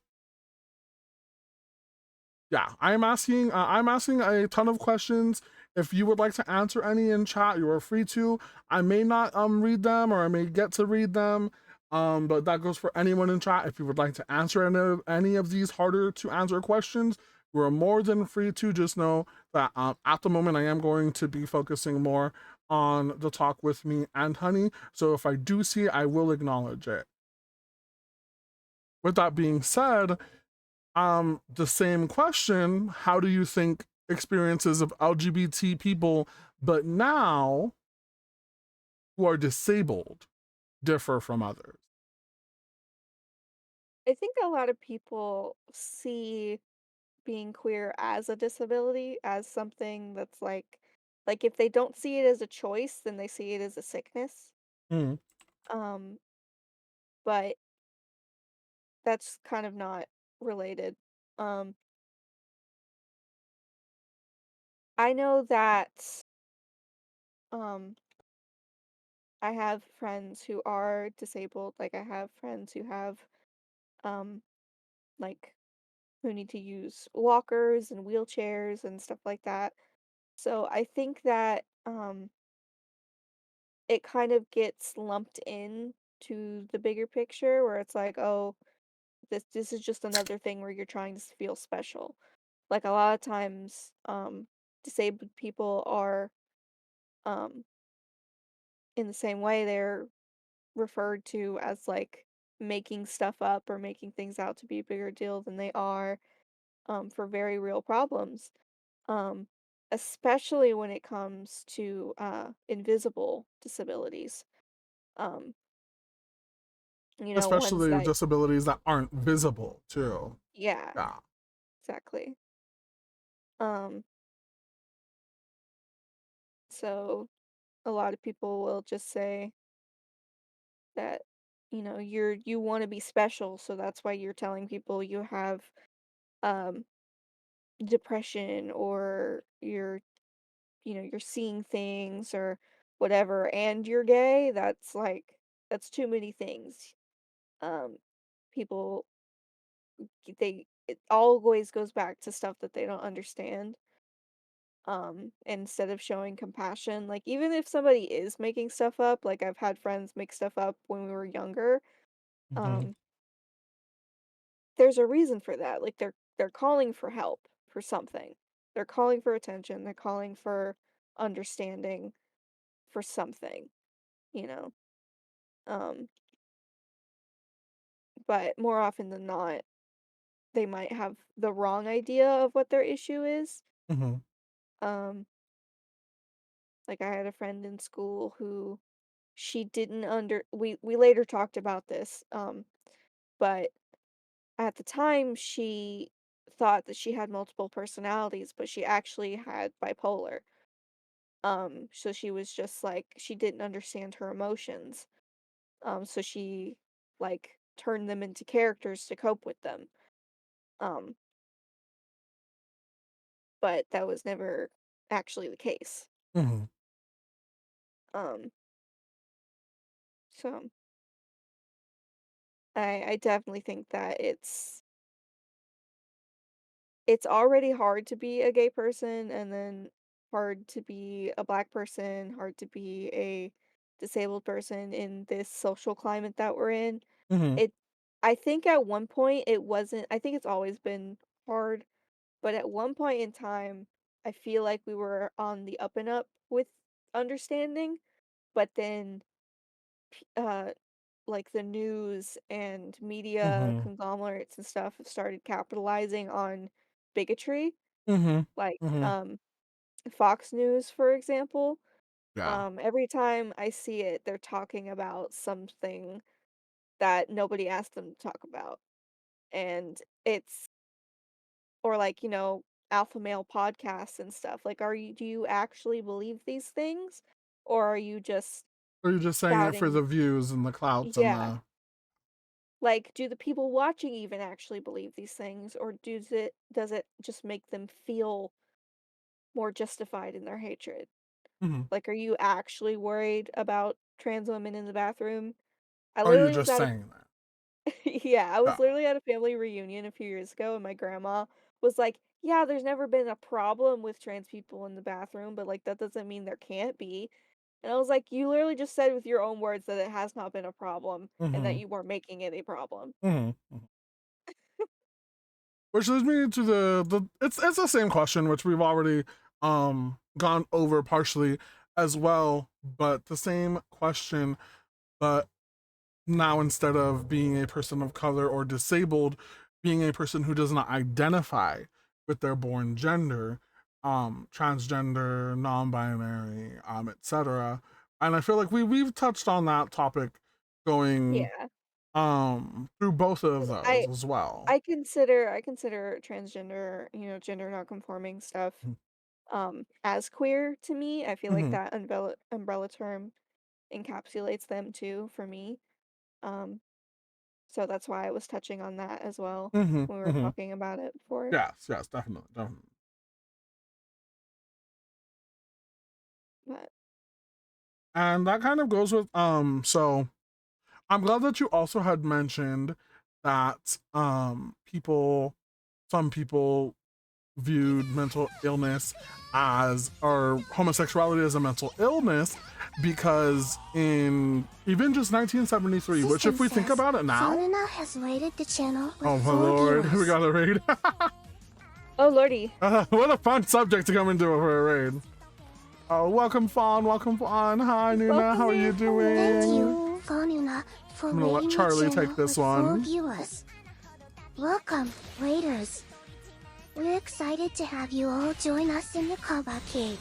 Yeah, I'm asking a ton of questions. If you would like to answer any in chat, you are free to. I may not read them, or I may get to read them. But that goes for anyone in chat. If you would like to answer any of these harder to answer questions, you are more than free to. Just know that at the moment I am going to be focusing more on the talk with me and Honey. So if I do see it, I will acknowledge it. With that being said, the same question: how do you think experiences of LGBT people, but now who are disabled, differ from others? I think a lot of people see being queer as a disability, as something that's like if they don't see it as a choice, then they see it as a sickness. Mm, Um, but that's kind of not related. Um, I know that um I have friends who are disabled, like I have friends who have um like who need to use walkers and wheelchairs and stuff like that. So I think that it kind of gets lumped in to the bigger picture where it's like, oh, this is just another thing where you're trying to feel special. Like a lot of times, disabled people are um in the same way they're referred to as like making stuff up or making things out to be a bigger deal than they are, for very real problems. Um, Especially when it comes to invisible disabilities. Um, ones especially that disabilities that aren't visible, too. yeah, Yeah. exactly. Um, so a lot of people will just say that, you want to be special, so that's why you're telling people you have um depression or you're seeing things or whatever and you're gay. That's like that's too many things. Um People it always goes back to stuff that they don't understand. Instead of showing compassion, like even if somebody is making stuff up, like I've had friends make stuff up when we were younger, Hmm. um there's a reason for that. Like they're calling for help for something. They're calling for attention, they're calling for understanding for something, you know. Um but more often than not, they might have the wrong idea of what their issue is. Hmm. Um like I had a friend in school who she didn't under we later talked about this, but at the time she thought that she had multiple personalities, but she actually had bipolar. So she was just like she didn't understand her emotions. So she like turned them into characters to cope with them. Um, but that was never actually the case. Mhm. Um, so I definitely think that it's already hard to be a gay person and then hard to be a black person, hard to be a disabled person in this social climate that we're in. Mhm. It I think at one point it wasn't I think it's always been hard, but at one point in time, I feel like we were on the up and up with understanding, but then like the news and media Mhm. conglomerates and stuff have started capitalizing on bigotry, Mhm. like Mhm. Fox News, for example. Yeah. Every time I see it, they're talking about something that nobody asked them to talk about. And it's or like, alpha male podcasts and stuff. Like, do you actually believe these things? Or are you just Or you're just saying it for spouting the views and the clouts and yeah. the Like, do the people watching even actually believe these things, or does it just make them feel more justified in their hatred? Mhm. Like, are you actually worried about trans women in the bathroom? I Or you're literally was just at a saying that. yeah, I was Yeah. literally at a family reunion a few years ago, and my grandma was like, "Yeah, there's never been a problem with trans people in the bathroom, but like that doesn't mean there can't be." And I was like, "You literally just said with your own words that it has not been a problem and that Mhm. you weren't making it a problem." Mhm. Mhm. Which leads me to the it's the same question which we've already gone over partially as well, but the same question, but now instead of being a person of color or disabled, being a person who does not identify with their born gender, transgender, non-binary, etc. And I feel like we've touched on that topic going Yeah, through both of 'cause those as well. I consider transgender, gender non-conforming stuff as queer to me. I feel like Mm-hmm. that umbrella term encapsulates them too for me. Um So that's why I was touching on that as well Mm-hmm. when we were Mm-hmm. talking about it before. Yes, yes, definitely, definitely. But And that kind of goes with so I'm glad that you also had mentioned that some people viewed mental illness as or homosexuality as a mental illness because in even just 1973, which System if we think says about it now, Fauna has rated the channel with oh my 4 lord, we viewers. got a raid. oh lordy, What a fun subject to come into for a raid. Oh, welcome Fawn, welcome Fawn. Hi Nuna, how welcome are you in. Thank doing? you, Hello. Fauna, for I'm gonna let rating the Charlie take channel this with 4 one. viewers. Welcome, raiders. We're excited to have you all join us in the Kaba Cave.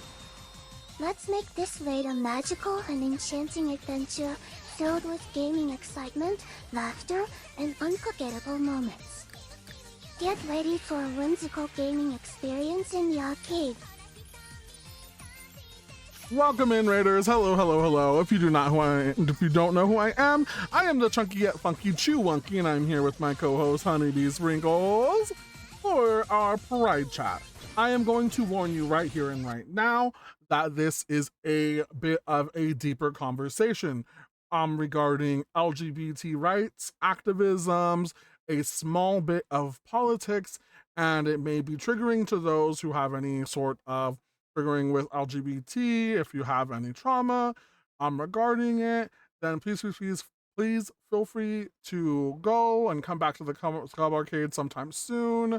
Let's make this raid a magical and enchanting adventure filled with gaming excitement, laughter, and unforgettable moments. Get ready for a whimsical gaming experience in the arcade. Welcome in, Raiders. Hello, hello, hello. If you don't know who I am the chunky yet funky Chewunky, and I'm here with my co-host HoneyBSprinkles for our Pride Chat. I am going to warn you right here and right now that this is a bit of a deeper conversation regarding LGBT rights, activisms, a small bit of politics, and it may be triggering to those who have any sort of triggering with LGBT. If you have any trauma regarding it, then please feel free to go and come back to the Club Arcade sometime soon.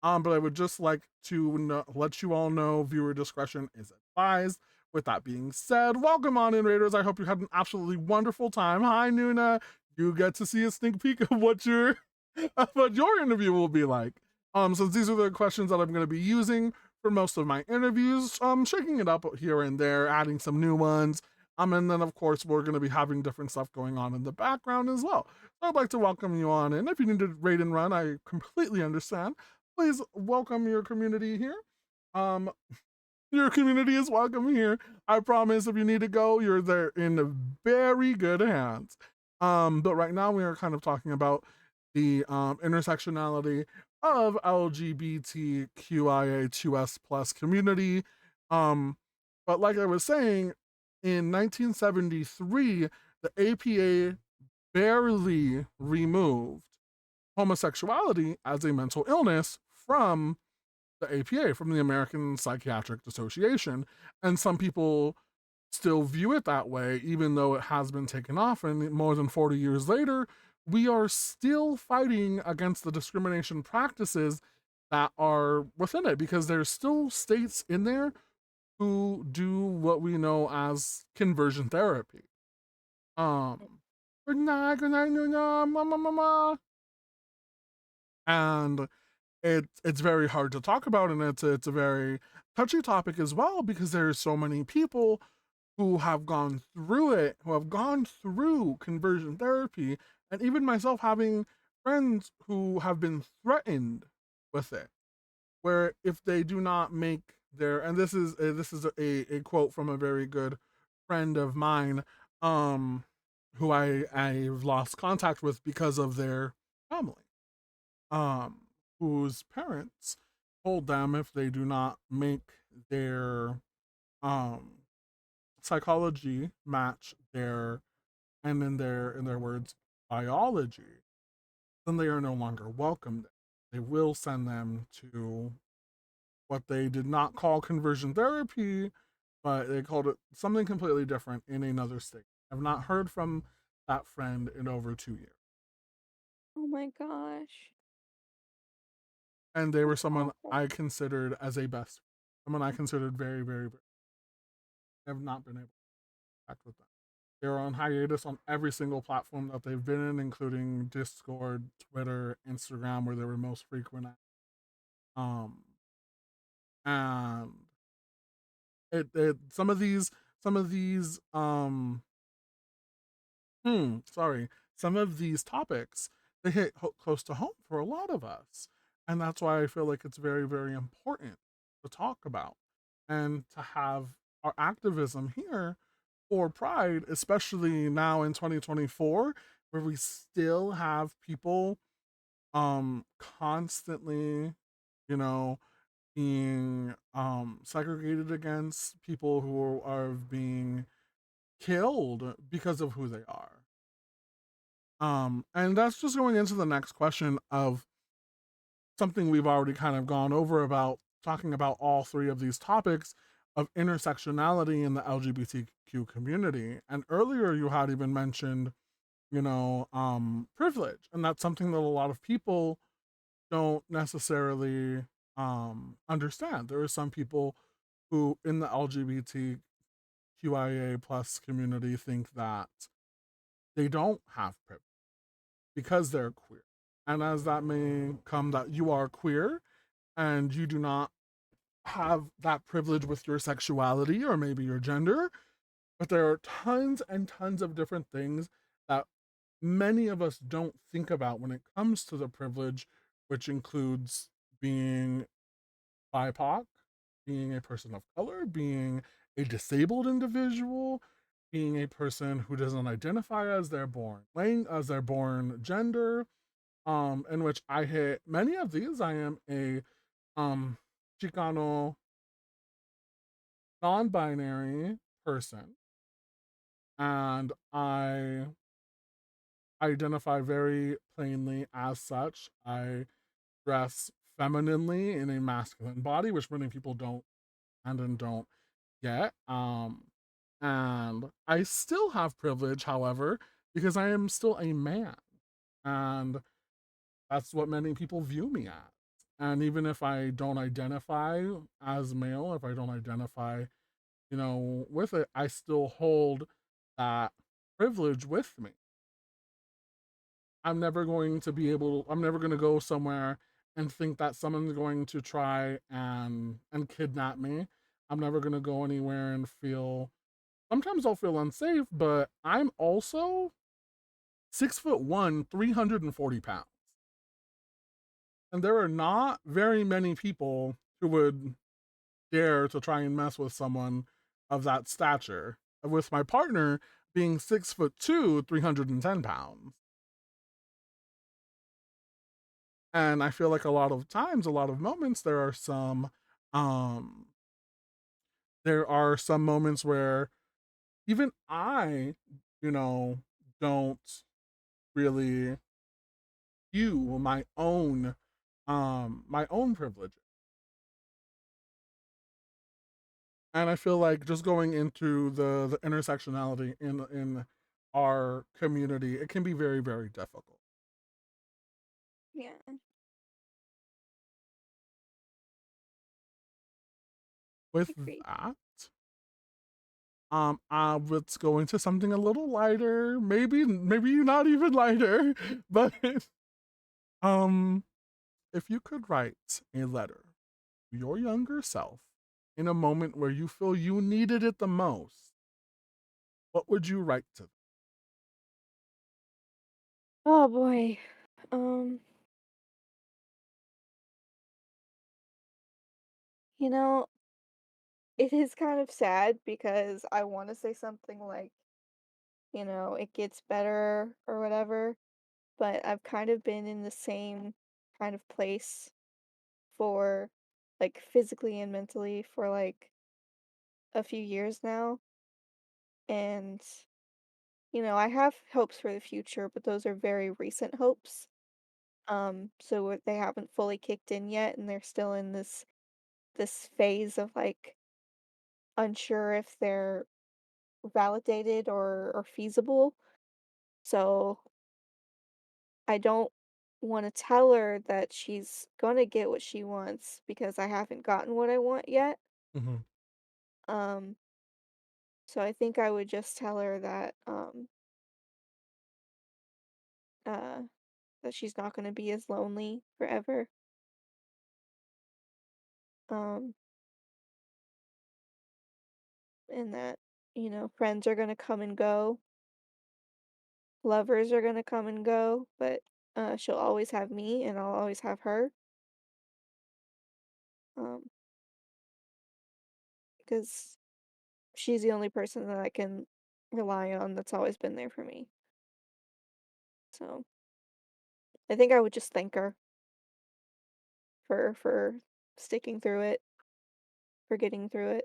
But I would just like to let you all know viewer discretion is advised. With that being said, welcome on in, Raiders. I hope you had an absolutely wonderful time. Hi, Nuna. You get to see a sneak peek of what your interview will be like. Since these are the questions that I'm going to be using for most of my interviews, shaking it up here and there, adding some new ones. And then of course we're going to be having different stuff going on in the background as well. So I'd like to welcome you on in. If you need to raid and run, I completely understand. Please welcome your community here. Um, Your community is welcome here. I promise if you need to go, you're there in very good hands. But right now we are kind of talking about the intersectionality of LGBTQIA2S plus community. Um, but like I was saying, in 1973, the APA barely removed homosexuality as a mental illness from the APA, from the American Psychiatric Association. And some people still view it that way, even though it has been taken off. And more than 40 years later, we are still fighting against the discrimination practices that are within it, because there's still states in there who do what we know as conversion therapy. Um, and it's very hard to talk about, and it's a very touchy topic as well, because there's so many people who have gone through it, who have gone through conversion therapy, and even myself having friends who have been threatened with it, where if they do not make their, and this is a quote from a very good friend of mine, um who I've lost contact with because of their family, um, whose parents told them if they do not make their um, psychology match their, and in their words, biology, then they are no longer welcome there. They will send them to what they did not call conversion therapy, but they called it something completely different in another state. I've not heard from that friend in over 2 years. Oh my gosh. And they were That's someone awful. I considered as a best, someone I considered very, very, very. I have not been able to act with them. They're on hiatus on every single platform that they've been in, including Discord, Twitter, Instagram, where they were most frequent at. Um, and some of these sorry, some of these topics, they hit close to home for a lot of us, and that's why I feel like it's very, very important to talk about and to have our activism here for Pride, especially now in 2024, where we still have people constantly, you know, being segregated against, people who are being killed because of who they are. And that's just going into the next question of something we've already kind of gone over, about talking about all three of these topics of intersectionality in the LGBTQ community. And earlier you had even mentioned, privilege. And that's something that a lot of people don't necessarily understand. There are some people who in the LGBTQIA plus community think that they don't have privilege because they're queer. And as that may come, that you are queer and you do not have that privilege with your sexuality or maybe your gender, but there are tons and tons of different things that many of us don't think about when it comes to the privilege, which includes being BIPOC, being a person of color, being a disabled individual, being a person who doesn't identify as their born gender, in which I hit many of these. I am a Chicano non-binary person, and I identify very plainly as such. I dress femininely in a masculine body, which many people don't and don't get. And I still have privilege, however, because I am still a man, and that's what many people view me as. And even if I don't identify as male, if I don't identify, with it, I still hold that privilege with me. I'm never going to go somewhere and think that someone's going to try and kidnap me. I'm never going to go anywhere and feel, sometimes I'll feel unsafe, but I'm also 6'1", 340 pounds. And there are not very many people who would dare to try and mess with someone of that stature. With my partner being 6'2", 310 pounds. And I feel like a lot of times, a lot of moments, um there are some moments where even I, you know, don't really view my own privilege. And I feel like just going into the intersectionality in our community, it can be very, very difficult. Yeah. With Agreed. that, let's go into something a little lighter. Maybe not even lighter, but um, if you could write a letter to your younger self in a moment where you feel you needed it the most, what would you write to them? Oh boy. Um, you know, it is kind of sad because I want to say something like, it gets better or whatever, but I've kind of been in the same kind of place for like physically and mentally for like a few years now. And, I have hopes for the future, but those are very recent hopes. So they haven't fully kicked in yet, and they're still in this phase of like unsure if they're validated or feasible. So I don't want to tell her that she's gonna get what she wants because I haven't gotten what I want yet. Mm-hmm. Um, so I think I would just tell her uh that she's not gonna be as lonely forever. Um, and that, friends are gonna come and go, lovers are gonna come and go, but she'll always have me and I'll always have her. Um, because she's the only person that I can rely on that's always been there for me. So I think I would just thank her for sticking through it, for getting through it,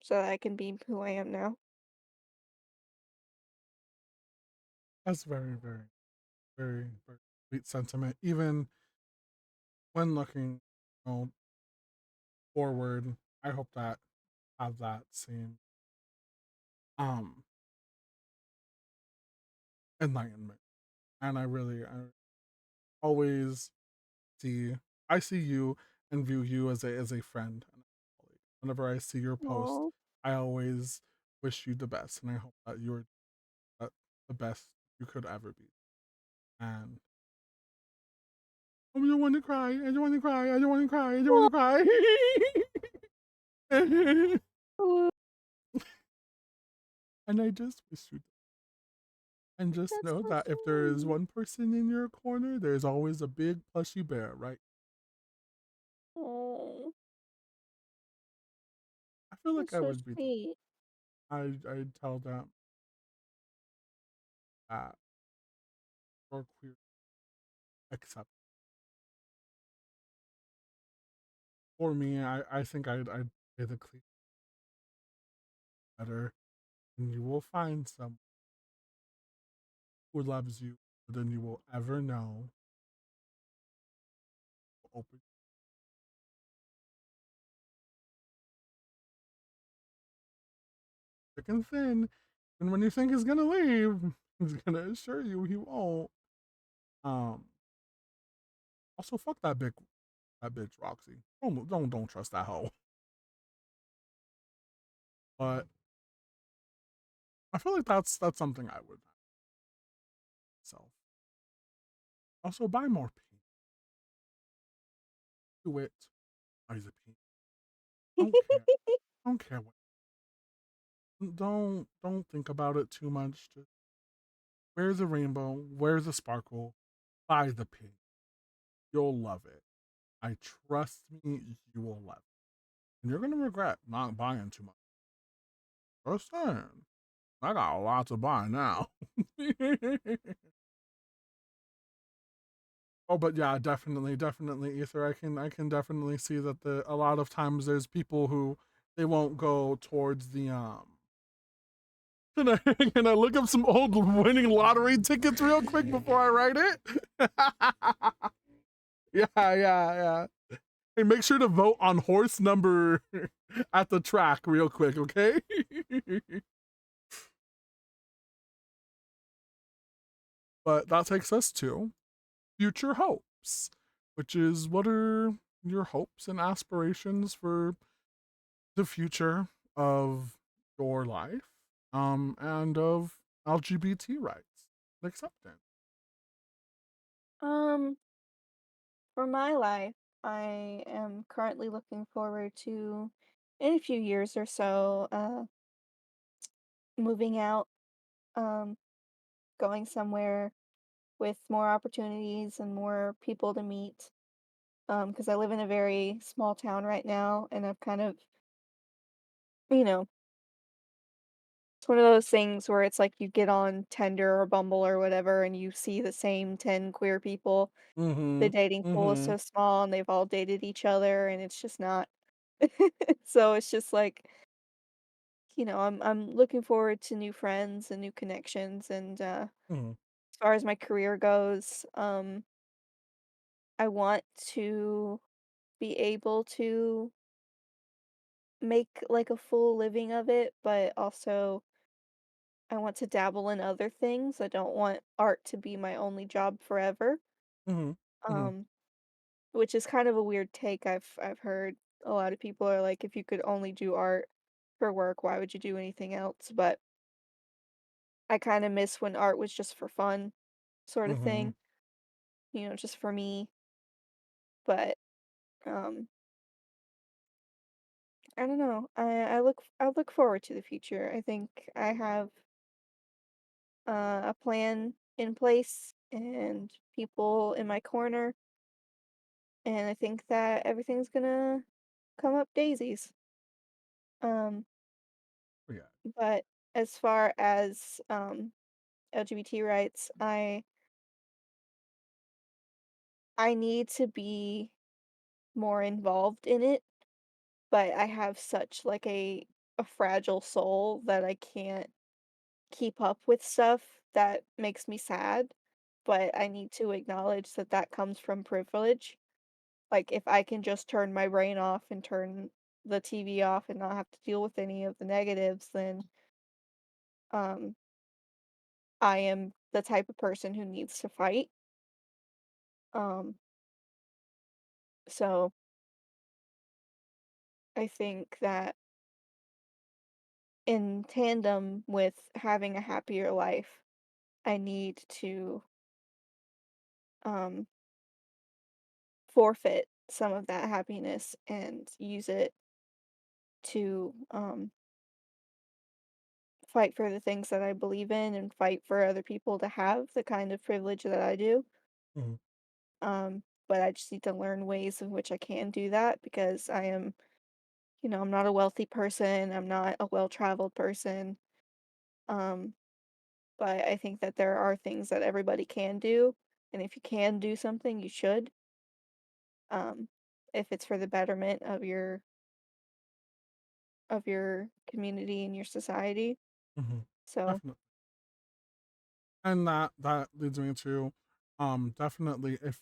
so that I can be who I am now. That's very, very, very, very sweet sentiment. Even when looking, you know, forward, I hope that have that same um enlightenment. And I always see I see you and view you as a friend and a colleague. Whenever I see your post, Oh, I always wish you the best, and I hope that you're the best you could ever be. And I don't want to cry. I don't want to cry. I don't want to cry. I don't want to cry. And I just wish you. And just that's know so that if there is sweet. one person in your corner, there's always a big plushy bear, right? Oh, I feel like that's I so would be. sweet. I'd tell them that or queer accept. For me, I think I'd say the cliche better, and you will find someone who loves you more than you will ever know. Open thick and thin, and when you think he's gonna leave, he's gonna assure you he won't. Um. Also, fuck that bitch Roxy. Don't trust that hoe. But I feel like that's something I would myself. Also, buy more paint. Do it. Buy the paint. Don't care. Don't care what. Don't think about it too much. Just wear the rainbow. Wear the sparkle. Buy the paint. You'll love it. I trust me. You will love it. and you're gonna regret not buying too much. Just saying. I got a lot to buy now. Oh, but yeah, definitely, Ether. I can definitely see that a lot of times there's people who they won't go towards the Can I look up some old winning lottery tickets real quick before I write it? Yeah, yeah. Hey, make sure to vote on horse number at the track real quick, okay? But that takes us to future hopes, which is what are your hopes and aspirations for the future of your life, and of LGBT rights and acceptance. Um, for my life, I am currently looking forward to, in a few years or so, moving out, um, going somewhere with more opportunities and more people to meet. Because I live in a very small town right now, and I've kind of, you know, it's one of those things where it's like you get on Tinder or Bumble or whatever, and you see the same 10 queer people. The Mm-hmm. dating pool is Mm-hmm. so small, and they've all dated each other, and it's just not. So it's just like, I'm looking forward to new friends and new connections, and Mm-hmm. as far as my career goes, I want to be able to make like a full living of it, but also I want to dabble in other things. I don't want art to be my only job forever. Mm-hmm. Mm-hmm. Um, which is kind of a weird take. I've heard a lot of people are like, if you could only do art for work, why would you do anything else? But I kind of miss when art was just for fun, sort of Mm-hmm. thing, just for me. But um, I don't know. I look forward to the future. I think I have a plan in place and people in my corner, and I think that everything's gonna come up daisies. Um, Yeah. but as far as LGBT rights, I need to be more involved in it, but I have such like a fragile soul that I can't keep up with stuff that makes me sad, but I need to acknowledge that that comes from privilege. Like, if I can just turn my brain off and turn the TV off and not have to deal with any of the negatives, then, um, I am the type of person who needs to fight. Um, so I think that in tandem with having a happier life, I need to, um, forfeit some of that happiness and use it to, fight for the things that I believe in and fight for other people to have the kind of privilege that I do. Mm-hmm. But I just need to learn ways in which I can do that because I'm not a wealthy person, I'm not a well-traveled person. Um, but I think that there are things that everybody can do, and if you can do something, you should. Um, if it's for the betterment of your community and your society. Mm-hmm. So, Definitely. And that leads me to definitely if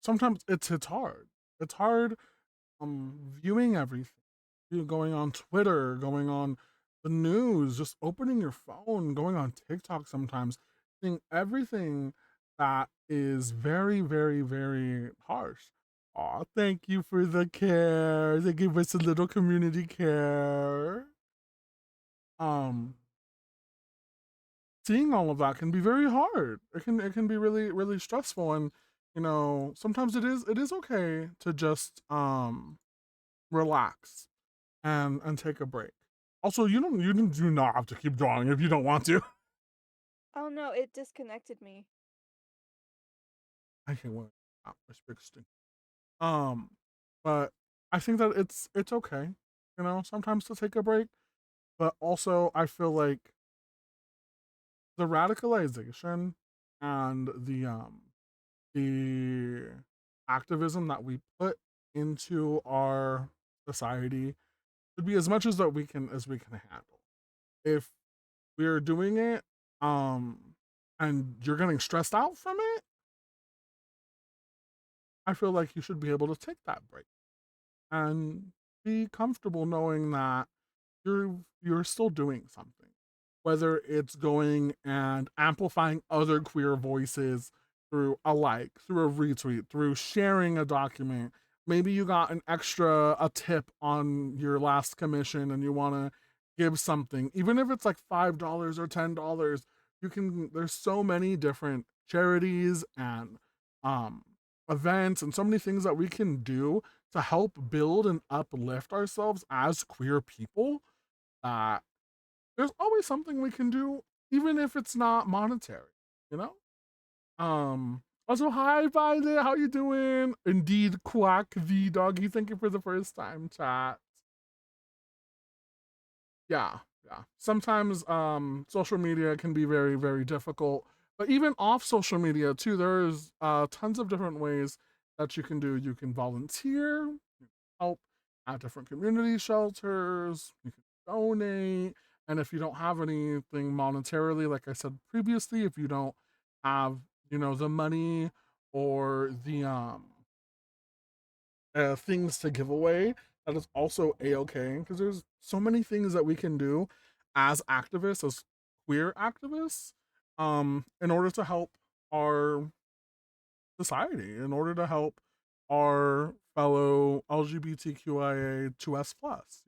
sometimes it's hard. It's hard viewing everything. Going on Twitter, going on the news, just opening your phone, going on TikTok sometimes, seeing everything that is very, very, very harsh. Aw, thank you for the care. They gave us a little community care. Um, Seeing all of that can be very hard. It can be really, really stressful, and sometimes it is okay to just relax and take a break. Also, you do not have to keep drawing if you don't want to. oh no, it disconnected me. I can't wait. My Springsteen. Um, but I think that it's okay, sometimes to take a break, but also I feel like the radicalization and the activism that we put into our society should be as much as that we can handle. If we're doing it, um, and you're getting stressed out from it, I feel like you should be able to take that break and be comfortable knowing that you're still doing something, whether it's going and amplifying other queer voices through a like, through a retweet, through sharing a document. Maybe you got a tip on your last commission and you want to give something, even if it's like $5 or $10. There's so many different charities and um events and so many things that we can do to help build and uplift ourselves as queer people, that there's always something we can do, even if it's not monetary, you know? Also, hi, Violet, how you doing? Indeed, Quack the doggy, thank you for the first time, chat. Yeah, yeah. Sometimes social media can be very, very difficult. But even off social media too, there's tons of different ways that you can do. You can volunteer, help at different community shelters, you can donate. And if you don't have anything monetarily, like I said previously, if you don't have, the money or the things to give away, that is also a-okay, because there's so many things that we can do as activists, as queer activists, in order to help our society, in order to help our fellow LGBTQIA2S plus,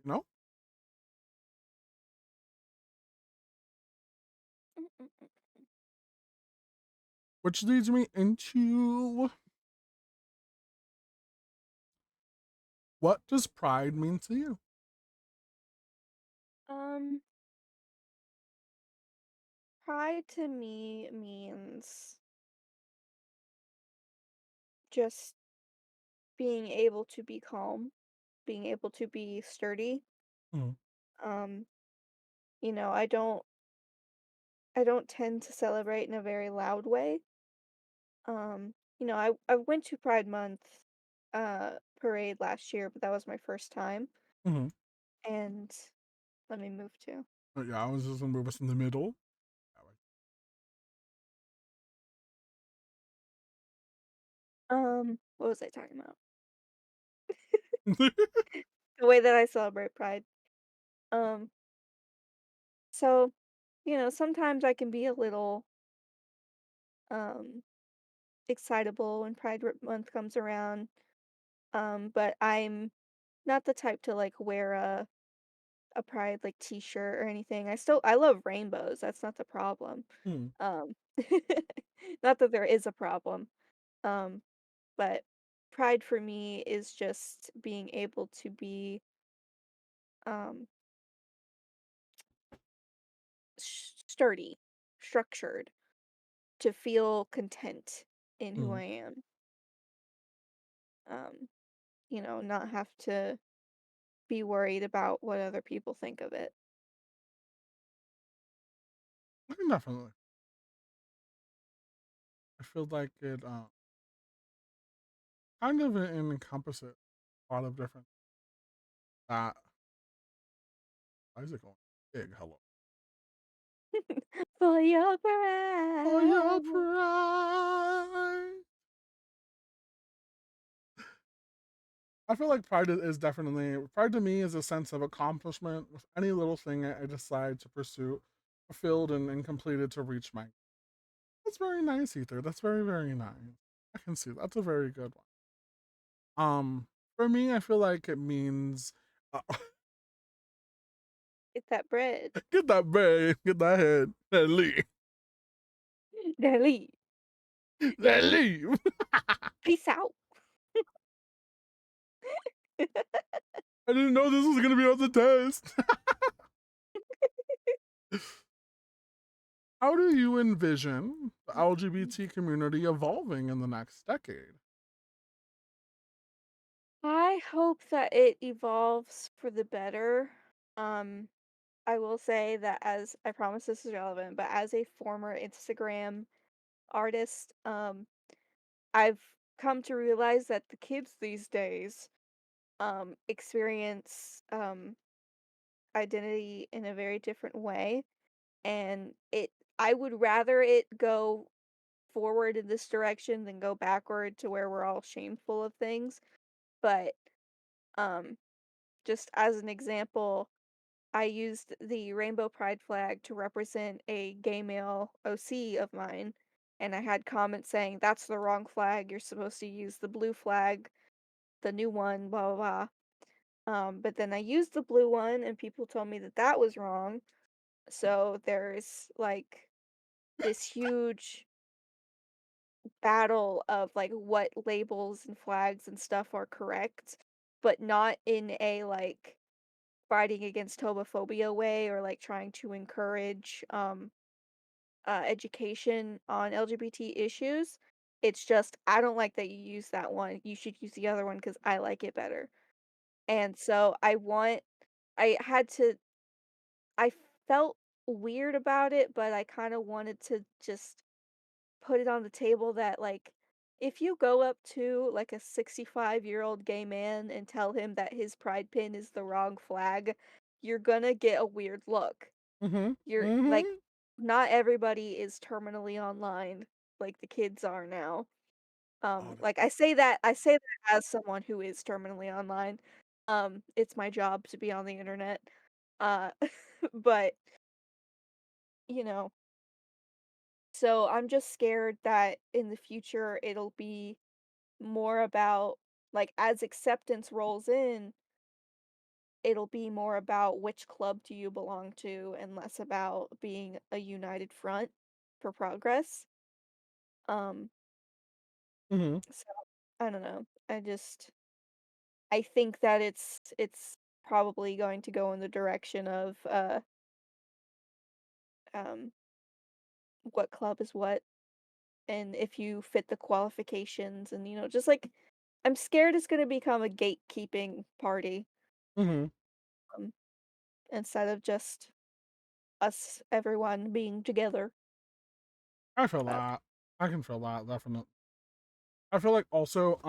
which leads me into, what does pride mean to you? Um, Pride to me means just being able to be calm, being able to be sturdy. Mm, Um, I don't tend to celebrate in a very loud way. I went to Pride Month parade last year, but that was my first time. mhm. And let me move to. But yeah, I was just gonna move us in the middle. What was I talking about? The way that I celebrate Pride. Um, so, sometimes I can be a little um excitable when Month comes around. But I'm not the type to like wear a Pride like t-shirt or anything. I love rainbows. That's not the problem. Mm, Um not that there is a problem. Um but Pride for me is just being able to be um sturdy, structured, to feel content in who mm. I am. Um not have to be worried about what other people think of it. I can definitely. I feel like it kind of encompasses a lot of different that. Why is it going big? Hello. For your For your pride. pride. I feel like pride is definitely, pride to me is a sense of accomplishment with any little thing I decide to pursue, fulfilled and completed to reach my. That's very nice, Ether. That's very, very nice. I can see that's a very good one. For me, I feel like it means Get that bread. get that brain, get that head, then leave. Then leave. Then leave. Peace out. I didn't know this was gonna be on the test. How do you envision the LGBT community evolving in the next decade? I hope that it evolves for the better. Um, I will say that as I promise this is relevant, but as a former Instagram artist, I've come to realize that the kids these days experience identity in a very different way, and it I would rather it go forward in this direction than go backward to where we're all shameful of things. But um just as an example, I used the rainbow pride flag to represent a gay male OC of mine, and I had comments saying that's the wrong flag, you're supposed to use the blue flag, the new one, blah blah blah. But then I used the blue one and people told me that that was wrong. So there's like this huge battle of like what labels and flags and stuff are correct, but not in a like fighting against homophobia way or like trying to encourage education on LGBT issues. It's just I don't like that you use that one. You should use the other one because I like it better. And so I had to I felt weird about it, but I kind of wanted to just put it on the table that like if you go up to like a 65-year-old gay man and tell him that his pride pin is the wrong flag, you're gonna get a weird look. Mm-hmm. You're like Mm-hmm. not everybody is terminally online like the kids are now. God. Like I say that as someone who is terminally online. It's my job to be on the internet. Uh but you know, so I'm just scared that in the future it'll be more about like as acceptance rolls in, it'll be more about which club do you belong to and less about being a united front for progress. Um, Mm-hmm. so I don't know. I think that it's probably going to go in the direction of um what club is what and if you fit the qualifications and just like I'm scared it's going to become a gatekeeping party Mm-hmm. um, instead of just us everyone being together. I feel But that. I can feel that, definitely. I feel like also,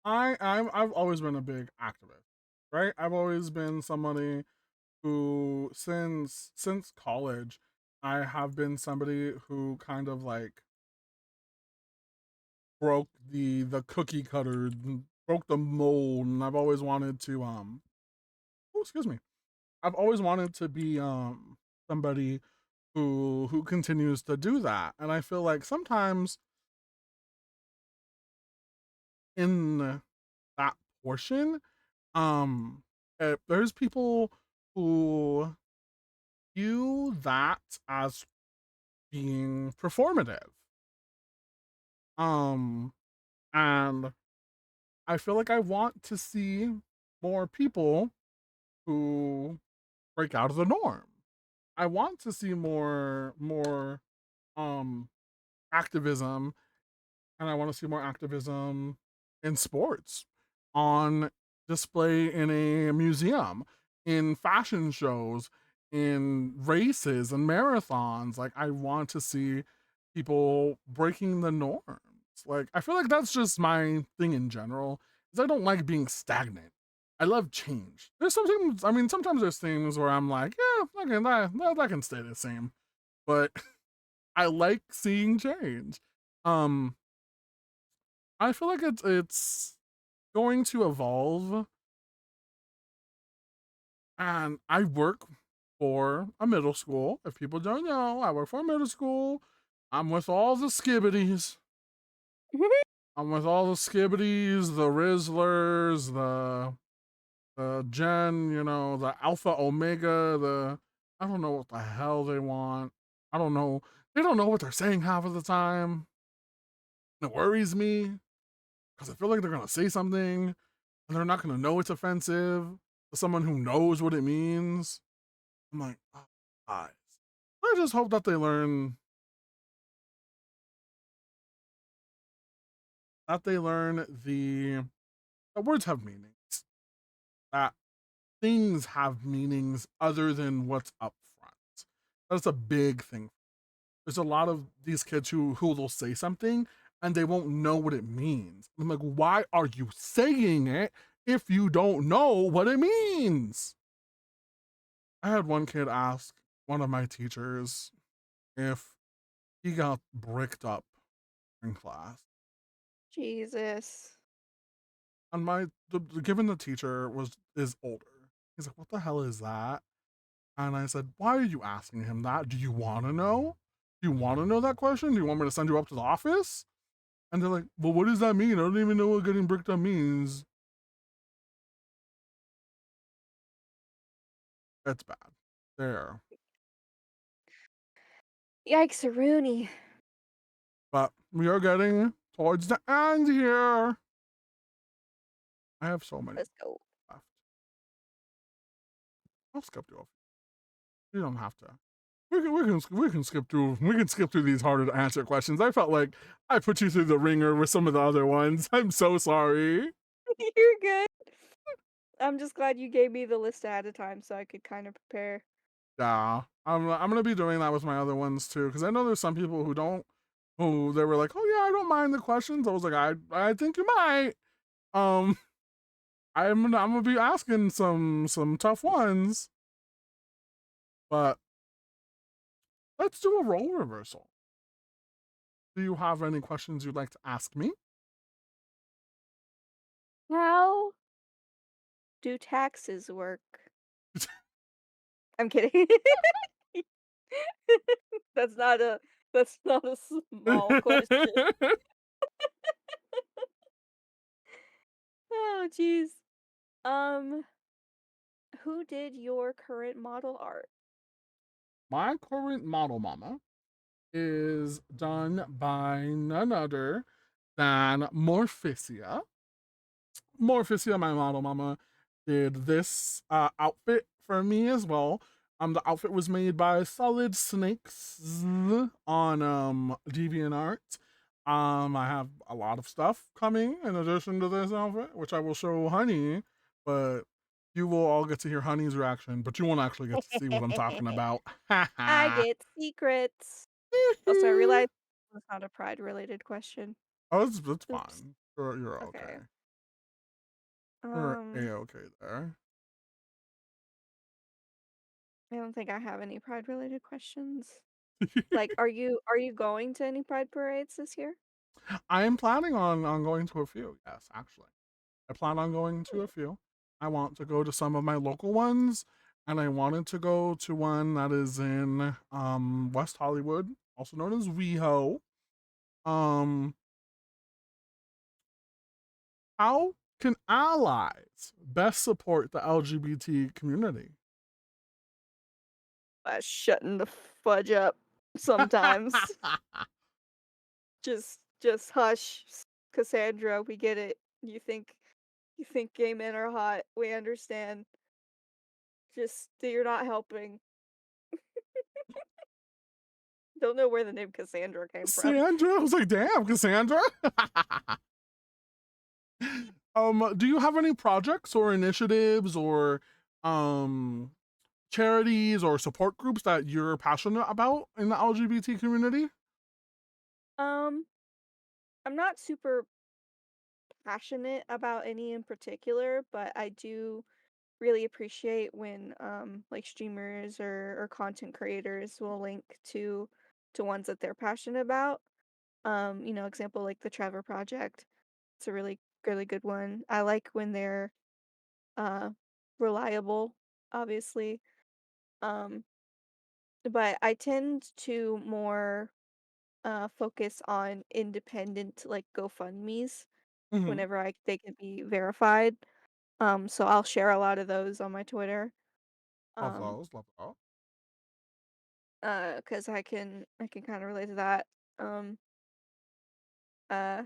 I've always been a big activist, right? I've always been somebody who since college, I have been somebody who kind of like broke the cookie cutter, broke the mold, and I've always wanted to oh, excuse me. I've always wanted to be somebody who continues to do that. And I feel like sometimes in that portion, there's people who view that as being performative. Um and I feel like I want to see more people who break out of the norm. I want to see more um activism, and I want to see more activism in sports, on display in a museum, in fashion shows, in races and marathons. Like I want to see people breaking the norms. Like I feel like that's just my thing in general. Is I don't like being stagnant. I love change. There's sometimes, I mean, sometimes there's things where I'm like, yeah, okay, that can stay the same. But I like seeing change. Um, I feel like it's going to evolve, and I work for a middle school. If people don't know, I work for a middle school. I'm with all the skibbities. I'm with all the skibbities, the Rizzlers, the Gen, the Alpha Omega, the I don't know what the hell they want. I don't know. They don't know what they're saying half of the time. It worries me because I feel like they're gonna say something and they're not gonna know it's offensive to someone who knows what it means. I'm like, oh, guys. I just hope that they learn that they learn that words have meanings, that things have meanings other than what's up front. That's a big thing. There's a lot of these kids who will say something and they won't know what it means. I'm like, why are you saying it if you don't know what it means? I had one kid ask one of my teachers if he got bricked up in class. Jesus. And given the teacher is older, he's like, "What the hell is that?" And I said, "Why are you asking him that? Do you want to know? Do you want to know that question? Do you want me to send you up to the office?" And they're like, "Well, what does that mean? I don't even know what getting bricked up means." That's bad. There. Yikes, Rooney. But we are getting towards the end here. I have so many Let's go. left. I'll skip through. You don't have to. We can skip through these harder to answer questions. I felt like I put you through the ringer with some of the other ones. I'm so sorry. You're good. I'm just glad you gave me the list ahead of time so I could kind of prepare. Yeah, I'm gonna be doing that with my other ones too, because I know there's some people who they were like, oh yeah, I don't mind the questions. I was like, I think you might. Um, I'm gonna be asking some tough ones, but let's do a role reversal. Do you have any questions you'd like to ask me? How do taxes work? I'm kidding. That's not a that's not a small question. Oh, jeez. Um, who did your current model art? My current model mama is done by none other than Morphicia. Morphicia, my model mama, did this outfit for me as well. The outfit was made by Solid Snakes on DeviantArt. I have a lot of stuff coming in addition to this outfit, which I will show Honey, but you will all get to hear Honey's reaction, but you won't actually get to see what I'm talking about. I get secrets. Also, I realized it's not a pride related question. Oh, it's Oops. fine. You're Okay. okay. You're Um, a-okay there. I don't think I have any pride related questions. Like, are you going to any pride parades this year? I am planning on going to a few. Yes, actually, I plan on going to a few. I want to go to some of my local ones, and I wanted to go to one that is in West Hollywood, also known as WeHo. Um, how can allies best support the LGBT community? By shutting the fudge up sometimes. Just hush, Cassandra, we get it. You think gay men are hot. We understand. Just that you're not helping. Don't know where the name Cassandra came from. Cassandra, I was like, damn, Cassandra. Do you have any projects or initiatives or um charities or support groups that you're passionate about in the LGBT community? Um, I'm not super passionate about any in particular, but I do really appreciate when like streamers or content creators will link to ones that they're passionate about. You know, example like the Trevor Project. It's a really good one. I like when they're uh reliable, obviously. Um, but I tend to more focus on independent like GoFundMe's Mm-hmm. whenever they can be verified. So I'll share a lot of those on my Twitter. Love Um, those, love those. 'Cause I can kind of relate to that. Um, uh,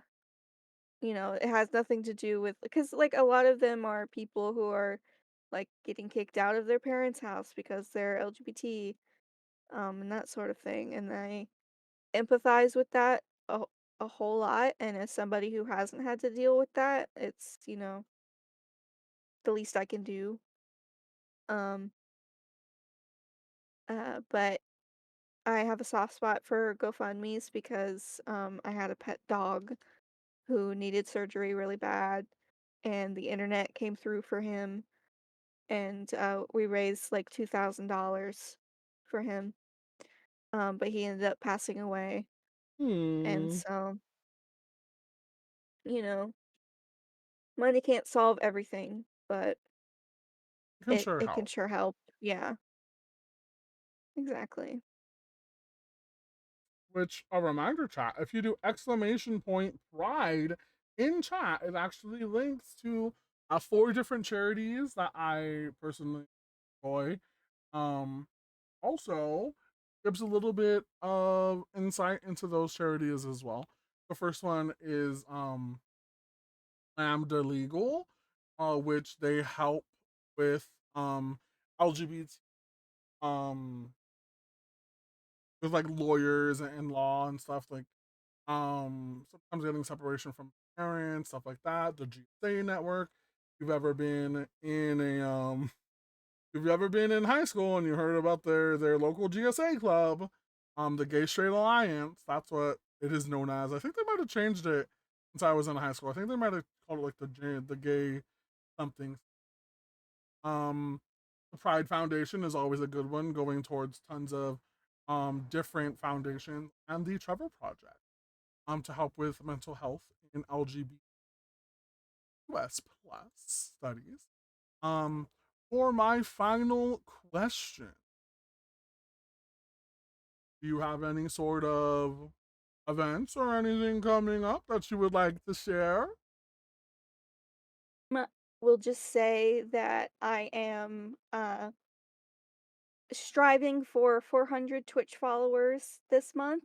you know, it has nothing to do with because like a lot of them are people who are like getting kicked out of their parents' house because they're LGBT, and that sort of thing. And I empathize with that a whole lot, and as somebody who hasn't had to deal with that, it's, the least I can do. Um, but I have a soft spot for GoFundMe's because I had a pet dog who needed surgery really bad, and the internet came through for him, and we raised like $2,000 for him. But he ended up passing away, and Hmm. so you know, money can't solve everything, but It can it sure it can help. sure help. Yeah, exactly. Which, a reminder, chat, if you do exclamation point pride in chat, it actually links to 4 different charities that I personally enjoy. Um, Also gives a little bit of insight into those charities as well. The first one is Lambda Legal, which they help with LGBT, um with like lawyers and law and stuff, like sometimes getting separation from parents, stuff like that. The GSA network. If you've ever been in a if you've ever been in high school and you heard about their local GSA club, the Gay Straight Alliance, that's what it is known as. I think they might have changed it since I was in high school. I think they might have called it like the gay something. Um, the Pride Foundation is always a good one, going towards tons of different foundations, and the Trevor Project to help with mental health in LGBTQS plus studies. Um, for my final question, do you have any sort of events or anything coming up that you would like to share? M We'll just say that I am, striving for 400 Twitch followers this month.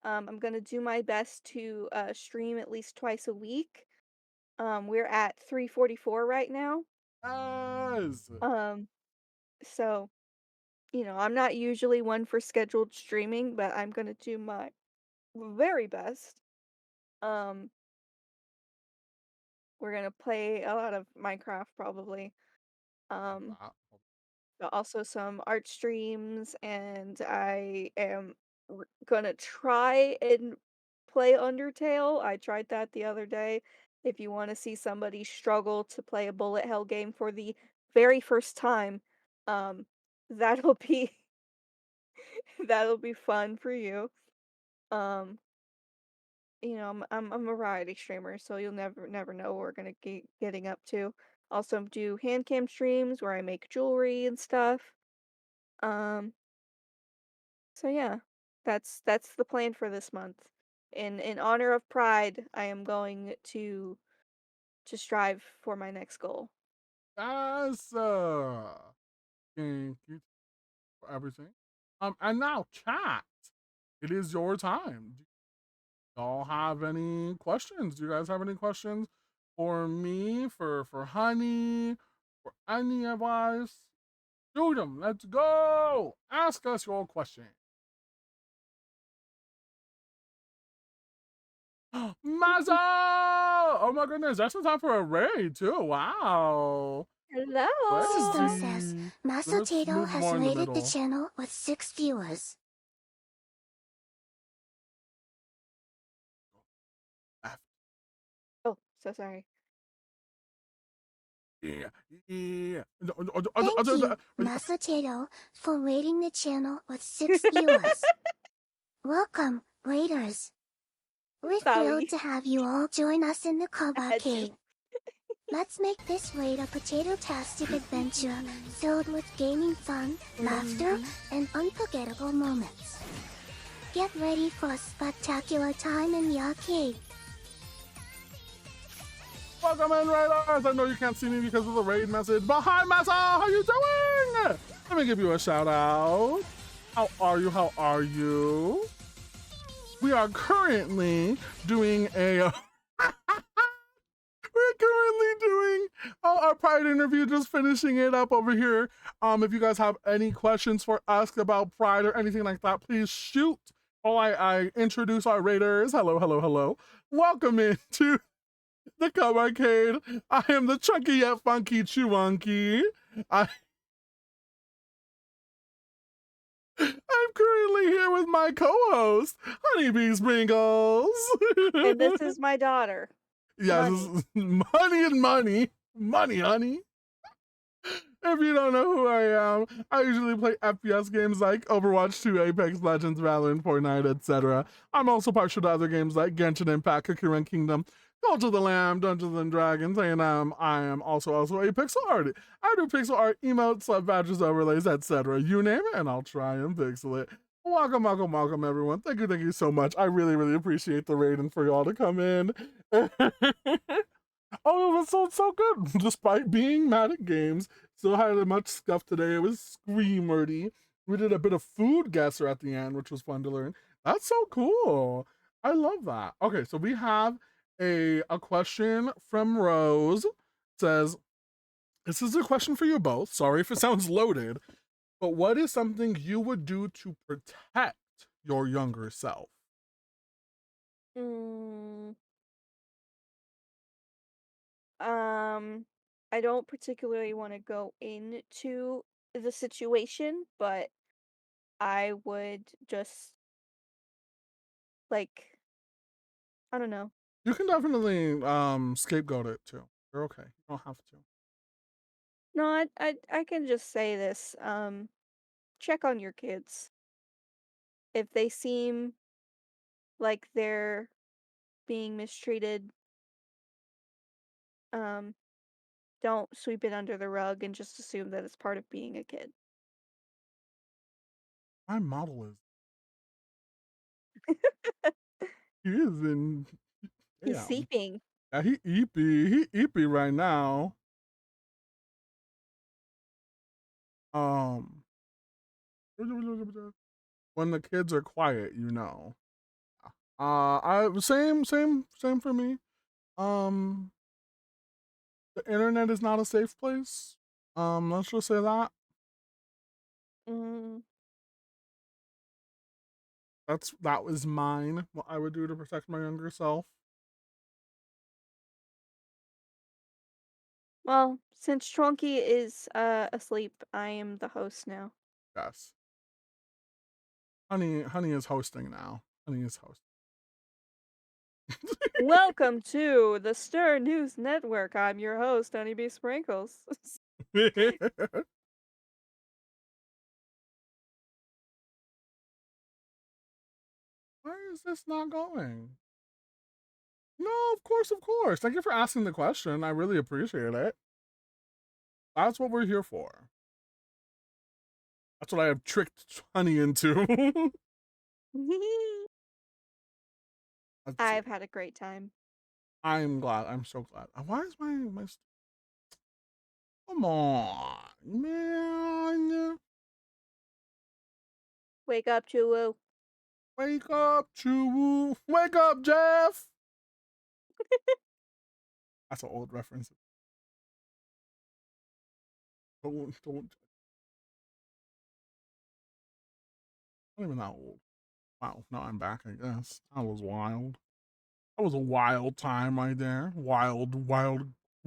I'm gonna do my best to, stream at least twice a week. We're at 344 right now. Yes. Um, so, I'm not usually one for scheduled streaming, but I'm gonna do my very best. Um, we're gonna play a lot of Minecraft probably. Love Um, that. but also some art streams, and I am gonna try and play Undertale. I tried that the other day. If you want to see somebody struggle to play a bullet hell game for the very first time, um, that'll be that'll be fun for you. Um, I'm a variety streamer, so you'll never know what we're gonna getting up to. Also do hand cam streams where I make jewelry and stuff. Um, so yeah, that's the plan for this month. In honor of Pride, I am going to strive for my next goal. Yes. Thank you for everything. And now, chat. It is your time. Do y'all have any questions? Do you guys have any questions for me, for Honey, for any advice? Shoot them. Let's go. Ask us your question. Mazo! Oh my goodness, that's the time for a raid too. Wow. System says Crazy. Let's Masotato move has more in the rated the middle. channel with 6 viewers. Left. Oh, so sorry. Yeah. Yeah. Thank you, Masotato, for rating the channel with 6 viewers. Welcome, raiders. We're thrilled Sorry. to have you all join us in the I had to. Cave. Let's make this raid a potato-tastic adventure filled with gaming fun, laughter, and unforgettable moments. Get ready for a spectacular time in the arcade. Welcome in, raiders. I know you can't see me because of the raid message, but hi, Massa. How you doing? Let me give you a shout out. How are you? How are you? We are currently doing a we're currently doing our Pride interview, just finishing it up over here. If you guys have any questions for us about Pride or anything like that, please shoot Oh, I introduce our raiders. Hello, hello, hello. Welcome into the Cub Arcade. I am the chunky yet funky Chewunky. I'm currently here with my co-host, HoneyBSprinkles. And this is my daughter. Yes, Money. money and money. Money, honey. If you don't know who I am, I usually play FPS games like Overwatch 2, Apex Legends, Valorant, Fortnite, etc. I'm also partial to other games like Genshin Impact, Cookie Run Kingdom, Cult of the Lamb, Dungeons and Dragons, and I am also a pixel artist. I do pixel art, emotes, slap badges, overlays, etc. You name it, and I'll try and pixel it. Welcome, welcome, welcome, everyone. Thank you so much. I really, really appreciate the raid and for y'all to come in. Oh, it was so good. Despite being mad at games, still had a much scuff today. It was screamerty. We did a bit of food guesser at the end, which was fun to learn. That's so cool. I love that. Okay, so we have a question from Rose. It says, this is a question for you both. Sorry if it sounds loaded, but what is something you would do to protect your younger self? Mm, I don't particularly want to go into the situation, but I would just like I don't know. You can definitely scapegoat it too. You're okay. You don't have to. No, I can just say this. Check on your kids. If they seem like they're being mistreated, um, don't sweep it under the rug and just assume that it's part of being a kid. My model is he is in He's yeah. seeping. Yeah, he eepy right now. Um when the kids are quiet, you know. I same for me. Um the internet is not a safe place. Let's just say that. Mm, That was mine. What I would do to protect my younger self. well, since Trunky is asleep, I am the host now. Yes. Honey is hosting now. Honey is hosting. Welcome to the Stern News Network. I'm your host, HoneyBSprinkles. Why is this not going? No, of course, of course. Thank you for asking the question. I really appreciate it. That's what we're here for. That's what I have tricked Honey into. Let's see. I've had a great time. I'm glad. I'm so glad. Why is my come on, man? Wake up, Chulu. Wake up, Chew. Wake up, Jeff. That's an old reference. Don't. Not even that old. Wow. Now I'm back. I guess that was wild. That was a wild time right there. Wild,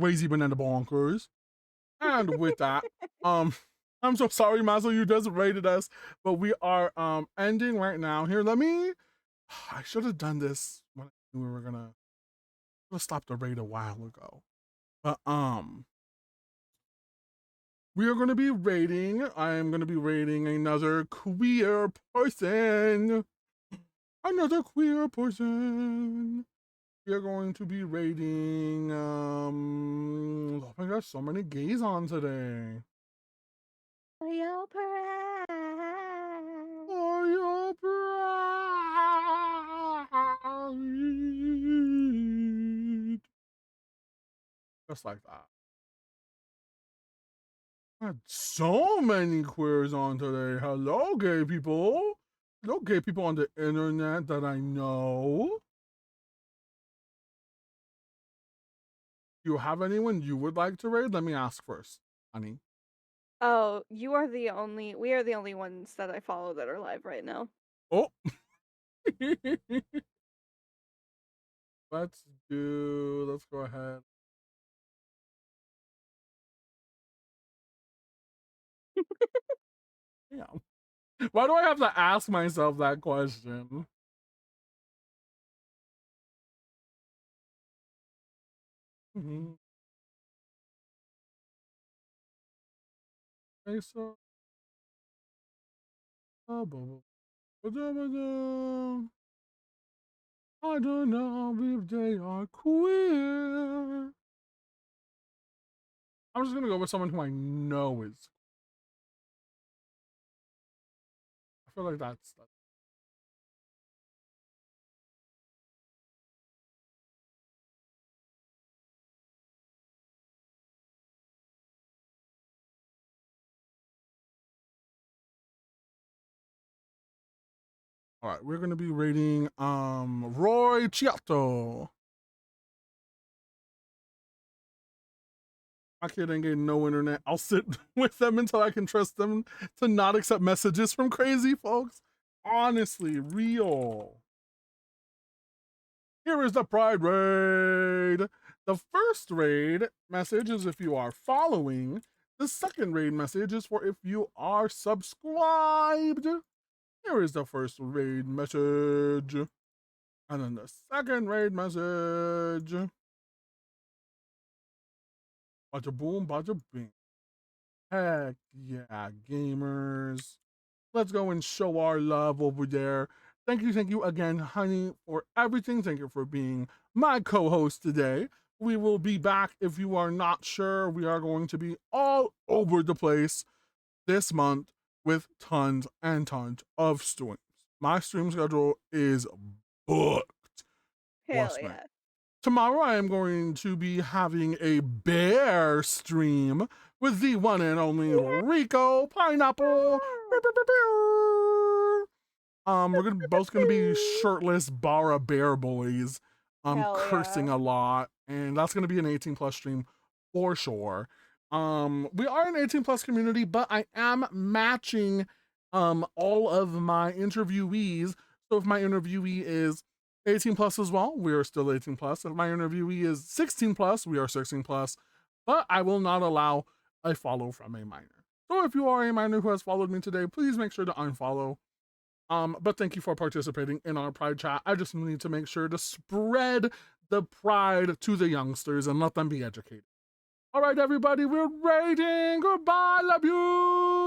crazy banana bonkers. And with that, um, I'm so sorry, Mazel, you just rated us, but we are ending right now. Here, let me. I should have done this when I knew we were gonna. Should have stopped the raid a while ago. But we are gonna be rating. I am gonna be rating another queer person. Another queer person. We are going to be rating oh my gosh, so many gays on today. For your pride. For your pride. Just like that. I had so many queers on today. Hello, gay people. Hello, gay people on the internet that I know. Do you have anyone you would like to raid? Let me ask first, honey. Oh, we are the only ones that I follow that are live right now. Oh, Let's go ahead. Yeah. Why do I have to ask myself that question? Mhm. Okay, so I don't know if they are queer. I'm just gonna go with someone who I know is. I feel like that's all right. We're gonna be rating Roy Chiato. My kid ain't getting no internet. I'll sit with them until I can trust them to not accept messages from crazy folks. Honestly, real. Here is the Pride Raid. The first raid message is if you are following. The second raid message is for if you are subscribed. Here is the first raid message. And then the second raid message. Bada boom, bada bing. Heck yeah, gamers. Let's go and show our love over there. Thank you again, honey, for everything. Thank you for being my co host today. We will be back if you are not sure. We are going to be all over the place this month with tons and tons of streams. My stream schedule is booked. Hell Bless me. yeah. Tomorrow I am going to be having a bear stream with the one and only Rico Pineapple. We're both gonna be shirtless Bara Bear boys, Hell cursing yeah. a lot, and that's gonna be an 18 plus stream for sure. We are an 18 plus community, but I am matching all of my interviewees. So if my interviewee is 18 plus as well, we are still 18 plus. If my interviewee is 16 plus, we are 16 plus. But I will not allow a follow from a minor. So if you are a minor who has followed me today, please make sure to unfollow. But thank you for participating in our Pride chat. I just need to make sure to spread the pride to the youngsters and let them be educated. All right, everybody, we're raiding. Goodbye. Love you.